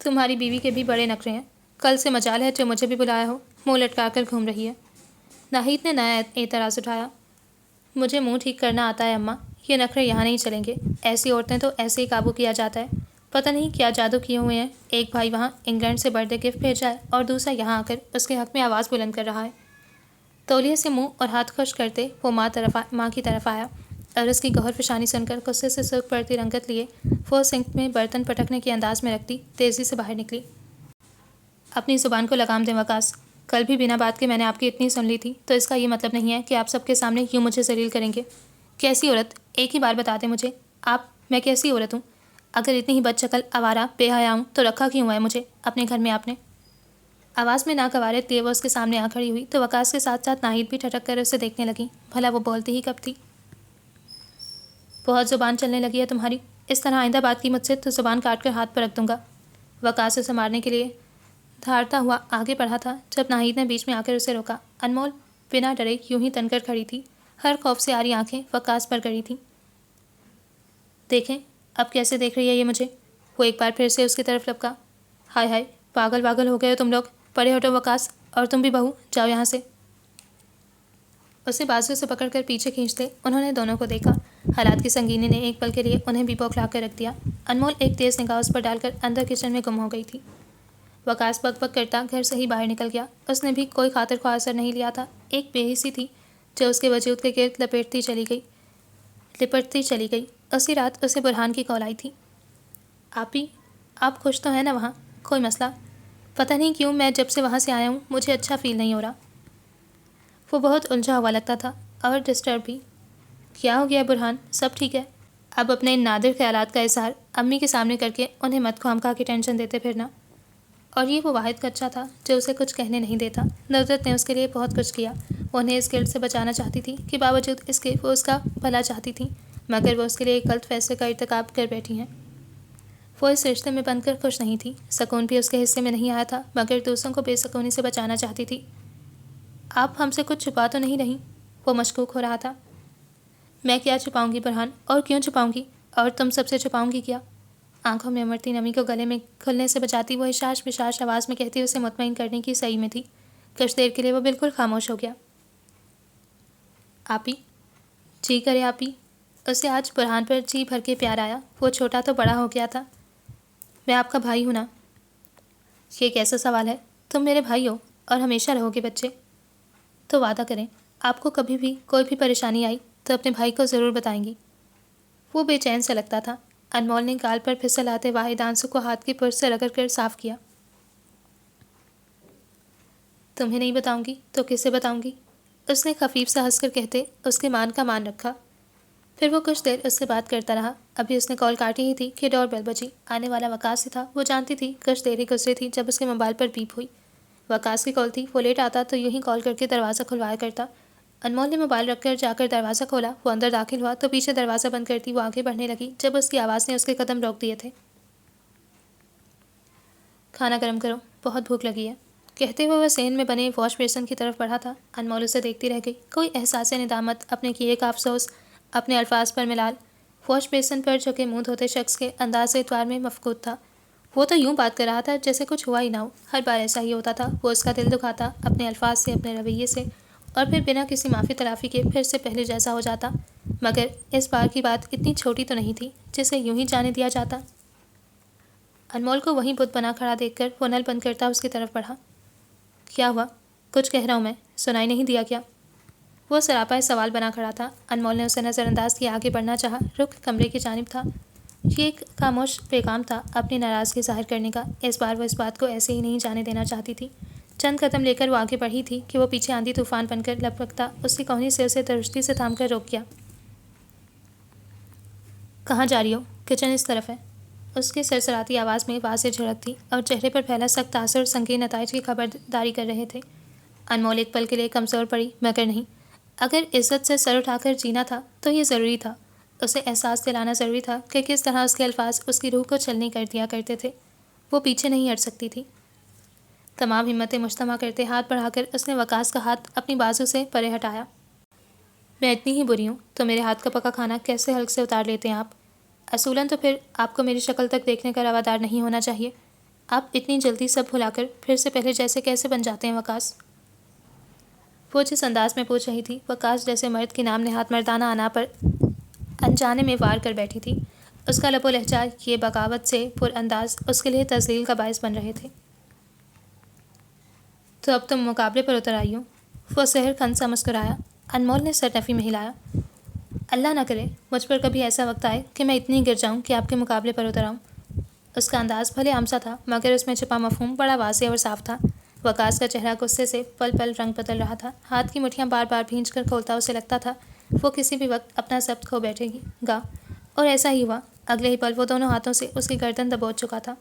तुम्हारी बीवी के भी बड़े नखरे हैं। कल से मजाल है जो मुझे भी बुलाया हो। मुँह लटका कर घूम रही है। नाहिद ने नया एतराज़ उठाया। मुझे मुंह ठीक करना आता है अम्मा, ये नखरे यहाँ नहीं चलेंगे। ऐसी औरतें तो ऐसे ही काबू किया जाता है। पता नहीं क्या जादू किए हुए हैं। एक भाई वहाँ इंग्लैंड से बर्थडे गिफ्ट भेजा है और दूसरा यहाँ आकर उसके हक में आवाज़ बुलंद कर रहा है। तौलिए से मुंह और हाथ खुश करते वो माँ की तरफ आया और उसकी गौहर फिशानी सुनकर गुस्से से सुर्ख पड़ती रंगत लिए वो सिंक में बर्तन पटकने के अंदाज में रखती तेज़ी से बाहर निकली। अपनी ज़ुबान को लगाम दें वकास। कल भी बिना बात के मैंने आपकी इतनी सुन ली थी, तो इसका ये मतलब नहीं है कि आप सबके सामने यूँ मुझे जलील करेंगे। कैसी औरत? एक ही बार बता दें मुझे, मैं कैसी औरत हूँ? अगर इतनी ही बदशक्ल, आवारा, बेहया हूँ तो रखा क्यों हुआ है मुझे अपने घर में आपने? आवाज़ में नागवारे दिए वो उसके सामने आ खड़ी हुई तो वकास के साथ साथ नाहिद भी ठटक कर उसे देखने लगी। भला वो बोलती ही कब थी? बहुत ज़ुबान चलने लगी है तुम्हारी। इस तरह आइंदा बात की मुझसे तो ज़ुबान काट कर हाथ पर रख दूँगा। वकास उसे मारने के लिए धारता हुआ आगे बढ़ा था जब नाहिद ने बीच में आकर उसे रोका। अनमोल बिना डरे यूं ही तनकर खड़ी थी। हर खौफ से आ रही आंखें वकास पर गड़ी थीं। देखें अब कैसे देख रही है ये मुझे। वो एक बार फिर से उसकी तरफ लपका। हाय हाय, पागल पागल हो गए हो तुम लोग। परे हटो वकास, और तुम भी बहू, जाओ यहाँ से। उसे बाजू से पकड़कर पीछे खींचते उन्होंने दोनों को देखा। हालात की संगीनी ने एक पल के लिए उन्हें भी बौखला कर रख दिया। अनमोल एक तेज़ निगाह उस पर डालकर अंदर किचन में गुम हो गई थी। वकास बक बक करता घर से ही बाहर निकल गया। उसने भी कोई खातिर ख्वाह असर नहीं लिया था। एक बेहिसी थी जो उसके वजूद के गिर्द लिपटती चली गई। उसी रात उसे बुरहान की कॉल आई थी। आप खुश तो हैं ना वहाँ? कोई मसला? पता नहीं क्यों मैं जब से वहाँ से आया हूँ मुझे अच्छा फील नहीं हो रहा। वो बहुत उलझा हुआ लगता था और डिस्टर्ब भी। क्या हो गया बुरहान? सब ठीक है? अब अपने इन नादिर ख्यालात का इजहार अम्मी के सामने करके उन्हें मत खामखा के टेंशन देते फिरना। और ये वो वाहिद कच्चा था जो उसे कुछ कहने नहीं देता। नुसरत ने उसके लिए बहुत कुछ किया। वो उन्हें इस गिल्ट से बचाना चाहती थी कि बावजूद इसके वो उसका भला चाहती थी, मगर वो उसके लिए एक गलत फैसले का इर्तिकाब कर बैठी हैं। वो इस रिश्ते में बनकर खुश नहीं थी। सुकून भी उसके हिस्से में नहीं आया था, मगर दूसरों को बेसुकूनी से बचाना चाहती थी। आप हमसे कुछ छुपा तो नहीं रही? वो मशकूक हो रहा था। मैं क्या छुपाऊंगी बुरहान, और क्यों छुपाऊंगी? और तुम सबसे छुपाऊंगी क्या? आंखों में उमड़ती नमी को गले में खुलने से बचाती वो हिशाश बिशाश आवाज़ में कहती उसे मुतमईन करने की सही में थी। कुछ देर के लिए वो बिल्कुल खामोश हो गया। आपी, जी करे आपी। उसे आज बुरहान पर जी भर के प्यार आया। वो छोटा तो बड़ा हो गया था। मैं आपका भाई हूँ ना? ये कैसा सवाल है? तुम मेरे भाई हो और हमेशा रहोगे बच्चे। तो वादा करें आपको कभी भी कोई भी परेशानी आई तो अपने भाई को ज़रूर बताएंगी। वो बेचैन सा लगता था। अनमोल ने गाल पर फिसल आते वाहिद आंसू को हाथ की पुर्श से रगड़ कर साफ किया। तुम्हें नहीं बताऊंगी तो किसे बताऊंगी? उसने खफीफ सा हंसकर कहते उसके मान का मान रखा। फिर वो कुछ देर उससे बात करता रहा। अभी उसने कॉल काटी ही थी कि डोरबेल बजी। आने वाला वकास ही था। वो जानती थी कुछ देर ही गुजरी थी जब उसके मोबाइल पर बीप हुई। वकास की कॉल थी। वो लेट आता तो यूं ही कॉल करके दरवाज़ा खुलवाया करता। अनमोल ने मोबाइल रखकर जाकर दरवाज़ा खोला। वो अंदर दाखिल हुआ तो पीछे दरवाज़ा बंद करती वो आगे बढ़ने लगी जब उसकी आवाज़ ने उसके कदम रोक दिए थे। खाना गर्म करो, बहुत भूख लगी है, कहते हुए वह सेन में बने वॉश बेसन की तरफ बढ़ा था। अनमोल उसे देखती रह गई। कोई एहसास निदामत, अपने किए का अफसोस, अपने अल्फाज पर मिलाल। वॉश बेसन पर झुके मुँह धोते शख्स के अंदाज इतवार में मफकूद था। वो तो यूँ बात कर रहा था जैसे कुछ हुआ ही ना हो। हर बार ऐसा ही होता था। वो उसका दिल दुखाता अपने अल्फाज से, अपने रवैये से, और फिर बिना किसी माफ़ी तलाफ़ी के फिर से पहले जैसा हो जाता। मगर इस बार की बात इतनी छोटी तो नहीं थी जिसे यूं ही जाने दिया जाता। अनमोल को वहीं बुत बना खड़ा देखकर वो नल बंद करता उसकी तरफ बढ़ा। क्या हुआ? कुछ कह रहा हूँ मैं, सुनाई नहीं दिया क्या? वो सरापा सवाल बना खड़ा था। अनमोल ने उसे नज़रअंदाज किया, आगे बढ़ना चाहा। रुख कमरे की जानिब था। ये एक खामोश पैगाम था अपनी नाराज़गी जाहिर करने का। इस बार वो इस बात को ऐसे ही नहीं जाने देना चाहती थी। चंद कदम लेकर वो आगे बढ़ी थी कि वो पीछे आंधी तूफान बनकर लपकता उसकी कोहनी से उसे दृष्टि से थामकर रोक गया। कहाँ जा रही हो? किचन इस तरफ है। उसकी सरसराती आवाज़ में वाज़ेह झड़क थी और चेहरे पर फैला सख्त आंसू संगीन नताइज की खबरदारी कर रहे थे। अनमोल एक पल के लिए कमज़ोर पड़ी, मगर नहीं। अगर इज़्ज़त से सर उठाकर जीना था तो ये ज़रूरी था। उसे एहसास दिलाना ज़रूरी था कि किस तरह उसके अल्फाज उसकी रूह को छलनी कर दिया करते थे। वो पीछे नहीं हट सकती थी। तमाम हिम्मतें मुश्तमा करते हाथ बढ़ाकर उसने वकास का हाथ अपनी बाजू से परे हटाया। मैं इतनी ही बुरी हूँ तो मेरे हाथ का पका खाना कैसे हल्क से उतार लेते हैं आप? असूलन तो फिर आपको मेरी शक्ल तक देखने का रवादार नहीं होना चाहिए। आप इतनी जल्दी सब भुलाकर फिर से पहले जैसे कैसे बन जाते हैं वकास? वो जिस अंदाज में पूछ रही थी, वकास जैसे मर्द की नाम नेहात मर्दाना अना पर अनजाने में वार कर बैठी थी। उसका लबो लहजा ये बगावत से पुरअंदाज उसके लिए तज़लील का बायस बन रहे थे। तो अब तुम मुकाबले पर उतर आई हो? वो सहर खन सा मुस्कुराया। अनमोल ने सरनफी में हिलाया। अल्लाह ना करे मुझ पर कभी ऐसा वक्त आए कि मैं इतनी गिर जाऊं कि आपके मुकाबले पर उतर आऊँ। उसका अंदाज़ भले आमसा था, मगर उसमें छुपा मफहूम बड़ा वाज़ेह और साफ था। वकास का चेहरा गुस्से से पल पल रंग बदल रहा था। हाथ की मुठ्ठियाँ बार बार भींच कर खोलता उसे लगता था वो किसी भी वक्त अपना जब्त खो बैठेगा, और ऐसा ही हुआ। अगले ही पल वो दोनों हाथों से उसकी गर्दन दबोच चुका था।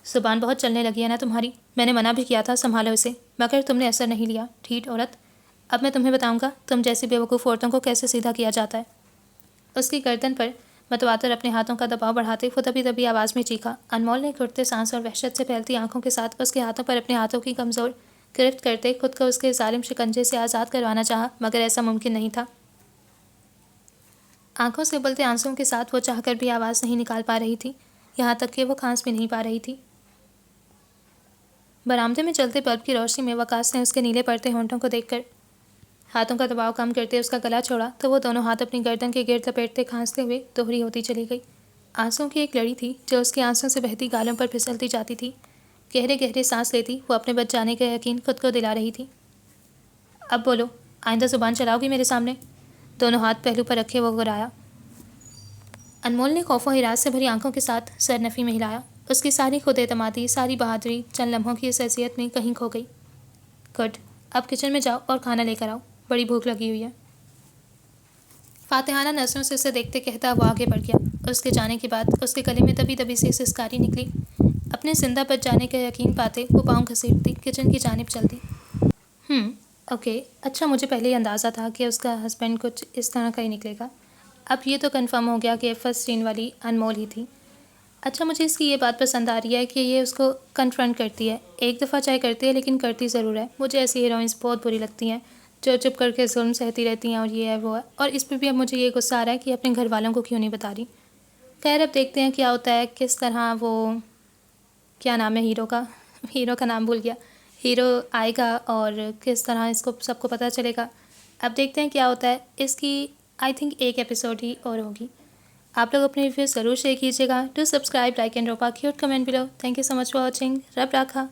ज़ुबान बहुत चलने लगी है ना तुम्हारी? मैंने मना भी किया था संभालो इसे, मगर तुमने असर नहीं लिया। ठीठ औरत, अब मैं तुम्हें बताऊंगा तुम जैसी बेवकूफ़ औरतों को कैसे सीधा किया जाता है। उसकी गर्दन पर मतवातर अपने हाथों का दबाव बढ़ाते वो तभी तभी आवाज़ में चीखा। अनमोल ने घुटते सांस और वहशत से फैलती आंखों के साथ उसके हाथों पर अपने हाथों की कमज़ोर गिरफ्त करते खुद को उसके जालिम शिकंजे से आज़ाद करवाना चाहा, मगर ऐसा मुमकिन नहीं था। आंखों से उबलते आंसुओं के साथ वो चाहकर भी आवाज़ नहीं निकाल पा रही थी, यहाँ तक कि वो खांस भी नहीं पा रही थी। बरामदे में चलते बल्ब की रोशनी में वकास ने उसके नीले पड़ते होंठों को देखकर हाथों का दबाव कम करते उसका गला छोड़ा तो वो दोनों हाथ अपनी गर्दन के गिर्द लपेटते खांसते हुए दोहरी होती चली गई। आंसुओं की एक लड़ी थी जो उसके आंसुओं से बहती गालों पर फिसलती जाती थी। गहरे गहरे सांस लेती वो अपने बच जाने का यकीन खुद को दिला रही थी। अब बोलो, आइंदा ज़ुबान चलाओगी मेरे सामने? दोनों हाथ पहलू पर रखे वो गुर्राया। अनमोल ने खौफो हिरास से भरी आंखों के साथ सरनफी में हिलाया। उसकी सारी खुद एतमादी, सारी बहादुरी चंद लम्हों की इस हैसियत में कहीं खो गई। गुड, अब किचन में जाओ और खाना लेकर आओ, बड़ी भूख लगी हुई है। फातिहाना नज़रों से उसे देखते कहता वो आगे बढ़ गया। उसके जाने के बाद उसके गले में दबी दबी सी सिसकारी निकली। अपने जिंदा बच जाने का यकीन पाते वो पाँव घसीटती किचन की जानिब चलती। ओके, अच्छा मुझे पहले ही अंदाज़ा था कि उसका हस्बैंड कुछ इस तरह का ही निकलेगा। अब ये तो कंफर्म हो गया कि फर्स्ट सीन वाली अनमोल ही थी। अच्छा, मुझे इसकी ये बात पसंद आ रही है कि ये उसको कन्फ्रंट करती है। एक दफ़ा चाहे करती है लेकिन करती ज़रूर है। मुझे ऐसी हीरोइंस बहुत बुरी लगती हैं जो चुप करके जुल्म सहती रहती हैं और ये है वो है। और इस पर भी अब मुझे ये गुस्सा आ रहा है कि अपने घर वालों को क्यों नहीं बता रही। खैर, अब देखते हैं क्या होता है, किस तरह वो, क्या नाम है हीरो का, हीरो का नाम भूल गया, हीरो आएगा और किस तरह इसको सबको पता चलेगा। अब देखते हैं क्या होता है। इसकी आई थिंक एक एपिसोड ही और होगी। आप लोग अपने रिव्यू ज़रूर शेयर कीजिएगा। Do subscribe, like and drop a cute comment below. Thank you so much for watching. रब राखा।